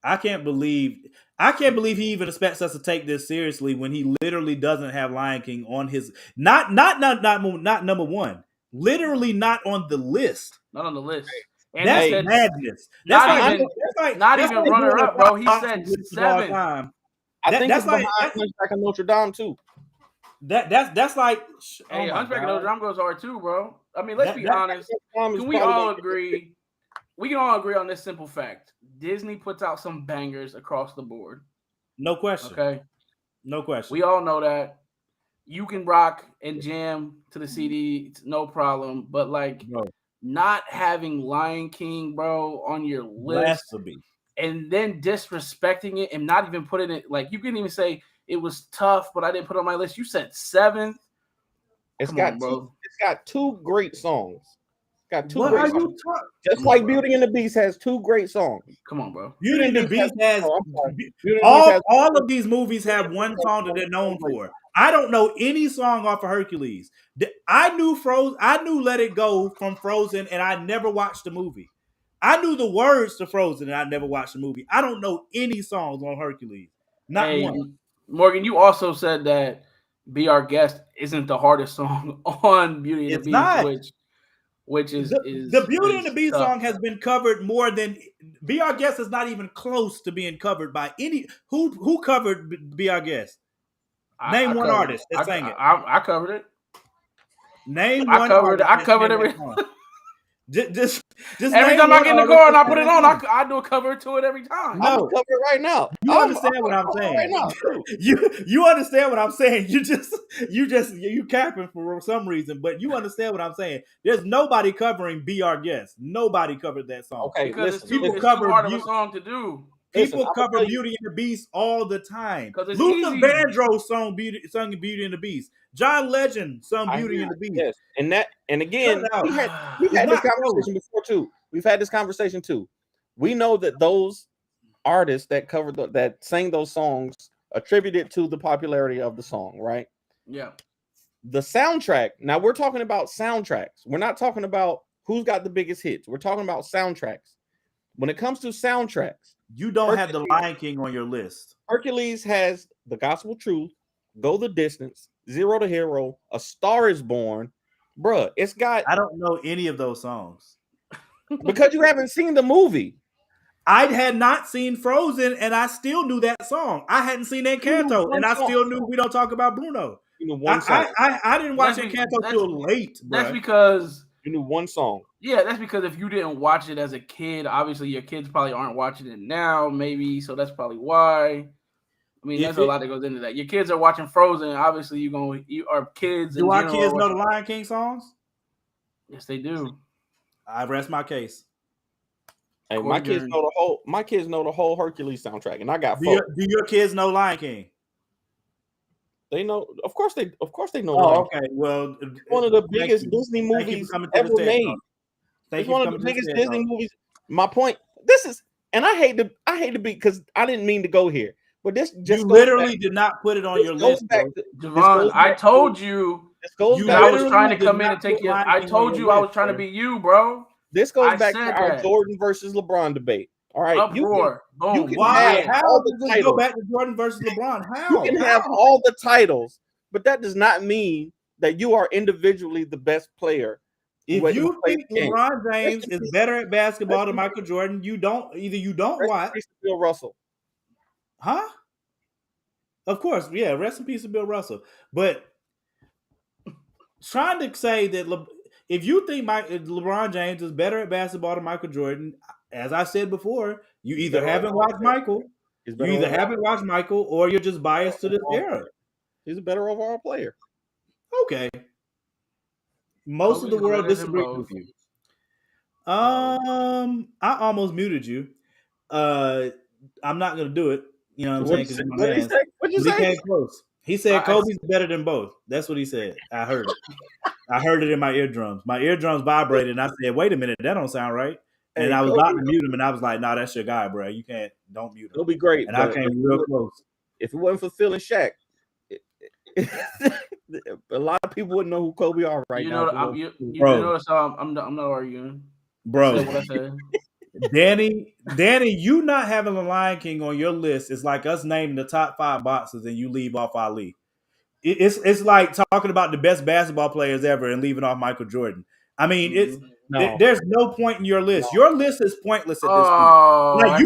Speaker 1: I can't believe he even expects us to take this seriously when he literally doesn't have Lion King on his not number one. Literally not on the list.
Speaker 4: Not on the list. And
Speaker 1: that's madness.
Speaker 4: Not even runner up, bro. He said 7.
Speaker 2: I think that's like Hunchback of Notre Dame too.
Speaker 1: That's like
Speaker 4: Hunchback of Notre Dame goes hard too, bro. I mean, let's be honest. Can we all agree? We can all agree on this simple fact. Disney puts out some bangers across the board.
Speaker 1: No question.
Speaker 4: Okay.
Speaker 1: No question.
Speaker 4: We all know that. you can rock and jam to the CD, it's no problem. But like
Speaker 1: Bro,
Speaker 4: not having Lion King, bro, on your list
Speaker 1: blasphemy.
Speaker 4: and then disrespecting it and not even putting it like you couldn't even say it was tough, but I didn't put it on my list. You said 7th.
Speaker 2: It's
Speaker 4: Come
Speaker 2: got
Speaker 4: on, bro.
Speaker 2: it's got 2 great songs. Got 2
Speaker 1: What
Speaker 2: great
Speaker 1: are
Speaker 2: songs.
Speaker 1: you talking?
Speaker 2: Just like Beauty and the Beast has 2 great songs.
Speaker 4: Come on, bro.
Speaker 1: Beauty and the Beast has
Speaker 2: Oh, I'm sorry. Beauty and the Beast has
Speaker 1: all of these movies have one song that they're known for. I don't know any song off of Hercules. I knew Frozen. I knew Let It Go from Frozen, and I never watched the movie. I knew the words to Frozen, and I never watched the movie. I don't know any songs on Hercules. Not one.
Speaker 4: Morgan, you also said that Be Our Guest isn't the hardest song on Beauty and
Speaker 1: It's
Speaker 4: the Beast,
Speaker 1: not.
Speaker 4: which is
Speaker 1: the Beauty and the Beast
Speaker 4: tough.
Speaker 1: song has been covered more than Be Our Guest is not even close to being covered by any who covered Be Our Guest. Name one artist that sang it.
Speaker 4: I covered it.
Speaker 1: Name
Speaker 4: I
Speaker 1: one.
Speaker 4: Covered it. I covered every.
Speaker 1: Just
Speaker 4: every time I get in the car and I put it on, I do a cover to it every time.
Speaker 2: No. I'm gonna cover it right now.
Speaker 1: You understand what I'm saying?
Speaker 2: Right now.
Speaker 1: you understand what I'm saying? You capping for some reason, but you understand what I'm saying. There's nobody covering Be Our Guest. Nobody covered that song.
Speaker 2: Okay,
Speaker 4: because
Speaker 2: listen,
Speaker 4: it's too hard of a song to do.
Speaker 1: People cover Beauty and the Beast all the time.
Speaker 4: Because
Speaker 1: Luther Vandross sung Beauty and the Beast. John Legend sung Beauty and the Beast.
Speaker 2: Yes, and again, we've had this conversation before too. We've had this conversation too. We know that those artists that covered that sang those songs attributed to the popularity of the song, right?
Speaker 4: Yeah.
Speaker 2: The soundtrack. Now we're talking about soundtracks. We're not talking about who's got the biggest hits. We're talking about soundtracks. When it comes to soundtracks,
Speaker 1: you don't have the Lion King on your list.
Speaker 2: Hercules has The Gospel Truth, Go the Distance, Zero to Hero, A Star is Born. Bruh, it's got.
Speaker 1: I don't know any of those songs.
Speaker 2: Because you haven't seen the movie.
Speaker 1: I had not seen Frozen, and I still knew that song. I hadn't seen Encanto, and I still knew We Don't Talk About Bruno.
Speaker 2: You knew one song.
Speaker 1: I didn't watch Encanto till late.
Speaker 4: That's because
Speaker 2: you knew one song.
Speaker 4: Yeah, that's because if you didn't watch it as a kid, obviously your kids probably aren't watching it now, maybe. So that's probably why. I mean, there's a lot that goes into that. Your kids are watching Frozen. Obviously, you are kids.
Speaker 1: Do our kids know the Lion King songs?
Speaker 4: Yes, they do.
Speaker 1: I rest my case.
Speaker 2: Hey, my kids know the whole Hercules soundtrack, and I got
Speaker 1: do your kids know Lion King?
Speaker 2: They know, of course they know.
Speaker 1: Oh, okay. Well,
Speaker 2: it's one of the biggest Disney movies ever made. It's one of the biggest Disney movies. My point. This is, and I hate to be, because I didn't mean to go here, but this just
Speaker 1: literally did not put it on your list.
Speaker 4: Javon, I told you. I was trying to come in and take you. I told you I was trying to be you, bro.
Speaker 2: This goes back to our Jordan versus LeBron debate. All right,
Speaker 4: uproar.
Speaker 2: You can
Speaker 1: Why?
Speaker 2: have
Speaker 1: How
Speaker 2: all
Speaker 1: does
Speaker 2: the
Speaker 1: this
Speaker 2: titles.
Speaker 1: go back to Jordan versus LeBron? How?
Speaker 2: You can have all the titles, but that does not mean that you are individually the best player.
Speaker 1: If you think LeBron James is better at basketball than Michael Jordan, you don't watch.
Speaker 2: Bill Russell,
Speaker 1: huh? Of course, yeah. Rest in peace to Bill Russell. But trying to say that if you think LeBron James is better at basketball than Michael Jordan, as I said before, you either haven't watched Michael, or you're just biased to this era.
Speaker 2: He's a better overall player.
Speaker 1: Okay. Most of the world disagrees with you. I almost muted you. I'm not gonna do it. You know what I'm saying?
Speaker 2: What'd he say? What'd you say?
Speaker 1: He came close. He said Kobe's better than both. That's what he said. I heard it. I heard it in my eardrums. My eardrums vibrated, and I said, "Wait a minute, that don't sound right." And I was about to mute him, and I was like, "No, that's your guy, bro. You don't mute him."
Speaker 2: It'll be great.
Speaker 1: And I came real close.
Speaker 2: If it wasn't for Phil and Shaq, a lot of people wouldn't know who Kobe are right now.
Speaker 4: You notice I'm not arguing,
Speaker 1: bro.
Speaker 4: That's what I said.
Speaker 1: Danny, you not having the Lion King on your list is like us naming the top 5 boxers and you leave off Ali. It's like talking about the best basketball players ever and leaving off Michael Jordan. I mean, there's no point in your list. Your list is pointless at this point. Like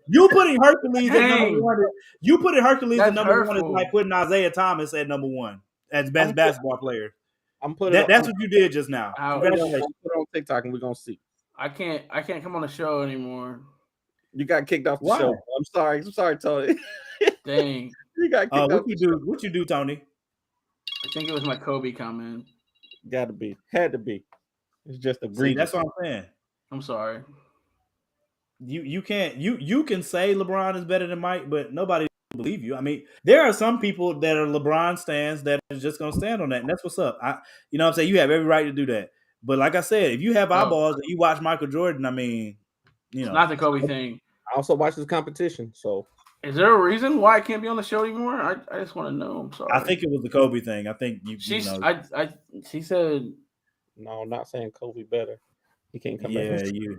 Speaker 1: you putting Hercules at number 1. You putting Hercules at number hurtful. 1 is like putting Isaiah Thomas at number 1 as best basketball player. That's what you did just now. Congratulations.
Speaker 2: Put it on TikTok and we're gonna see.
Speaker 4: I can't come on the show anymore.
Speaker 2: You got kicked off the show. I'm sorry, Tony.
Speaker 4: Dang.
Speaker 2: You got kicked off.
Speaker 1: What you do, Tony?
Speaker 4: think it was my Kobe comment.
Speaker 2: Got to be, had to be. It's just
Speaker 1: See,
Speaker 2: egregious.
Speaker 1: that's what I'm saying.
Speaker 4: I'm sorry.
Speaker 1: You can't you can say LeBron is better than Mike, but nobody will believe you. I mean, there are some people that are LeBron stands that are just gonna stand on that, and that's what's up. You know what I'm saying? You have every right to do that. But like I said, if you have eyeballs and you watch Michael Jordan, I mean,
Speaker 4: it's not the Kobe thing.
Speaker 2: I also watch this competition, so
Speaker 4: is there a reason why I can't be on the show anymore? I just want to know. I'm sorry.
Speaker 1: I think it was the Kobe thing. I think
Speaker 4: she said
Speaker 2: no, I'm not saying Kobe better. He can't come back.
Speaker 1: Yeah,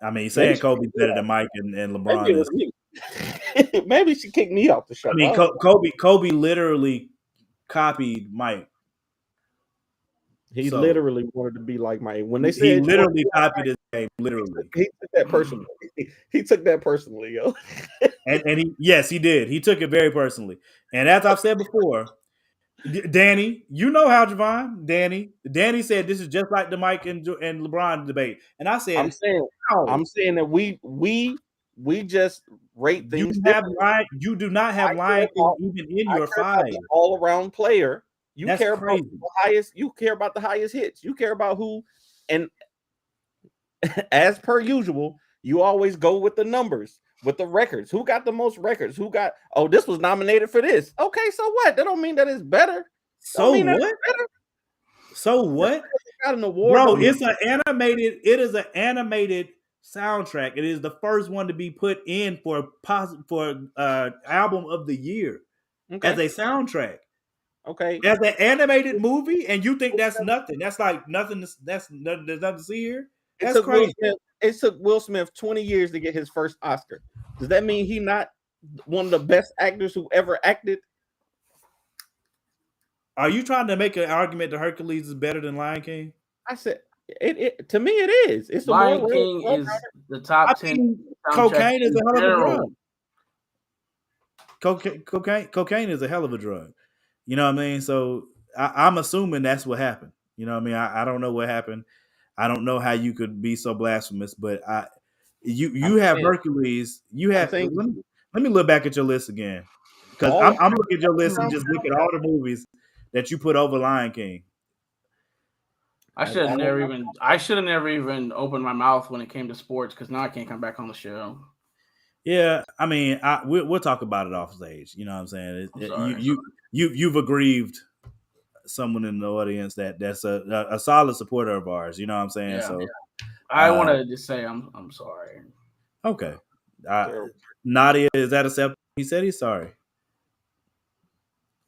Speaker 1: I mean, saying Kobe's better than Mike and LeBron
Speaker 2: maybe
Speaker 1: is.
Speaker 2: Maybe she kicked me off the show.
Speaker 1: I mean, Kobe literally copied Mike.
Speaker 2: He literally wanted to be like Mike. When they said
Speaker 1: he literally copied his game, literally.
Speaker 2: He took that personally. He took that personally, yo.
Speaker 1: and he did. He took it very personally. And as I've said before, Danny, you know how Javon, Danny said this is just like the Mike and LeBron debate. And I said,
Speaker 2: I'm saying that we just rate things.
Speaker 1: You do not have Lion even in your 5.
Speaker 2: All around player.
Speaker 1: That's
Speaker 2: care
Speaker 1: crazy.
Speaker 2: about the highest. You care about the highest hits. You care about who, and as per usual, you always go with the numbers, with the records. Who got the most records? Who got? Oh, this was nominated for this. Okay, so what? That don't mean that it's better.
Speaker 1: So what? So what?
Speaker 2: Got an award,
Speaker 1: bro. It's an animated. It is an animated soundtrack. It is the first one to be put in for album of the year as a soundtrack.
Speaker 2: Okay,
Speaker 1: as an animated movie, and you think that's nothing? That's like nothing. There's nothing to see here. That's crazy.
Speaker 2: It took Will Smith 20 years to get his first Oscar. Does that mean he's not one of the best actors who ever acted?
Speaker 1: Are you trying to make an argument that Hercules is better than Lion King?
Speaker 2: I said it. To me, it is. It's
Speaker 4: Lion King is the top 10.
Speaker 1: Cocaine is a hell of a drug. Cocaine is a hell of a drug. You know what I mean? So I'm assuming that's what happened. You know what I mean? I don't know what happened. I don't know how you could be so blasphemous, but you have Hercules. You have. Let me look back at your list again, because I'm looking at your list and just look at all the movies that you put over Lion King.
Speaker 4: I should have never even opened my mouth when it came to sports, because now I can't come back on the show.
Speaker 1: Yeah, I mean, we'll talk about it off stage. You know what I'm saying? You've aggrieved someone in the audience that's a solid supporter of ours. You know what I'm saying?
Speaker 4: Yeah.
Speaker 1: So
Speaker 4: I want to just say I'm sorry.
Speaker 1: Okay, Nadia, is that acceptable? He said he's sorry.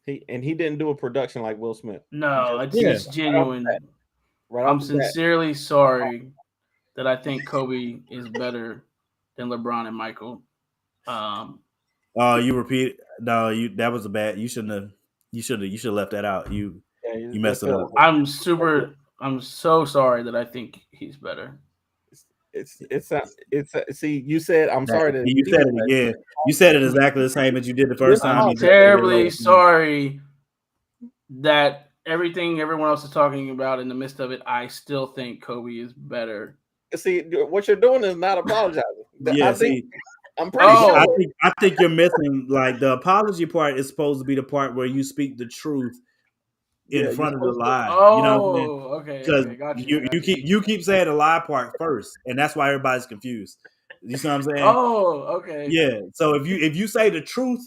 Speaker 2: He didn't do a production like Will Smith.
Speaker 4: No, it's just genuine. I'm sincerely sorry that I think Kobe is better than LeBron and Michael.
Speaker 1: You repeat? No, that was a bad. You should have left that out. You messed it up.
Speaker 4: I'm so sorry that I think he's better.
Speaker 2: See, you said I'm sorry that
Speaker 1: you said it again. You said it exactly the same as you did the first time.
Speaker 4: I'm terribly sorry that everyone else is talking about, in the midst of it, I still think Kobe is better.
Speaker 2: See, what you're doing is not apologizing.
Speaker 1: Yeah,
Speaker 2: I'm pretty sure.
Speaker 1: I think you're missing, like, the apology part is supposed to be the part where you speak the truth in front of the lie.
Speaker 4: Oh,
Speaker 1: you know what I mean?
Speaker 4: Okay.
Speaker 1: Because you keep saying the lie part first, and that's why everybody's confused. You see what I'm saying?
Speaker 4: Oh, okay.
Speaker 1: Yeah. So if you say the truth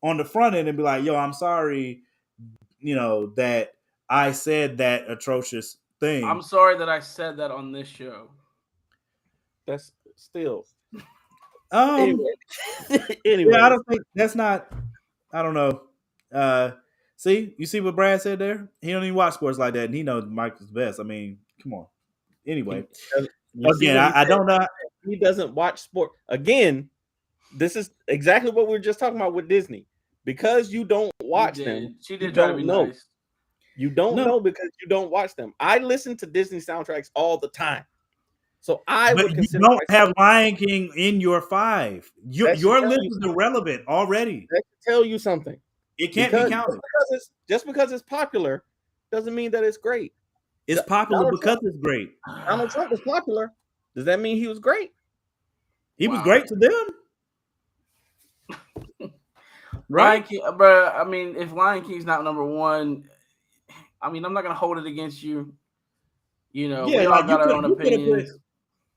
Speaker 1: on the front end and be like, "Yo, I'm sorry," that I said that atrocious thing.
Speaker 4: I'm sorry that I said that on this show.
Speaker 2: That's still.
Speaker 1: Anyway. Yeah, I don't think that's not. I don't know. You see what Brad said there? He don't even watch sports like that, and he knows Mike is best. I mean, come on. Anyway, again, I don't know.
Speaker 2: He doesn't watch sport. Again, this is exactly what we were just talking about with Disney. Because you don't watch them,
Speaker 4: she did try to be nice.
Speaker 2: You don't know because you don't watch them. I listen to Disney soundtracks all the time. So would consider
Speaker 1: you don't have Lion King in your 5. Your list is irrelevant already.
Speaker 2: That can tell you something.
Speaker 1: It can't be counted.
Speaker 2: Just because it's popular doesn't mean that it's great.
Speaker 1: It's popular because it's great.
Speaker 2: Donald Trump was popular. Does that mean he was great?
Speaker 1: He was great to them.
Speaker 4: Right? Lion King, bro. I mean, if Lion King's not number 1, I mean, I'm not gonna hold it against you. You know,
Speaker 1: Yeah,
Speaker 4: we all
Speaker 1: like
Speaker 4: got our own opinions.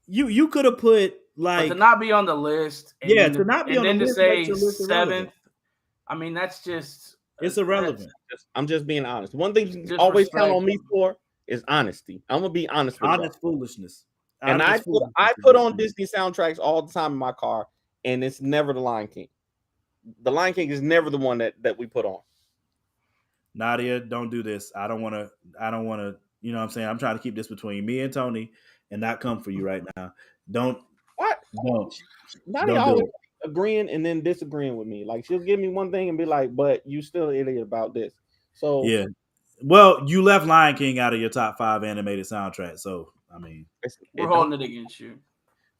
Speaker 1: You could have put
Speaker 4: But to
Speaker 1: like
Speaker 4: not be on the list, and
Speaker 1: yeah,
Speaker 4: then
Speaker 1: to not be
Speaker 4: and
Speaker 1: on the
Speaker 4: then to
Speaker 1: list makes
Speaker 4: say
Speaker 1: your list irrelevant.
Speaker 4: 7th, I mean, that's just
Speaker 1: It's
Speaker 4: that's
Speaker 1: irrelevant.
Speaker 2: I'm just being honest. One thing you can always count on me for is honesty. I'm gonna be honest with
Speaker 1: Honest
Speaker 2: y'all.
Speaker 1: foolishness.
Speaker 2: And
Speaker 1: Honest
Speaker 2: I put on Disney soundtracks all the time in my car, and it's never the Lion King. The Lion King is never the one that we put on.
Speaker 1: Nadia, don't do this. I don't want to. You know what I'm saying? I'm trying to keep this between me and Tony and not come for you right now. Don't.
Speaker 2: What?
Speaker 1: Don't.
Speaker 2: Nadia
Speaker 1: Don't do
Speaker 2: always
Speaker 1: it.
Speaker 2: agreeing and then disagreeing with me. Like she'll give me one thing and be like, "But you still an idiot about this." So
Speaker 1: Yeah. Well, you left Lion King out of your top 5 animated soundtrack, so I mean,
Speaker 4: we're holding it against you.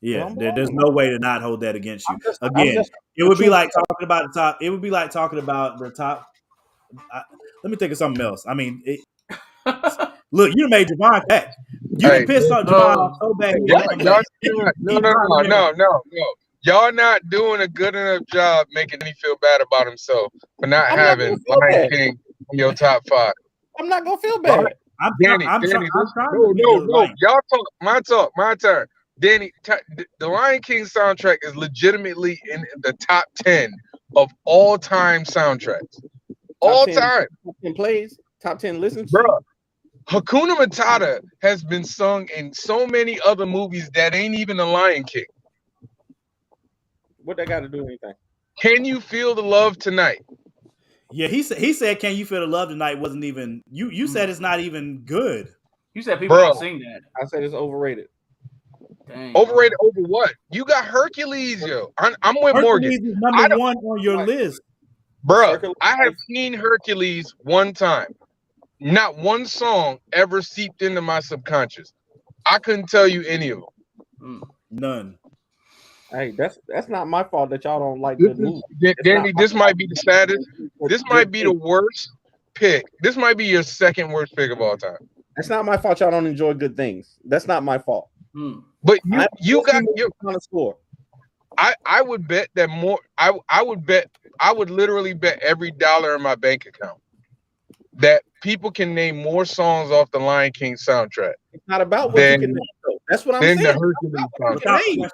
Speaker 1: yeah, there's no way to not hold that against you.
Speaker 2: I'm just
Speaker 1: it would be like talking about the top. It would be like talking about the top. Let me think of something else. I mean, look, you made Javon that. You done pissed off Javon so bad.
Speaker 3: No. Y'all not doing a good enough job making me feel bad about himself for not having Lion King in your top 5.
Speaker 2: I'm not gonna feel bad.
Speaker 3: Danny, no. Y'all talk. My turn. Danny, the Lion King soundtrack is legitimately in the top 10 of all time soundtracks. All time.
Speaker 2: Top 10 plays, top 10 listens.
Speaker 3: Bro, Hakuna Matata has been sung in so many other movies that ain't even the Lion King.
Speaker 2: What they got to do with anything?
Speaker 3: Can you feel the love tonight?
Speaker 1: Yeah, he said, "Can you feel the love tonight?" Wasn't even you said it's not even good.
Speaker 4: You said people don't sing that.
Speaker 2: I said it's overrated.
Speaker 4: Dang,
Speaker 3: overrated over what? You got Hercules, yo. I'm with
Speaker 1: Hercules
Speaker 3: Morgan.
Speaker 1: Is number 1 on your list,
Speaker 3: bro. I have seen Hercules one time. Not one song ever seeped into my subconscious. I couldn't tell you any of them.
Speaker 1: None.
Speaker 2: Hey, that's not my fault that y'all don't like the movie.
Speaker 3: Danny, this might be the saddest. This might be the worst pick. This might be your second worst pick of all time.
Speaker 2: That's not my fault. Y'all don't enjoy good things. That's not my fault.
Speaker 3: But you got your
Speaker 2: score.
Speaker 3: I would bet that more. I would literally bet every dollar in my bank account that people can name more songs off the Lion King soundtrack.
Speaker 2: It's not about what you can name. That's what I'm saying.
Speaker 3: The Hercules soundtrack.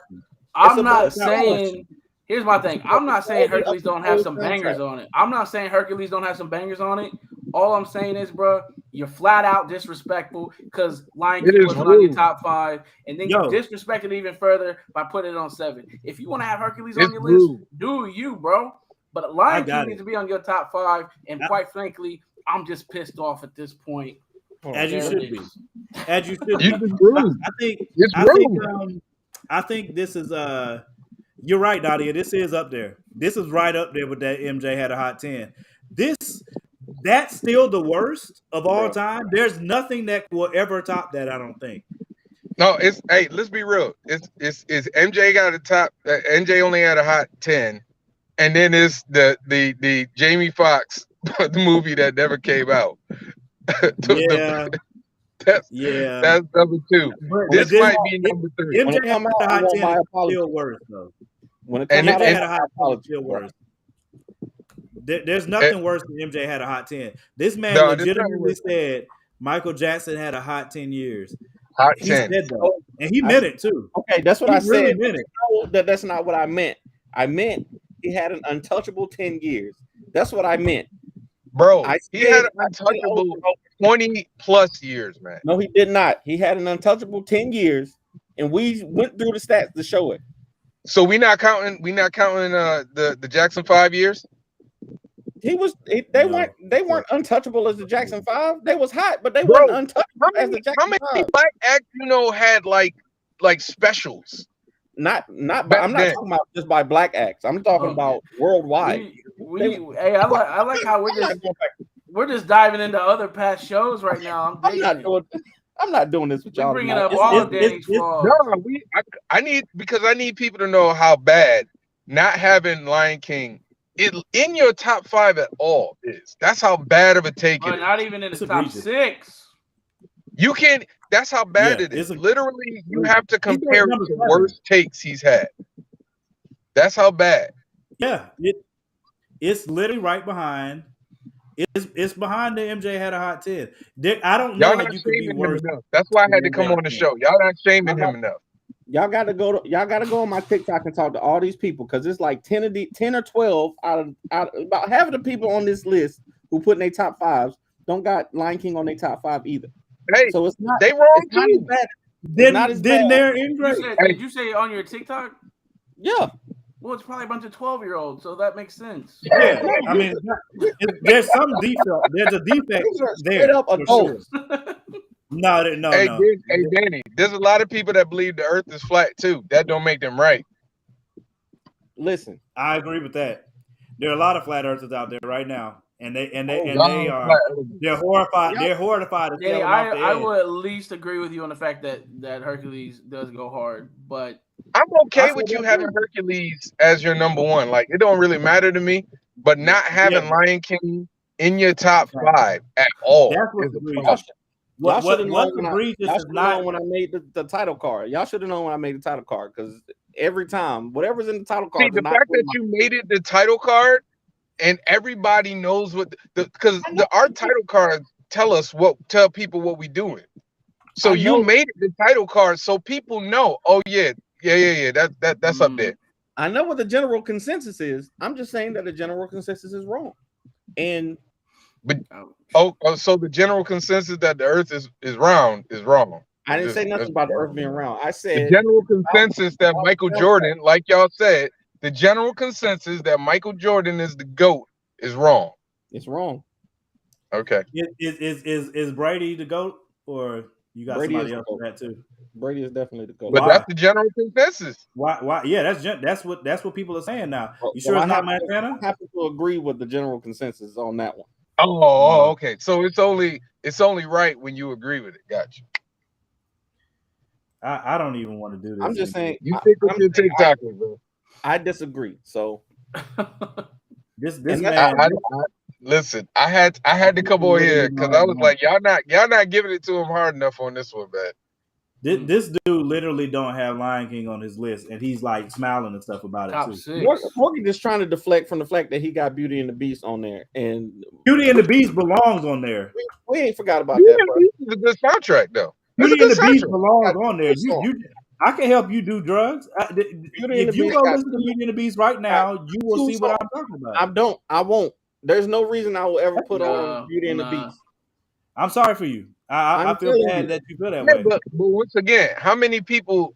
Speaker 4: I'm not saying. Here's my thing. I'm not saying Hercules don't have some bangers on it. I'm not saying Hercules don't have some bangers on it. All I'm saying is, bro, you're flat out disrespectful because Lion King wasn't on your top 5, and then you disrespected it even further by putting it on 7. If you want to have Hercules on your list, do you, bro? But Lion King needs to be on your top 5, and quite frankly, I'm just pissed off at this point.
Speaker 1: As you should be. As you should be. I think this is you're right, Nadia. This is up there. This is right up there with that MJ had a hot 10. That's still the worst of all time. There's nothing that will ever top that, I don't think.
Speaker 3: No, let's be real. It's MJ got a top. MJ only had a hot 10, and then it's the Jamie Foxx the movie that never came out. That's number 2. This might be number 3.
Speaker 1: MJ had a hot 10. Still worse though.
Speaker 2: When it comes out,
Speaker 1: MJ had a hot 10. Still worse. There's nothing worse than MJ had a hot 10. This man legitimately said Michael Jackson had a hot 10 years.
Speaker 3: Hot 10.
Speaker 1: He said that. And he meant it too.
Speaker 2: Okay, that's what I said.
Speaker 1: Meant it.
Speaker 2: No, that's not what I meant. I meant he had an untouchable 10 years. That's what I meant.
Speaker 3: Bro, he had an untouchable 20 plus years, man.
Speaker 2: No, he did not. He had an untouchable 10 years, and we went through the stats to show it.
Speaker 3: So we not counting the Jackson 5 years?
Speaker 2: They weren't untouchable as the Jackson 5. They was hot, but they weren't untouchable as the Jackson 5.
Speaker 3: How many black acts had like specials?
Speaker 2: Not I'm not talking about just by black acts. I'm talking about worldwide.
Speaker 4: I like how we're just diving into other past shows right now.
Speaker 2: I'm not doing this with y'all.
Speaker 4: Bringing up all of Danny's flaws.
Speaker 3: No, I need people to know how bad not having Lion King in your top 5 at all is. That's how bad of a take it is.
Speaker 4: Not even in the top 6.
Speaker 3: You can't. That's how bad it is. Literally, you have to compare it to the worst takes he's had. That's how bad.
Speaker 1: Yeah, it's literally right behind It's behind the MJ had a hot 10. I don't know
Speaker 3: Y'all
Speaker 1: how
Speaker 3: not
Speaker 1: you could be
Speaker 3: shaming him
Speaker 1: worse.
Speaker 3: enough. That's why I had to
Speaker 1: than
Speaker 3: come
Speaker 1: MJ
Speaker 3: on the
Speaker 1: had 10.
Speaker 3: show. Y'all not shaming him enough.
Speaker 2: Y'all gotta go on my TikTok and talk to all these people because it's like 10 or 12 out of about half of the people on this list who put in their top fives don't got Lion King on their top 5 either.
Speaker 3: Hey,
Speaker 2: So it's not
Speaker 3: they wrong
Speaker 2: it's not as
Speaker 3: too.
Speaker 2: bad. It's not as
Speaker 1: Then
Speaker 2: bad.
Speaker 1: they're in great.
Speaker 4: Did you say on your TikTok?
Speaker 2: Yeah.
Speaker 4: Well, it's probably a bunch of 12-year-olds, so that makes sense.
Speaker 1: Yeah, I mean, there's some defect. There's a defect
Speaker 2: These are
Speaker 1: there.
Speaker 2: straight up
Speaker 1: for
Speaker 2: adults.
Speaker 1: sure. No.
Speaker 3: Hey, Danny, there's a lot of people that believe the Earth is flat too. That don't make them right.
Speaker 2: Listen,
Speaker 1: I agree with that. There are a lot of flat earthers out there right now, and they're horrified. They're horrified to
Speaker 4: Danny,
Speaker 1: tell off the
Speaker 4: I
Speaker 1: edge.
Speaker 4: will at least agree with you on the fact that Hercules does go hard, but
Speaker 3: I'm okay with you having Hercules as your number one. Like, it don't really matter to me. But not having Lion King in your top 5 at all
Speaker 1: That's what's
Speaker 3: is a
Speaker 1: egregious.
Speaker 3: problem.
Speaker 2: Y'all should have known
Speaker 1: known
Speaker 2: when I made the title card. Y'all should have known when I made the title card because every time, whatever's in the title card.
Speaker 3: See, the fact that you made it the title card and everybody knows what because our title cards tell people what we doing. So you made it the title card so people know. Oh yeah. That's up there.
Speaker 2: I know what the general consensus is. I'm just saying that the general consensus is wrong.
Speaker 3: So the general consensus that the Earth is round is wrong.
Speaker 2: I didn't say nothing about the Earth being round. I said
Speaker 3: the general consensus that Michael Jordan, like y'all said, the general consensus that Michael Jordan is the GOAT is wrong.
Speaker 2: It's wrong.
Speaker 3: Okay.
Speaker 1: Is Brady the GOAT, or you got
Speaker 2: Brady
Speaker 1: somebody else for that too?
Speaker 2: Brady is definitely the GOAT.
Speaker 3: But that's the general consensus.
Speaker 1: Why? Yeah, that's what people are saying now. You sure it's not Montana?
Speaker 2: I happen to agree with the general consensus on that one.
Speaker 3: Oh, okay. So it's only right when you agree with it. Gotcha.
Speaker 1: I don't even want to do this.
Speaker 2: I'm just saying.
Speaker 3: You think with your TikTokers, bro.
Speaker 2: I disagree. So
Speaker 1: this man.
Speaker 3: Listen, I had to come over here because I was like, y'all not giving it to him hard enough on this one, man.
Speaker 1: This dude literally don't have Lion King on his list, and he's like smiling and stuff about
Speaker 4: top
Speaker 1: it too.
Speaker 4: 6.
Speaker 2: Morgan just trying to deflect from the fact that he got Beauty and the Beast on there, and
Speaker 1: Beauty and the Beast belongs on there.
Speaker 2: We ain't forgot about
Speaker 3: Beauty
Speaker 2: that.
Speaker 3: Bro. This is a good soundtrack, though.
Speaker 1: Beauty and the Beast belongs on there. I can help you do drugs. If you go listen to Beauty and the Beast right now, you will see what I'm talking about.
Speaker 2: I won't. There's no reason I will ever put on Beauty and the Beast.
Speaker 1: I'm sorry for you. I feel bad that you feel that way.
Speaker 3: But once again, how many people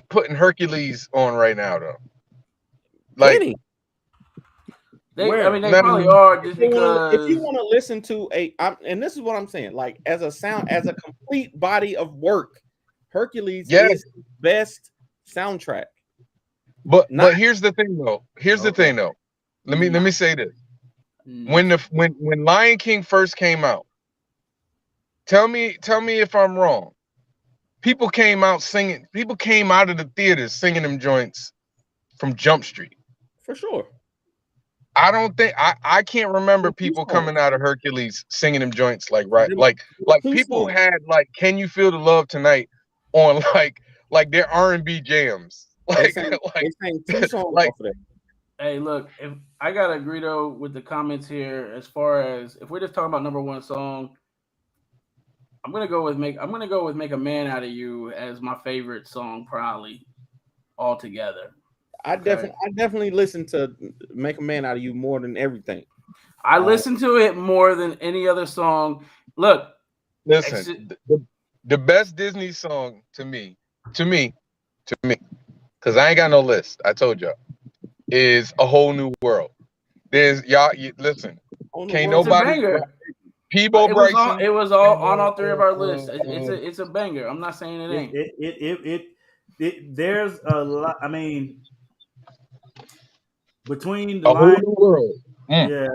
Speaker 3: putting Hercules on right now, though? Like,
Speaker 4: they probably are just because
Speaker 2: if you want to listen to and this is what I'm saying, like as a complete body of work, Hercules is the best soundtrack.
Speaker 3: But here's the thing though. Let me say this. When Lion King first came out, tell me if I'm wrong. People came out singing. People came out of the theaters singing them joints from Jump Street.
Speaker 2: For sure.
Speaker 3: I don't think I can't remember people coming out of Hercules singing them joints like people had like "Can You Feel the Love Tonight" on like their R&B jams.
Speaker 2: They sang 2 songs off of that.
Speaker 4: Hey, look, if I gotta agree though with the comments here, as far as if we're just talking about number one song, I'm gonna go with Make a Man Out of You as my favorite song, probably altogether.
Speaker 2: I definitely listen to Make a Man Out of You more than everything.
Speaker 4: I listen to it more than any other song. Look,
Speaker 3: listen, the best Disney song to me, because I ain't got no list. I told y'all, is A Whole New World. There's listen. Can't nobody. Peebo Bryson.
Speaker 4: It was all on all 3 of our lists. It's a banger. I'm not saying it ain't.
Speaker 1: There's a lot. I mean, between
Speaker 3: A Whole New World.
Speaker 1: Yeah.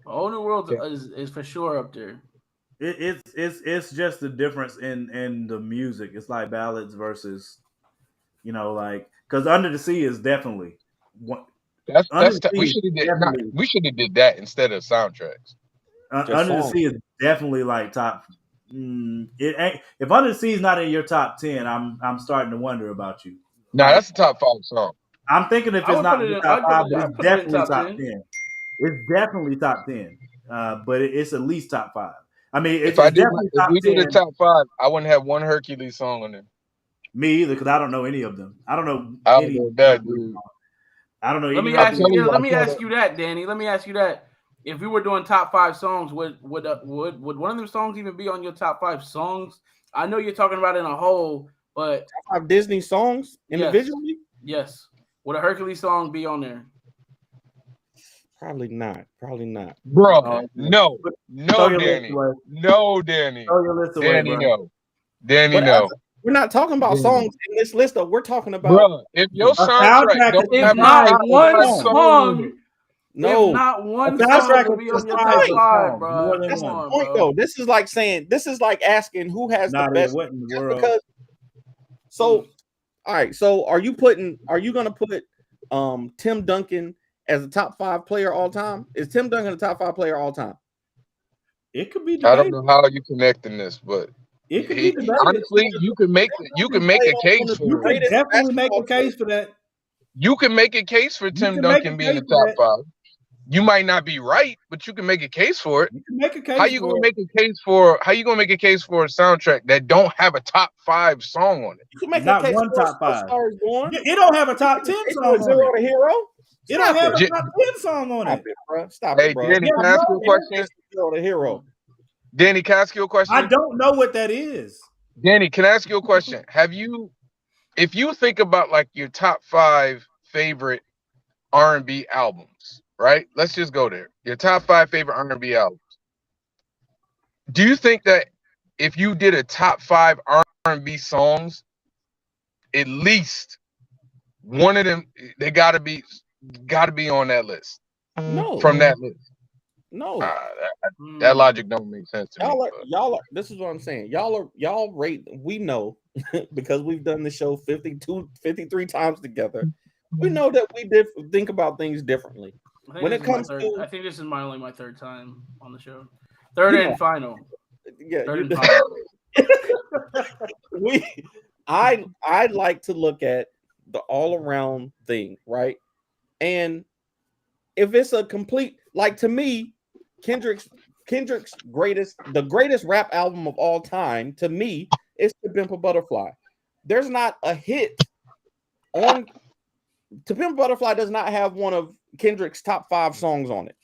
Speaker 4: A Whole New World is for sure up there.
Speaker 1: It's just the difference in the music. It's like ballads versus, because Under the Sea is definitely one.
Speaker 3: We should have did that instead of soundtracks.
Speaker 1: Under the Sea is definitely like top. If Under the Sea is not in your top 10, I'm starting to wonder about you.
Speaker 3: No, that's a top 5 song.
Speaker 1: I'm thinking if it's not in the top 5, but it's definitely top 10. It's definitely top 10, but it's at least top 5. I mean,
Speaker 3: If
Speaker 1: it's definitely
Speaker 3: if
Speaker 1: top
Speaker 3: we
Speaker 1: 10.
Speaker 3: did a top 5, I wouldn't have one Hercules song on there.
Speaker 1: Me either, because I don't know any of them. I don't know
Speaker 3: I
Speaker 1: any.
Speaker 3: don't know that, dude.
Speaker 1: I don't know
Speaker 4: Let
Speaker 1: any.
Speaker 4: me
Speaker 3: I'm
Speaker 4: ask you.
Speaker 3: telling you,
Speaker 4: Let
Speaker 3: I
Speaker 4: me
Speaker 3: saw
Speaker 4: ask
Speaker 3: that.
Speaker 4: you that, Danny. Let me ask you that. If we were doing top 5 songs, would one of them songs even be on your top 5 songs? I know you're talking about it in a whole, but
Speaker 2: Top 5 Disney songs individually?
Speaker 4: yes. Would a Hercules song be on there?
Speaker 2: Probably not.
Speaker 3: Bro,
Speaker 1: Okay.
Speaker 3: no,
Speaker 1: Throw your list
Speaker 3: Danny.
Speaker 1: away.
Speaker 3: No, Danny.
Speaker 1: Throw your list away,
Speaker 3: Danny,
Speaker 1: bro.
Speaker 3: no. Danny,
Speaker 2: But
Speaker 3: no.
Speaker 2: we're not talking about
Speaker 3: Danny.
Speaker 2: songs in this list, though. We're talking about
Speaker 3: Bro, if your soundtrack
Speaker 1: soundtrack
Speaker 3: don't
Speaker 1: is
Speaker 3: have
Speaker 4: If
Speaker 3: a
Speaker 4: not
Speaker 3: top
Speaker 4: one
Speaker 3: 5 song on it,
Speaker 4: song,
Speaker 2: no.
Speaker 4: if not one
Speaker 1: A
Speaker 4: song
Speaker 1: soundtrack
Speaker 4: will
Speaker 1: is
Speaker 4: be
Speaker 1: just
Speaker 4: on your
Speaker 1: the
Speaker 4: top
Speaker 1: type of
Speaker 4: 5,
Speaker 1: song,
Speaker 4: bro.
Speaker 1: more than
Speaker 4: Come
Speaker 2: That's the
Speaker 1: one.
Speaker 4: on,
Speaker 2: point,
Speaker 4: bro.
Speaker 2: though. This is like asking who has the
Speaker 1: Nadia,
Speaker 2: best.
Speaker 1: what in the
Speaker 2: Just
Speaker 1: world?
Speaker 2: because. So, all right. So, are you gonna put Tim Duncan as a top 5 player all time? Is Tim Duncan a top 5 player all time?
Speaker 1: It could be
Speaker 3: I don't
Speaker 1: debated.
Speaker 3: know how you connecting this, but
Speaker 1: It could be debated.
Speaker 3: honestly, you can make a case for
Speaker 1: You
Speaker 3: it.
Speaker 1: could definitely make a case for that.
Speaker 3: You can make a case for
Speaker 1: You
Speaker 3: Tim
Speaker 1: can make a
Speaker 3: Duncan being
Speaker 1: case
Speaker 3: the
Speaker 1: for
Speaker 3: top
Speaker 1: that.
Speaker 3: 5. You might not be right, but you can make a case for it.
Speaker 1: You can make a case
Speaker 3: How you
Speaker 1: for
Speaker 3: gonna
Speaker 1: it.
Speaker 3: make a case for a soundtrack that don't have a top 5 song on it?
Speaker 2: You can make
Speaker 1: Not
Speaker 2: a case
Speaker 1: one
Speaker 2: for
Speaker 1: top
Speaker 2: A
Speaker 1: 5.
Speaker 2: Star Is Born.
Speaker 1: It don't have a top 10
Speaker 2: It's
Speaker 1: song on
Speaker 2: Zero
Speaker 1: it.
Speaker 2: to Hero.
Speaker 1: It don't have a
Speaker 3: J-
Speaker 1: top 10 song on
Speaker 2: Stop
Speaker 1: it.
Speaker 2: it, bro. Stop
Speaker 3: Hey,
Speaker 2: it, bro.
Speaker 3: Danny,
Speaker 1: Yeah,
Speaker 3: can I ask you a
Speaker 1: no,
Speaker 3: question?
Speaker 2: Zero to Hero.
Speaker 3: Danny, can I ask you a
Speaker 1: I
Speaker 3: question?
Speaker 1: don't know what that is.
Speaker 3: Danny, can I ask you a question? If you think about like your top 5 favorite R&B albums, right? Let's just go there. Your top 5 favorite R&B albums. Do you think that if you did a top 5 R&B songs, at least one of them they gotta be on that list
Speaker 2: No,
Speaker 3: from that list?
Speaker 2: no.
Speaker 3: That logic don't make sense to me.
Speaker 2: Y'all are. This is what I'm saying. Y'all rate. We know because we've done the show 53 times together. We know that we did think about things differently. When it comes to,
Speaker 4: I think this is only my 3rd time on the show. Third and final.
Speaker 2: yeah,
Speaker 4: Third and final.
Speaker 2: I like to look at the all around thing, right? And if it's a complete, like, to me, Kendrick's the greatest rap album of all time to me is To Pimp a Butterfly. There's not a hit on To Pimp a Butterfly does not have one of Kendrick's top 5 songs on it.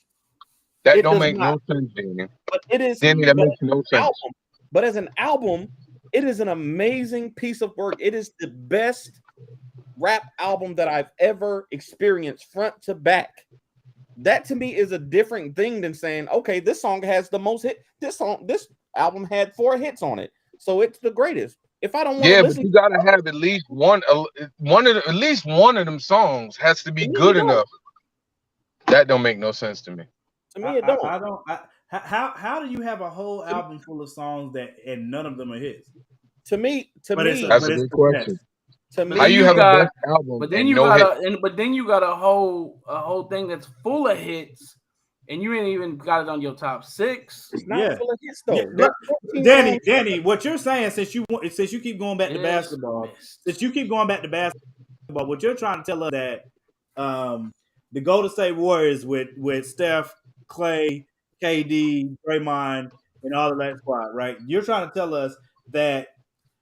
Speaker 3: That
Speaker 2: It
Speaker 3: don't
Speaker 2: does
Speaker 3: make
Speaker 2: not.
Speaker 3: no sense, Danny.
Speaker 2: But it is
Speaker 3: Danny, that makes no sense.
Speaker 2: album. But as an album, it is an amazing piece of work. It is the best rap album that I've ever experienced front to back. That to me is a different thing than saying, okay, this song has the most hit. This album had 4 hits on it, so it's the greatest. If I don't want to listen,
Speaker 3: but you gotta have at least at least one of them songs has to be good enough. That don't make no sense to me.
Speaker 2: To me, it don't.
Speaker 1: I don't. How do you have a whole album full of songs and none of them are hits?
Speaker 2: To me,
Speaker 3: That's a good question.
Speaker 2: To me,
Speaker 3: How you have a best album?
Speaker 4: But then you got a whole thing that's full of hits, and you ain't even got it on your top 6.
Speaker 2: It's not full of hits though.
Speaker 1: Yeah, Danny, what you're saying, since you keep going back to basketball, what you're trying to tell us that the Golden State Warriors with Steph, Clay, KD, Draymond, and all of that squad, right? You're trying to tell us that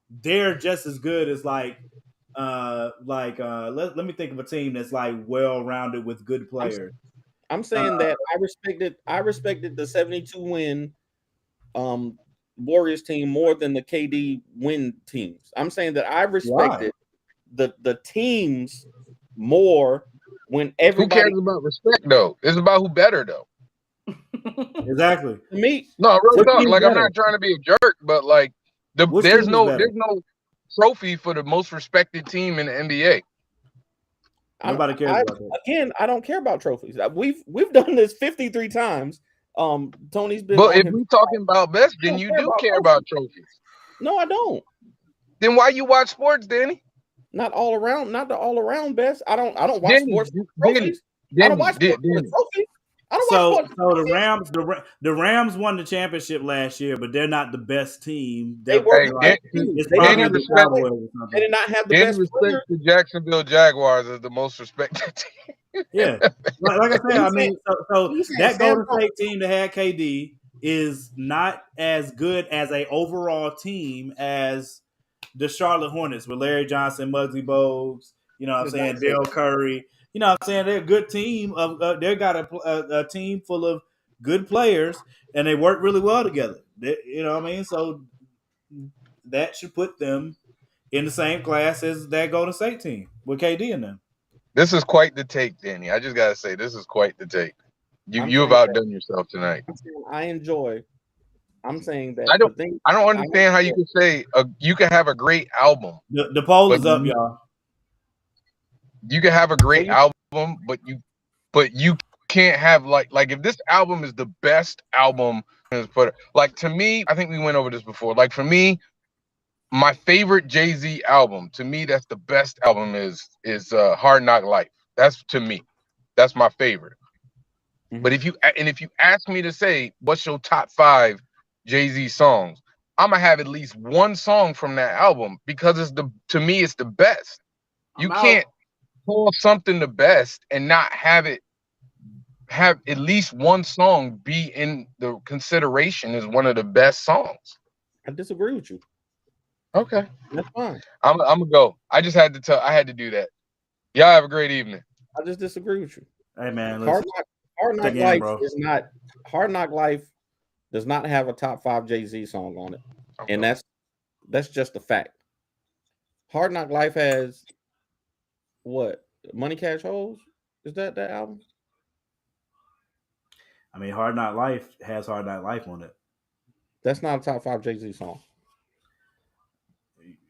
Speaker 1: they're just as good as let me think of a team that's like well-rounded with good players.
Speaker 2: I'm saying that I respected the 72 win Warriors team more than the KD win teams. I'm saying that I respected the teams more when everybody.
Speaker 3: Who cares about respect though? It's about who better though.
Speaker 1: Exactly.
Speaker 2: To me,
Speaker 3: no, real talk. Like,
Speaker 1: better?
Speaker 3: I'm not trying to be a jerk, but like there's no trophy for the most respected team in the NBA.
Speaker 1: Nobody cares about that.
Speaker 2: Again, I don't care about trophies. We've done this 53 times. Tony's been.
Speaker 3: But if we talking about best, then you do care about trophies.
Speaker 2: No, I don't.
Speaker 3: Then why you watch sports, Danny?
Speaker 2: Not all around. Not the all around best. I don't watch sports trophies.
Speaker 3: I
Speaker 2: don't watch sports trophies. I don't watch sports
Speaker 1: trophies. The Rams won the championship last year, but they're not the best team.
Speaker 2: They were.
Speaker 3: They did not have the
Speaker 2: best.
Speaker 3: Respect the Jacksonville Jaguars as the most respected team.
Speaker 1: Yeah, like I said, I mean, so
Speaker 2: You saying
Speaker 1: that
Speaker 2: Sam
Speaker 1: Golden State team that had KD is not as good as a overall team as the Charlotte Hornets with Larry Johnson, Muggsy Bogues, you know what I'm
Speaker 2: does not
Speaker 1: saying,
Speaker 2: say
Speaker 1: Dale Curry. You know what I'm saying? They're a good team. They got a team full of good players, and they work really well together. You know what I mean? So that should put them in the same class as that Golden State team with KD in them.
Speaker 3: This is quite the take, Danny. I just gotta say, this is quite the take.
Speaker 2: I'm
Speaker 3: You've
Speaker 2: saying that
Speaker 3: outdone yourself tonight.
Speaker 2: I enjoy. I'm saying
Speaker 3: I
Speaker 2: that the
Speaker 3: don't
Speaker 2: thing
Speaker 3: I don't
Speaker 2: I
Speaker 3: understand how you can say you can have a great album,
Speaker 1: The poll
Speaker 3: but
Speaker 1: is up, y'all.
Speaker 3: you can have a
Speaker 2: so
Speaker 3: great
Speaker 2: you
Speaker 3: album, but you can't have like if this album is the best album, like to me, I think we went over this before. Like for me, my favorite Jay-Z album, to me, that's the best album is Hard Knock Life. That's to me, that's my favorite. But if you ask me to say what's your top 5 Jay-Z songs, I'm gonna have at least one song from that album because to me it's the best. You
Speaker 4: I'm out.
Speaker 3: can't call something the best and not have at least one song be in the consideration as one of the best songs.
Speaker 2: I disagree with you.
Speaker 3: Okay.
Speaker 2: That's fine.
Speaker 3: I'm gonna go. I just had to I had to do that. Y'all have a great evening.
Speaker 2: I just disagree with you.
Speaker 1: Hey man,
Speaker 2: Hard Knock
Speaker 1: again,
Speaker 2: Life
Speaker 1: bro.
Speaker 2: is not Hard Knock Life does not have a top 5 Jay-Z song on it.
Speaker 3: Okay.
Speaker 2: And that's just a fact. Hard Knock Life has what? Money Cash Holes? Is that album?
Speaker 1: I mean, Hard Knock Life has Hard Knock Life on it.
Speaker 2: That's not a top 5 Jay-Z song.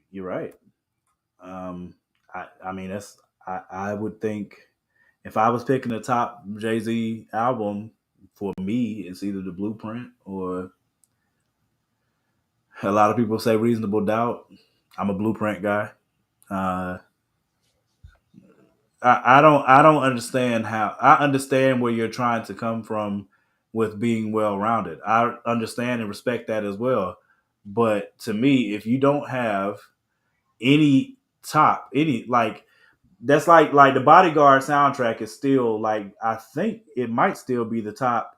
Speaker 1: You're right. I mean, I would think if I was picking the top Jay-Z album for me, it's either The Blueprint or a lot of people say Reasonable Doubt. I'm a Blueprint guy. I don't understand how. I understand where you're trying to come from with being well rounded. I understand and respect that as well. But to me, if you don't have any like that's like the Bodyguard soundtrack is still like I think it might still be the top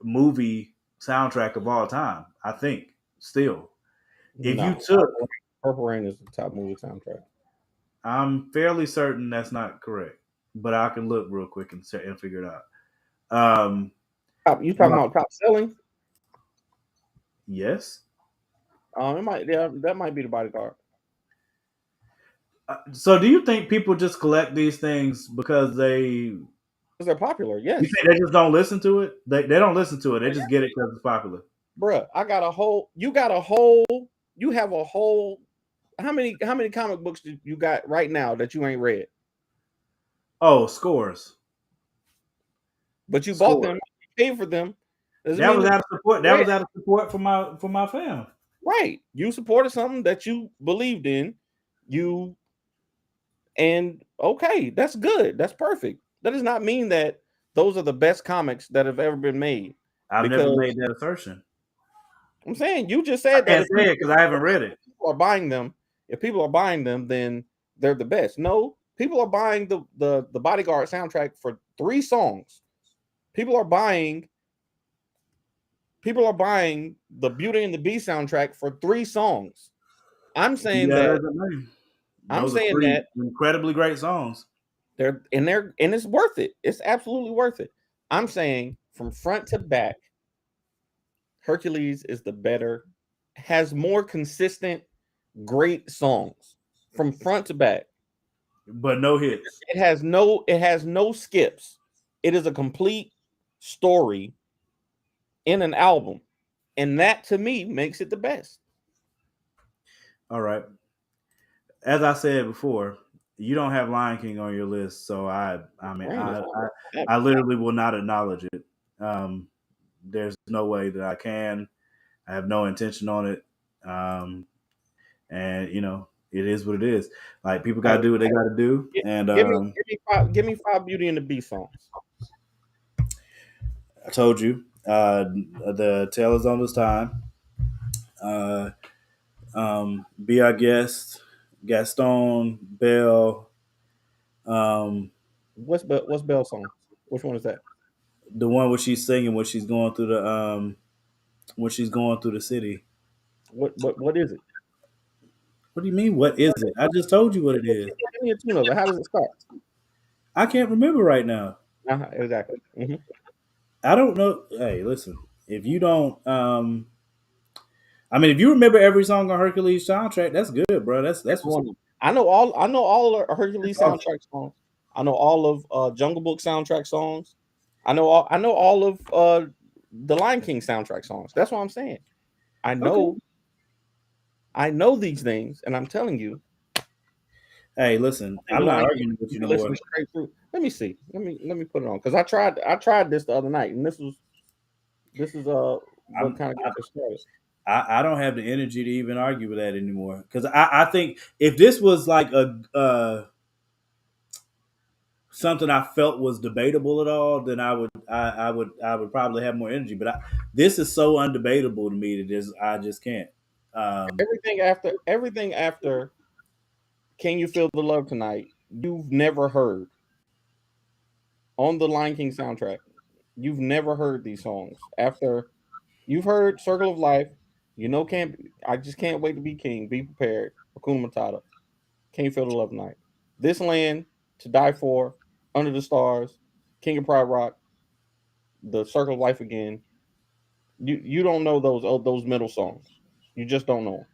Speaker 1: movie soundtrack of all time. I think still. If you took
Speaker 2: Purple Rain is the top movie soundtrack.
Speaker 1: I'm fairly certain that's not correct, but I can look real quick and figure it out.
Speaker 2: You talking about top selling?
Speaker 1: Yes.
Speaker 2: That might be the Bodyguard.
Speaker 1: So, do you think people just collect these things because they're
Speaker 2: popular? Yes.
Speaker 1: You think they just don't listen to it? They don't listen to it. They just get it because it's popular.
Speaker 2: Bruh, you have a whole. How many comic books do you got right now that you ain't read?
Speaker 1: Oh, scores.
Speaker 2: But you bought them, you paid for them.
Speaker 1: That was out of support. That was out of support for my fam.
Speaker 2: Right. You supported something that you believed in. Okay, that's good. That's perfect. That does not mean that those are the best comics that have ever been made.
Speaker 1: I've never made that assertion.
Speaker 2: I'm saying you just said that.
Speaker 1: I can't say it because I haven't read it.
Speaker 2: People are buying them. If people are buying them, then they're the best. No, people are buying the Bodyguard soundtrack for 3 songs. People are buying the Beauty and the Beast soundtrack for 3 songs. I'm saying that
Speaker 1: incredibly great songs.
Speaker 2: And it's worth it. It's absolutely worth it. I'm saying from front to back, Hercules is the better, has more consistent, great songs from front to back,
Speaker 1: but no hits.
Speaker 2: It has no skips. It is a complete story in an album, and that to me makes it the best.
Speaker 1: All right. As I said before, you don't have Lion King on your list, so I literally will not acknowledge it. There's no way that I can. I have no intention on it. And it is what it is. Like people got to do what they got to do. And
Speaker 2: give me 5 Beauty and the Beast songs.
Speaker 1: I told you, the Tale is Almost Time. Be Our Guest, Gaston, Belle,
Speaker 2: What's Belle's song? Which one is that?
Speaker 1: The one where she's singing when she's going through the when she's going through the city.
Speaker 2: What is it?
Speaker 1: What do you mean? What is it? I just told you what it is.
Speaker 2: Give me a tune of it. How does it start?
Speaker 1: I can't remember right now.
Speaker 2: Exactly.
Speaker 1: I don't know. Hey, listen. If you don't, I mean, if you remember every song on Hercules soundtrack, that's good, bro. That's what's
Speaker 2: I know all of Hercules
Speaker 1: That's awesome.
Speaker 2: soundtrack songs. I know all of Jungle Book soundtrack songs. I know all of the Lion King soundtrack songs. That's what I'm saying. I know these things, and I'm telling you.
Speaker 1: Hey, listen, I'm not arguing with you no more.
Speaker 2: Straight through. Let me see. Let me put it on because I tried this the other night, and this is what kind of got this started.
Speaker 1: I don't have the energy to even argue with that anymore because I think if this was like a something I felt was debatable at all, then I would probably have more energy. But this is so undebatable to me that I just can't.
Speaker 2: Everything after Can You Feel the Love Tonight, you've never heard on the Lion King soundtrack. You've never heard these songs. After you've heard Circle of Life, I just can't wait to be king. Be prepared. Hakuna Matata. Can You Feel the Love Tonight? This Land, To Die For, Under the Stars, King of Pride Rock, The Circle of Life Again. You don't know those middle songs. You just don't know.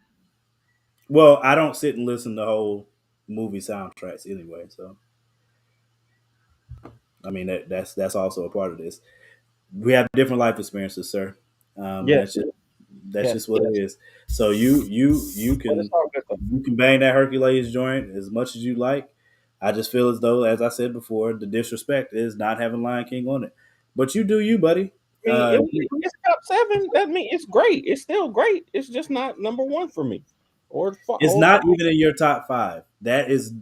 Speaker 1: Well, I don't sit and listen to whole movie soundtracks anyway, so I mean that's also a part of this. We have different life experiences, sir.
Speaker 2: Yes.
Speaker 1: That's just what it is. So you can bang that Hercules joint as much as you like. I just feel as though, as I said before, the disrespect is not having Lion King on it. But you do you, buddy.
Speaker 2: It's top 7. That means it's great. It's still great. It's just not number 1 for me.
Speaker 1: It's not even in your top 5. That is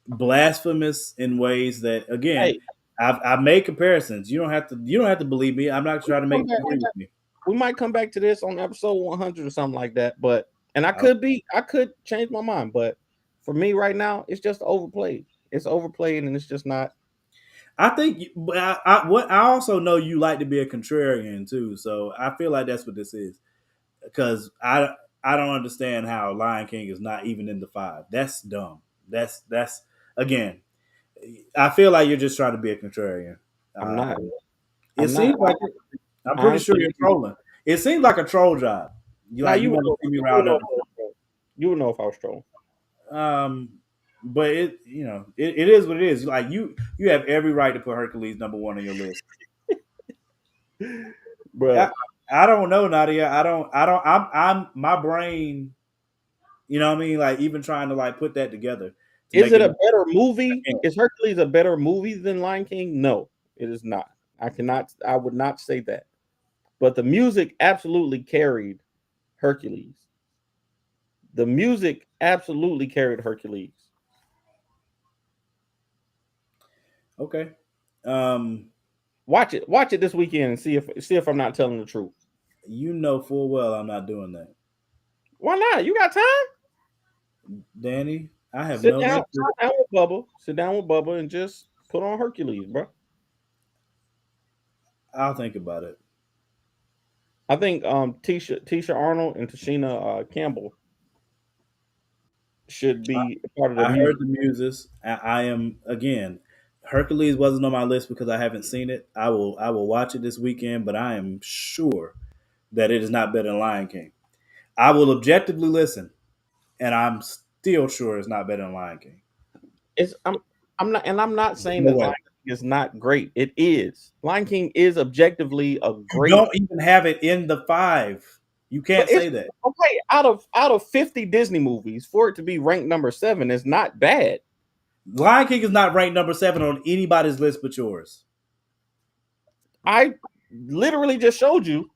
Speaker 1: blasphemous in ways that, again,
Speaker 2: Hey,
Speaker 1: I've made comparisons. You don't have to believe me. I'm not trying to make you agree with me.
Speaker 2: We might come back to this on episode 100 or something like that, but I could change my mind, but for me right now, it's just overplayed. It's overplayed, and it's just not.
Speaker 1: I think I also know you like to be a contrarian too, so I feel like that's what this is. Because I don't understand how Lion King is not even in the 5. That's dumb. That's again. I feel like you're just trying to be a contrarian.
Speaker 2: I'm not.
Speaker 1: It seems like I'm pretty sure you're trolling. It seems like a troll job. You want to see me round up.
Speaker 2: You would know if I was trolling.
Speaker 1: But it is what it is. Like you have every right to put Hercules number 1 on your list.
Speaker 2: Bro,
Speaker 1: I don't know, Nadia. I'm my brain. You know what I mean? Like even trying to like put that together.
Speaker 2: Is it a better movie? Is Hercules a better movie than Lion King? No, it is not. I would not say that. But the music absolutely carried Hercules. The music absolutely carried Hercules.
Speaker 1: Okay.
Speaker 2: Watch it this weekend and see if I'm not telling the truth.
Speaker 1: You know full well I'm not doing that.
Speaker 2: Why not? You got time?
Speaker 1: Danny, I have
Speaker 2: Sit down with Bubba. Sit down with Bubba and just put on Hercules, bro.
Speaker 1: I'll think about it.
Speaker 2: I think Tisha Arnold and Tashina Campbell should be part of the music.
Speaker 1: I heard the muses. I am again. Hercules wasn't on my list because I haven't seen it. I will watch it this weekend, but I am sure that it is not better than Lion King. I will objectively listen, and I'm still sure it's not better than Lion King.
Speaker 2: I'm not saying that Lion King is not great. It is. Lion King is objectively a great.
Speaker 1: You don't even have it in the 5. You can't say that.
Speaker 2: Okay, out of 50 Disney movies, for it to be ranked number 7 is not bad.
Speaker 1: Lion King is not ranked number 7 on anybody's list but yours.
Speaker 2: I literally just showed you.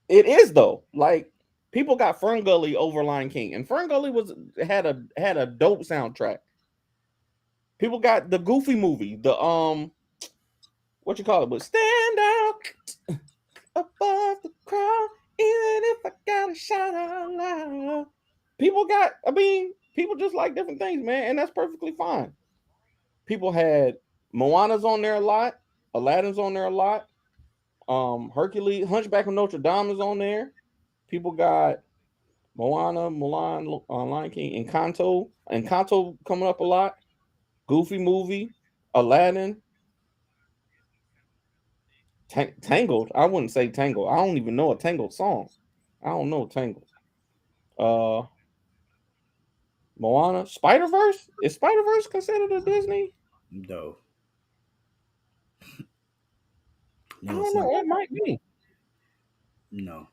Speaker 2: It is though. Like people got Ferngully over Lion King, and Ferngully had a dope soundtrack. People got the Goofy movie, the what you call it, but stand out above the crowd, even if I got a shout out loud. People just like different things, man, and that's perfectly fine. People had Moana's on there a lot, Aladdin's on there a lot. Hercules, Hunchback of Notre Dame is on there. People got Moana, Mulan, Lion King, Encanto coming up a lot. Goofy movie, Aladdin, Tangled. I wouldn't say Tangled. I don't even know a Tangled song. I don't know Tangled. Moana, Spider Verse. Is Spider Verse considered a Disney?
Speaker 1: No.
Speaker 2: I don't know. It might be.
Speaker 1: No.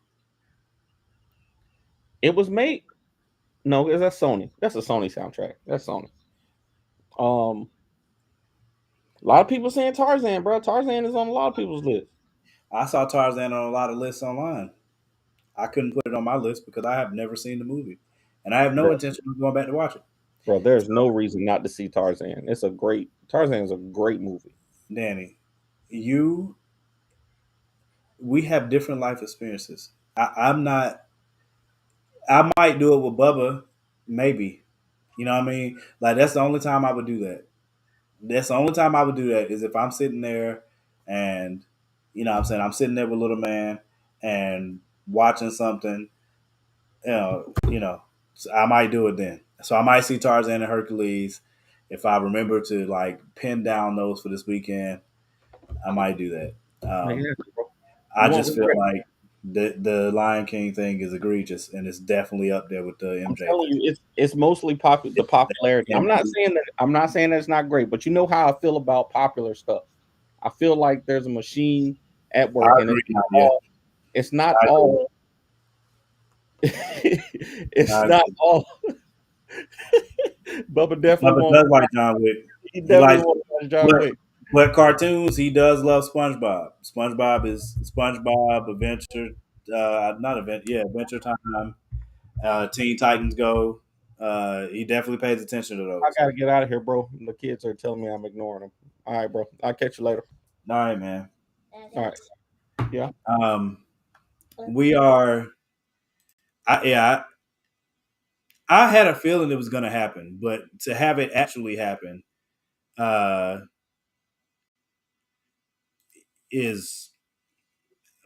Speaker 2: It was made. No, that's Sony. That's a Sony soundtrack. That's Sony. A lot of people saying Tarzan, bro. Tarzan is on a lot of people's list.
Speaker 1: I saw Tarzan on a lot of lists online. I couldn't put it on my list because I have never seen the movie, and I have no intention of going back to watch it.
Speaker 2: Bro, there's no reason not to see Tarzan. Tarzan is a great movie.
Speaker 1: Danny, we have different life experiences. I might do it with Bubba, maybe. You know what I mean? Like that's the only time I would do that. That's the only time I would do that is if I'm sitting there and what I'm saying I'm sitting there with little man and watching something, so I might do it then. So I might see Tarzan and Hercules. If I remember to like pin down those for this weekend, I might do that. I just feel like the Lion King thing is egregious, and it's definitely up there with the MJ.
Speaker 2: I'm telling you, it's mostly the popularity. I'm not saying that it's not great, but you know how I feel about popular stuff. I feel like there's a machine at work, and it's not all. It's not all. Bubba definitely
Speaker 1: does like John Wick.
Speaker 2: He definitely wants to watch John Wick.
Speaker 1: But cartoons, he does love SpongeBob. SpongeBob is SpongeBob Adventure, Adventure Time. Teen Titans Go. He definitely pays attention to those.
Speaker 2: I gotta get out of here, bro. The kids are telling me I'm ignoring them. All right, bro. I'll catch you later.
Speaker 1: All right, man.
Speaker 2: All right. Yeah.
Speaker 1: We are. I had a feeling it was going to happen, but to have it actually happen, is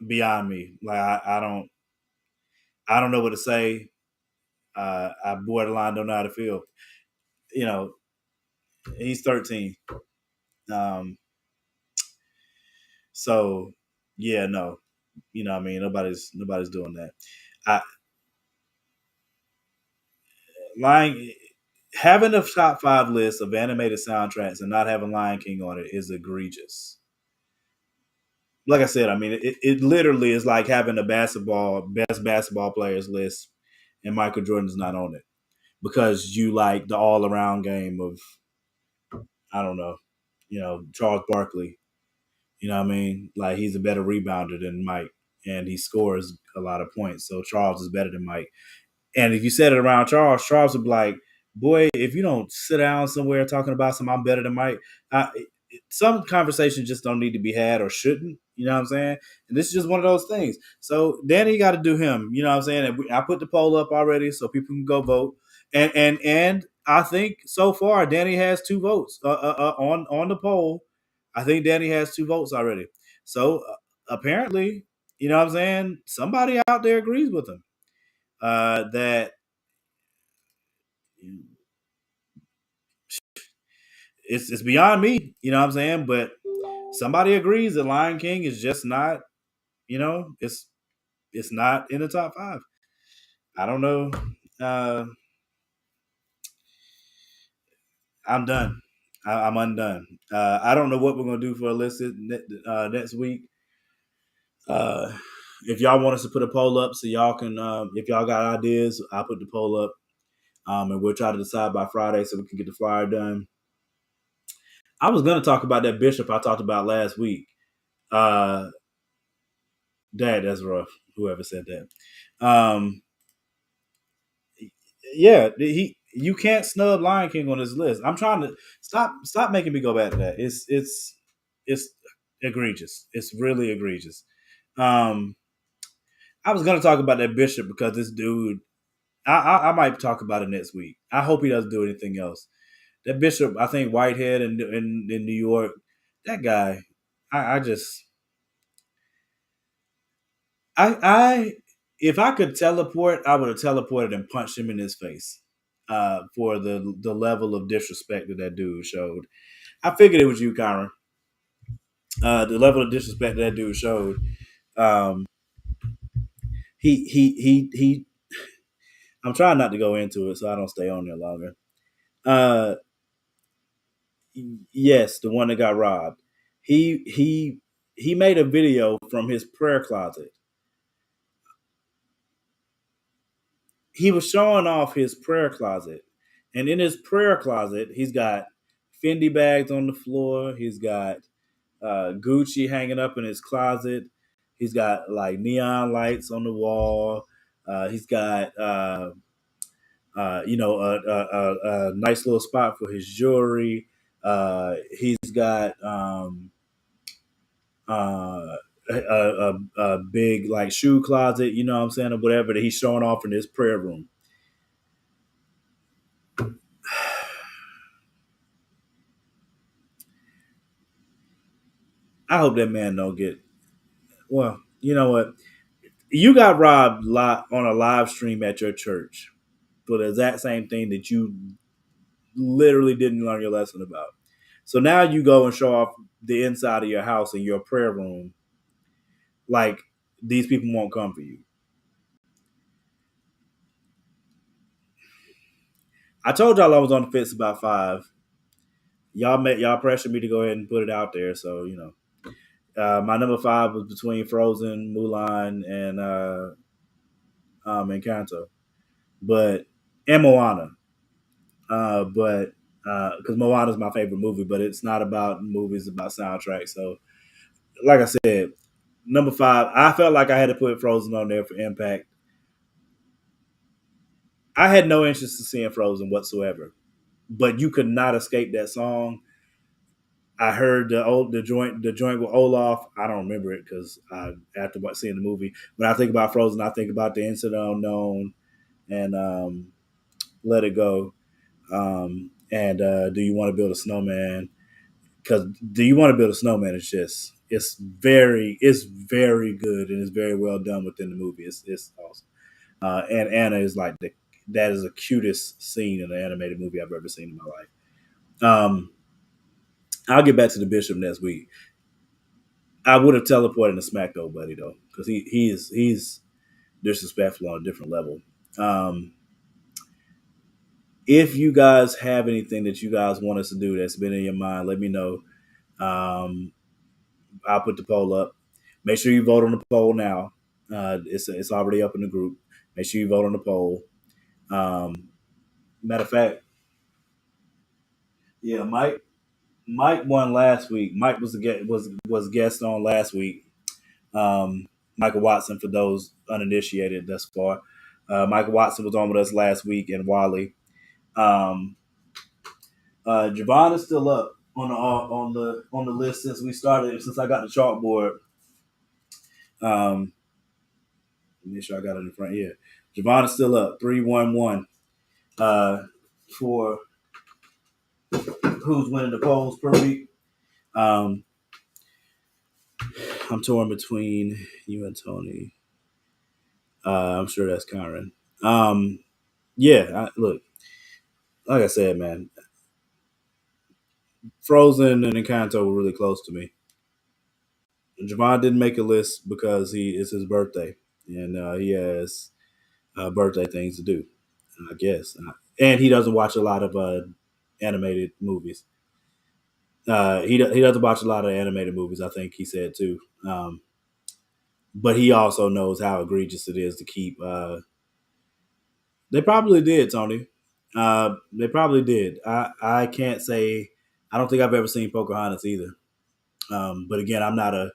Speaker 1: beyond me. Like I don't know what to say. I borderline don't know how to feel. He's 13. So yeah, no, what I mean, nobody's doing that. Having a top 5 list of animated soundtracks and not having Lion King on it is egregious. Like I said, I mean, it literally is like having a best basketball players list and Michael Jordan's not on it because you like the all around game of, I don't know, Charles Barkley. You know what I mean? Like he's a better rebounder than Mike and he scores a lot of points. So Charles is better than Mike. And if you said it around Charles would be like, boy, if you don't sit down somewhere talking about something, I'm better than Mike. Some conversations just don't need to be had or shouldn't. You know what I'm saying? And this is just one of those things. So Danny got to do him. You know what I'm saying? And I put the poll up already so people can go vote. And I think so far Danny has 2 votes on the poll. I think Danny has 2 votes already. So apparently, you know what I'm saying? Somebody out there agrees with him. That it's beyond me, you know what I'm saying? But somebody agrees that Lion King is just not, it's not in the top 5. I don't know. I'm done. I'm undone. I don't know what we're gonna do for a list next week. If y'all want us to put a poll up so y'all can, if y'all got ideas, I'll put the poll up. And we'll try to decide by Friday so we can get the flyer done. I was going to talk about that bishop I talked about last week. Dad, that's rough. Whoever said that. Yeah, you can't snub Lion King on his list. I'm trying to stop making me go back to that. It's egregious. It's really egregious. I was going to talk about that bishop because this dude. I might talk about it next week. I hope he doesn't do anything else. That Bishop, I think Whitehead in New York, that guy, I just I if I could teleport, I would have teleported and punched him in his face for the level of disrespect that dude showed. I figured it was you, Kyron. The level of disrespect that dude showed. Um, he. I'm trying not to go into it so I don't stay on there longer. Uh, yes, the one that got robbed. He made a video from his prayer closet. He was showing off his prayer closet, and in his prayer closet, he's got Fendi bags on the floor. He's got Gucci hanging up in his closet. He's got like neon lights on the wall. He's got a nice little spot for his jewelry. He's got a big like shoe closet, you know what I'm saying, or whatever that he's showing off in his prayer room. I hope that man don't get. Well, you know what? You got robbed on a live stream at your church for the exact same thing that you literally didn't learn your lesson about. So now you go and show off the inside of your house in your prayer room. Like these people won't come for you. I told y'all I was on the fence about 5. Y'all pressured me to go ahead and put it out there. So my number 5 was between Frozen, Mulan, and Encanto, and Moana. But because Moana is my favorite movie, but it's not about movies, it's about soundtrack. So, like I said, number 5, I felt like I had to put Frozen on there for impact. I had no interest in seeing Frozen whatsoever, but you could not escape that song. I heard the joint with Olaf. I don't remember it because after seeing the movie. When I think about Frozen, I think about the Incident Unknown and Let It Go. And Do You Want to Build a Snowman? Because Do You Want to Build a Snowman is just it's very good and it's very well done within the movie. It's awesome. And Anna is like that is the cutest scene in an animated movie I've ever seen in my life. I'll get back to the Bishop next week. I would have teleported to Smack though, buddy, though, because he's disrespectful on a different level. If you guys have anything that you guys want us to do that's been in your mind, let me know. I'll put the poll up. Make sure you vote on the poll now. It's already up in the group. Make sure you vote on the poll. Matter of fact, yeah, Mike won last week. Mike was guest on last week. Michael Watson, for those uninitiated thus far. Michael Watson was on with us last week, and Wally. Javon is still up on the list since I got the chalkboard. Make sure I got it in front here. Javon is still up 3-1-1 for who's winning the polls per week. I'm torn between you and Tony. I'm sure that's Karen. Look, like I said, man, Frozen and Encanto were really close to me. Javon didn't make a list because it's his birthday, and he has birthday things to do, I guess. And he doesn't watch a lot of animated movies. He doesn't watch a lot of animated movies, I think he said too. But he also knows how egregious it is to keep. They probably did, Tony. They probably did. I can't say. I don't think I've ever seen Pocahontas either. But again, I'm not I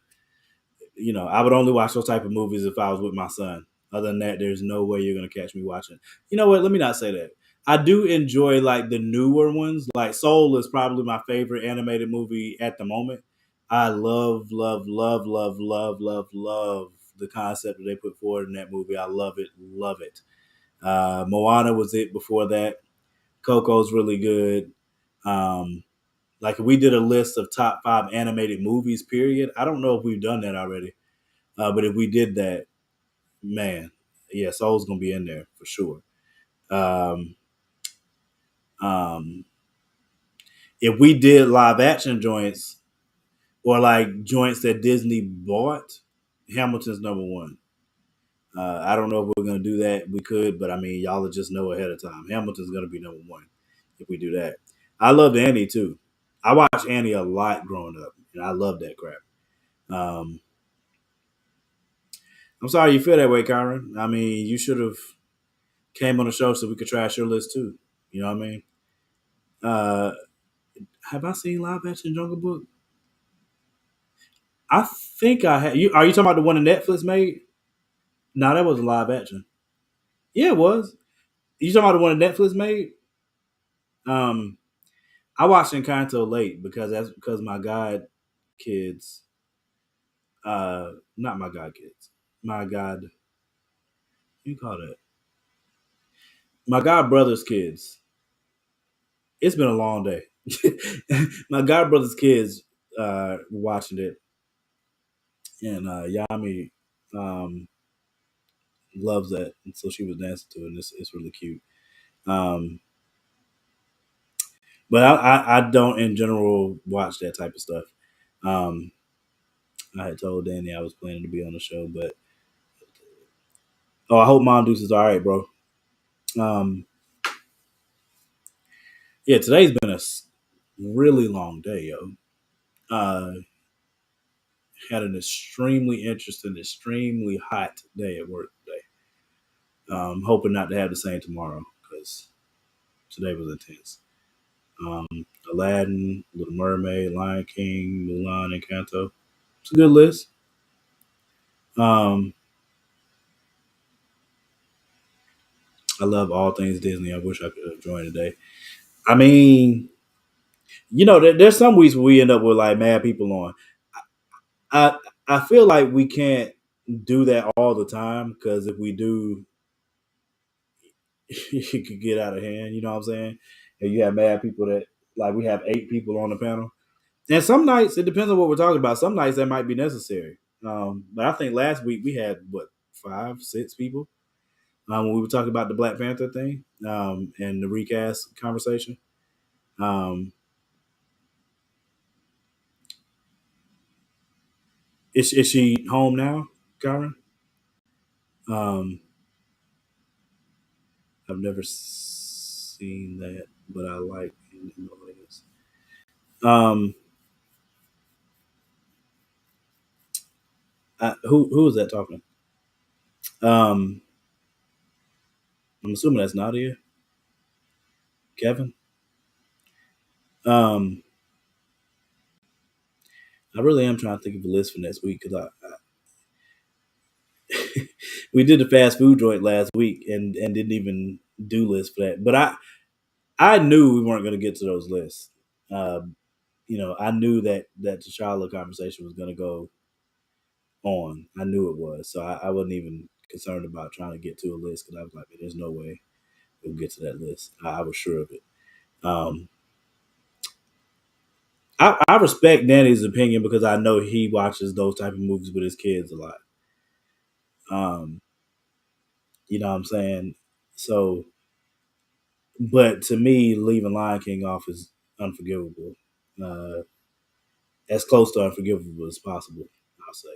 Speaker 1: would only watch those type of movies if I was with my son. Other than that, there's no way you're going to catch me watching. You know what? Let me not say that. I do enjoy like the newer ones. Like Soul is probably my favorite animated movie at the moment. I love the concept that they put forward in that movie. I love it. Love it. Moana was it before that. Coco's really good. Like if we did a list of top 5 animated movies, period. I don't know if we've done that already, but if we did that, man, yeah, Soul's gonna be in there for sure. Um, um, if we did live action joints or like joints that Disney bought, Hamilton's number one. I don't know if we're gonna do that. We could, but I mean, y'all will just know ahead of time. Hamilton's gonna be number one if we do that. I loved Annie too. I watched Annie a lot growing up, and I love that crap. Um, I'm sorry you feel that way, Kyron. I mean, you should have came on the show so we could trash your list too. You know what I mean? Uh, have I seen live action Jungle Book? I think I had. Are you talking about the one that Netflix made? No, that was a live action. Yeah, it was. You talking about the one that Netflix made? Um, I watched Encanto late because my god kids, not my god kids, my god, what do you call that? My god brother's kids. It's been a long day. My god brother's kids watching it, and Yami um, loves that, and so she was dancing to it. And it's really cute. Um, but I don't in general watch that type of stuff. Um, I had told Danny I was planning to be on the show, but I hope Mongoose is all right, bro. Um, yeah, today's been a really long day, yo. Uh, had an extremely interesting, extremely hot day at work today. Hoping not to have the same tomorrow because today was intense. Um, Aladdin, Little Mermaid, Lion King, Mulan, and Encanto. It's a good list. Um, I love all things Disney. I wish I could have joined today. I mean, there's some weeks where we end up with like mad people on. I I feel like we can't do that all the time because if we do, it could get out of hand. You know what I'm saying? And you have mad people that like we have 8 people on the panel, and some nights it depends on what we're talking about. Some nights that might be necessary. But I think last week we had what 5, 6 people when we were talking about the Black Panther thing and the recast conversation. Um, is she home now, Karen? Um, I've never seen that, but I like Himalayas. Um, who is that talking? Um, I'm assuming that's Nadia, Kevin. Um, I really am trying to think of a list for next week because we did the fast food joint last week and didn't even do lists for that. But I knew we weren't going to get to those lists. Uh, I knew that T'Challa conversation was going to go on. I knew it was, so I wasn't even concerned about trying to get to a list because I was like, "There's no way we'll get to that list." I was sure of it. Um, I respect Danny's opinion because I know he watches those type of movies with his kids a lot. Um, you know what I'm saying? So, but to me, leaving Lion King off is unforgivable. Uh, as close to unforgivable as possible, I'll say.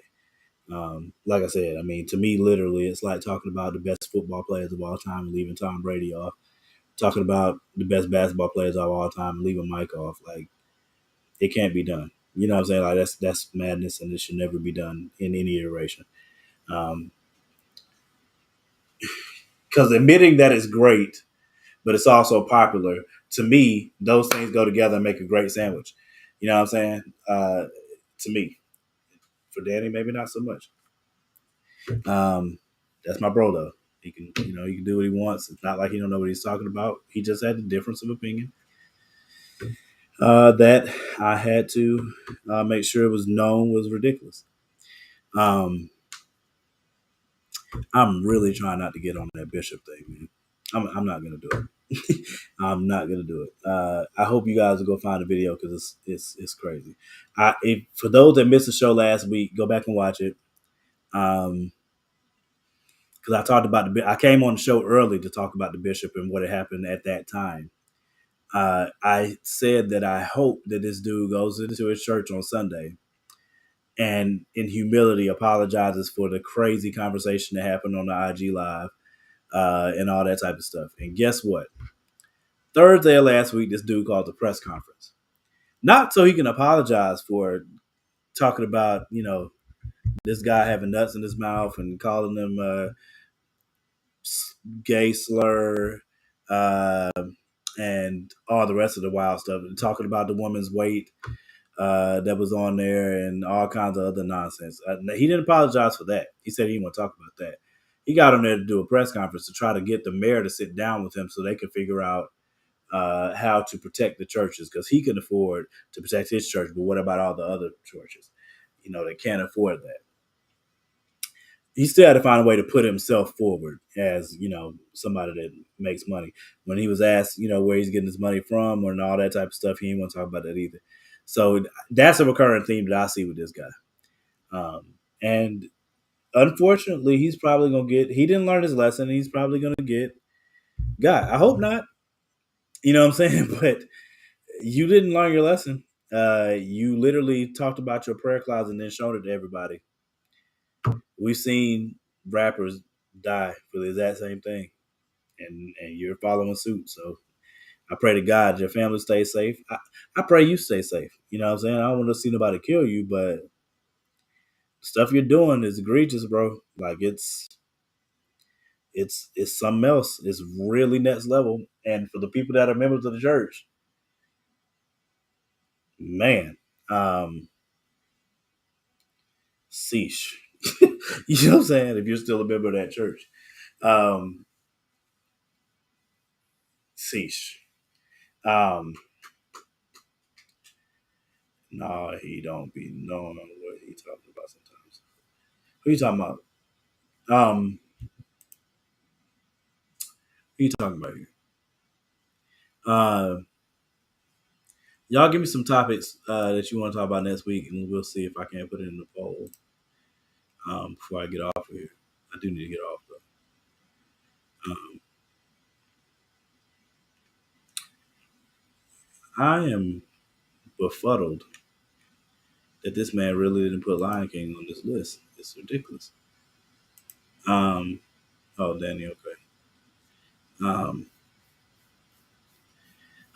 Speaker 1: Like I said, I mean, to me, literally, it's like talking about the best football players of all time and leaving Tom Brady off. Talking about the best basketball players of all time and leaving Mike off. Like, it can't be done. You know what I'm saying? Like, that's madness, and it should never be done in any iteration. Because admitting that is great, but it's also popular. To me, those things go together and make a great sandwich. You know what I'm saying? To me, for Danny, maybe not so much. That's my bro though. He can, he can do what he wants. It's not like he don't know what he's talking about. He just had a difference of opinion that I had to make sure it was known was ridiculous. Um, I'm really trying not to get on that Bishop thing, man. I'm not gonna do it. I'm not gonna do it. I hope you guys will go find the video because it's crazy. For those that missed the show last week, go back and watch it. Because I talked about I came on the show early to talk about the bishop and what had happened at that time. I said that I hope that this dude goes into his church on Sunday and in humility apologizes for the crazy conversation that happened on the IG live and all that type of stuff. And guess what? Thursday of last week, this dude called the press conference. Not so he can apologize for talking about, this guy having nuts in his mouth and calling them gay slur and all the rest of the wild stuff. And talking about the woman's weight that was on there and all kinds of other nonsense. He didn't apologize for that. He said he didn't want to talk about that. He got on there to do a press conference to try to get the mayor to sit down with him so they could figure out how to protect the churches, because he can afford to protect his church, but what about all the other churches? They can't afford that. He still had to find a way to put himself forward as, somebody that makes money. When he was asked, where he's getting his money from and all that type of stuff, he didn't want to talk about that either. So that's a recurring theme that I see with this guy. And unfortunately, he's probably going to he didn't learn his lesson. He's probably going to get got. I hope not. You know what I'm saying? But you didn't learn your lesson. You literally talked about your prayer closet and then showed it to everybody. We've seen rappers die for the exact same thing, and you're following suit. So I pray to God your family stays safe. I pray you stay safe. You know what I'm saying? I don't want to see nobody kill you, but stuff you're doing is egregious, bro. Like it's something else. It's really next level. And for the people that are members of the church, man, sheesh. You know what I'm saying? If you're still a member of that church. Sheesh. No, he don't be knowing what he talking about sometimes. Who you talking about? Who you talking about here? Y'all give me some topics that you want to talk about next week, and we'll see if I can put it in the poll before I get off of here. I do need to get off, though. I am befuddled that this man really didn't put Lion King on this list. It's ridiculous. Oh, Danny, okay.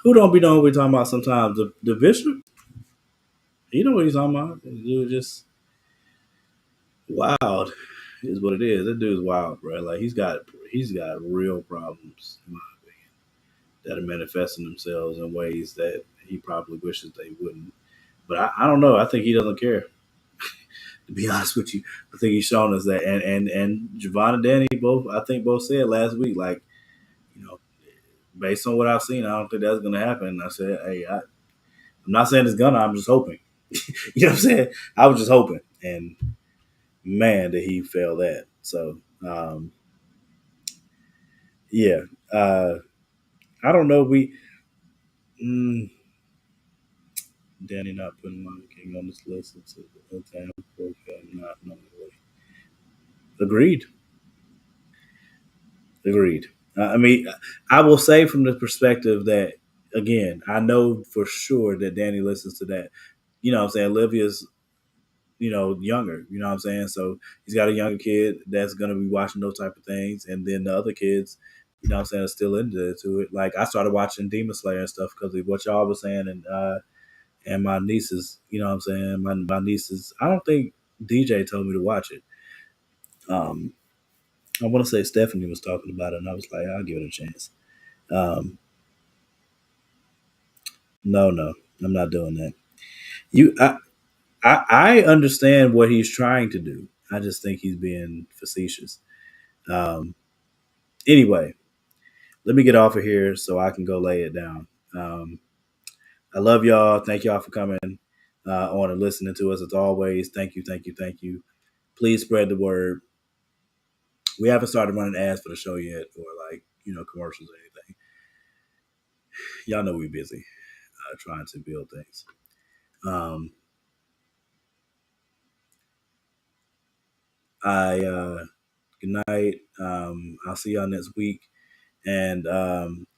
Speaker 1: Who don't be knowing what we're talking about sometimes? The bishop? You know what he's talking about. The dude just wild is what it is. That dude's wild, bro. Like he's got real problems, in my opinion, that are manifesting themselves in ways that he probably wishes they wouldn't. But I don't know. I think he doesn't care. To be honest with you, I think he's shown us that. And Javon and Danny both said last week, like, based on what I've seen, I don't think that's gonna happen. And I said, hey, I'm not saying it's gonna. I'm just hoping. You know what I'm saying? I was just hoping, and man, did he fail that. So, yeah, I don't know. Danny not putting Lion King on this list. It's a example of him not knowing what. Agreed. I mean, I will say from the perspective that, again, I know for sure that Danny listens to that. You know what I'm saying? Olivia's, younger. You know what I'm saying? So he's got a younger kid that's going to be watching those type of things. And then the other kids, you know what I'm saying, are still into it. Like, I started watching Demon Slayer and stuff because of what y'all was saying. And my nieces, you know what I'm saying? My nieces, I don't think DJ told me to watch it. I want to say Stephanie was talking about it, and I was like, I'll give it a chance. Um, no, I'm not doing that. I understand what he's trying to do. I just think he's being facetious. Um, anyway, let me get off of here so I can go lay it down. I love y'all. Thank y'all for coming on and listening to us as always. Thank you. Please spread the word. We haven't started running ads for the show yet, or like commercials or anything. Y'all know we're busy trying to build things. Good night. I'll see y'all next week. And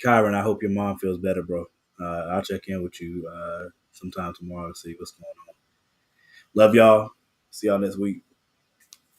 Speaker 1: Kyron, I hope your mom feels better, bro. I'll check in with you sometime tomorrow to see what's going on. Love y'all. See y'all next week.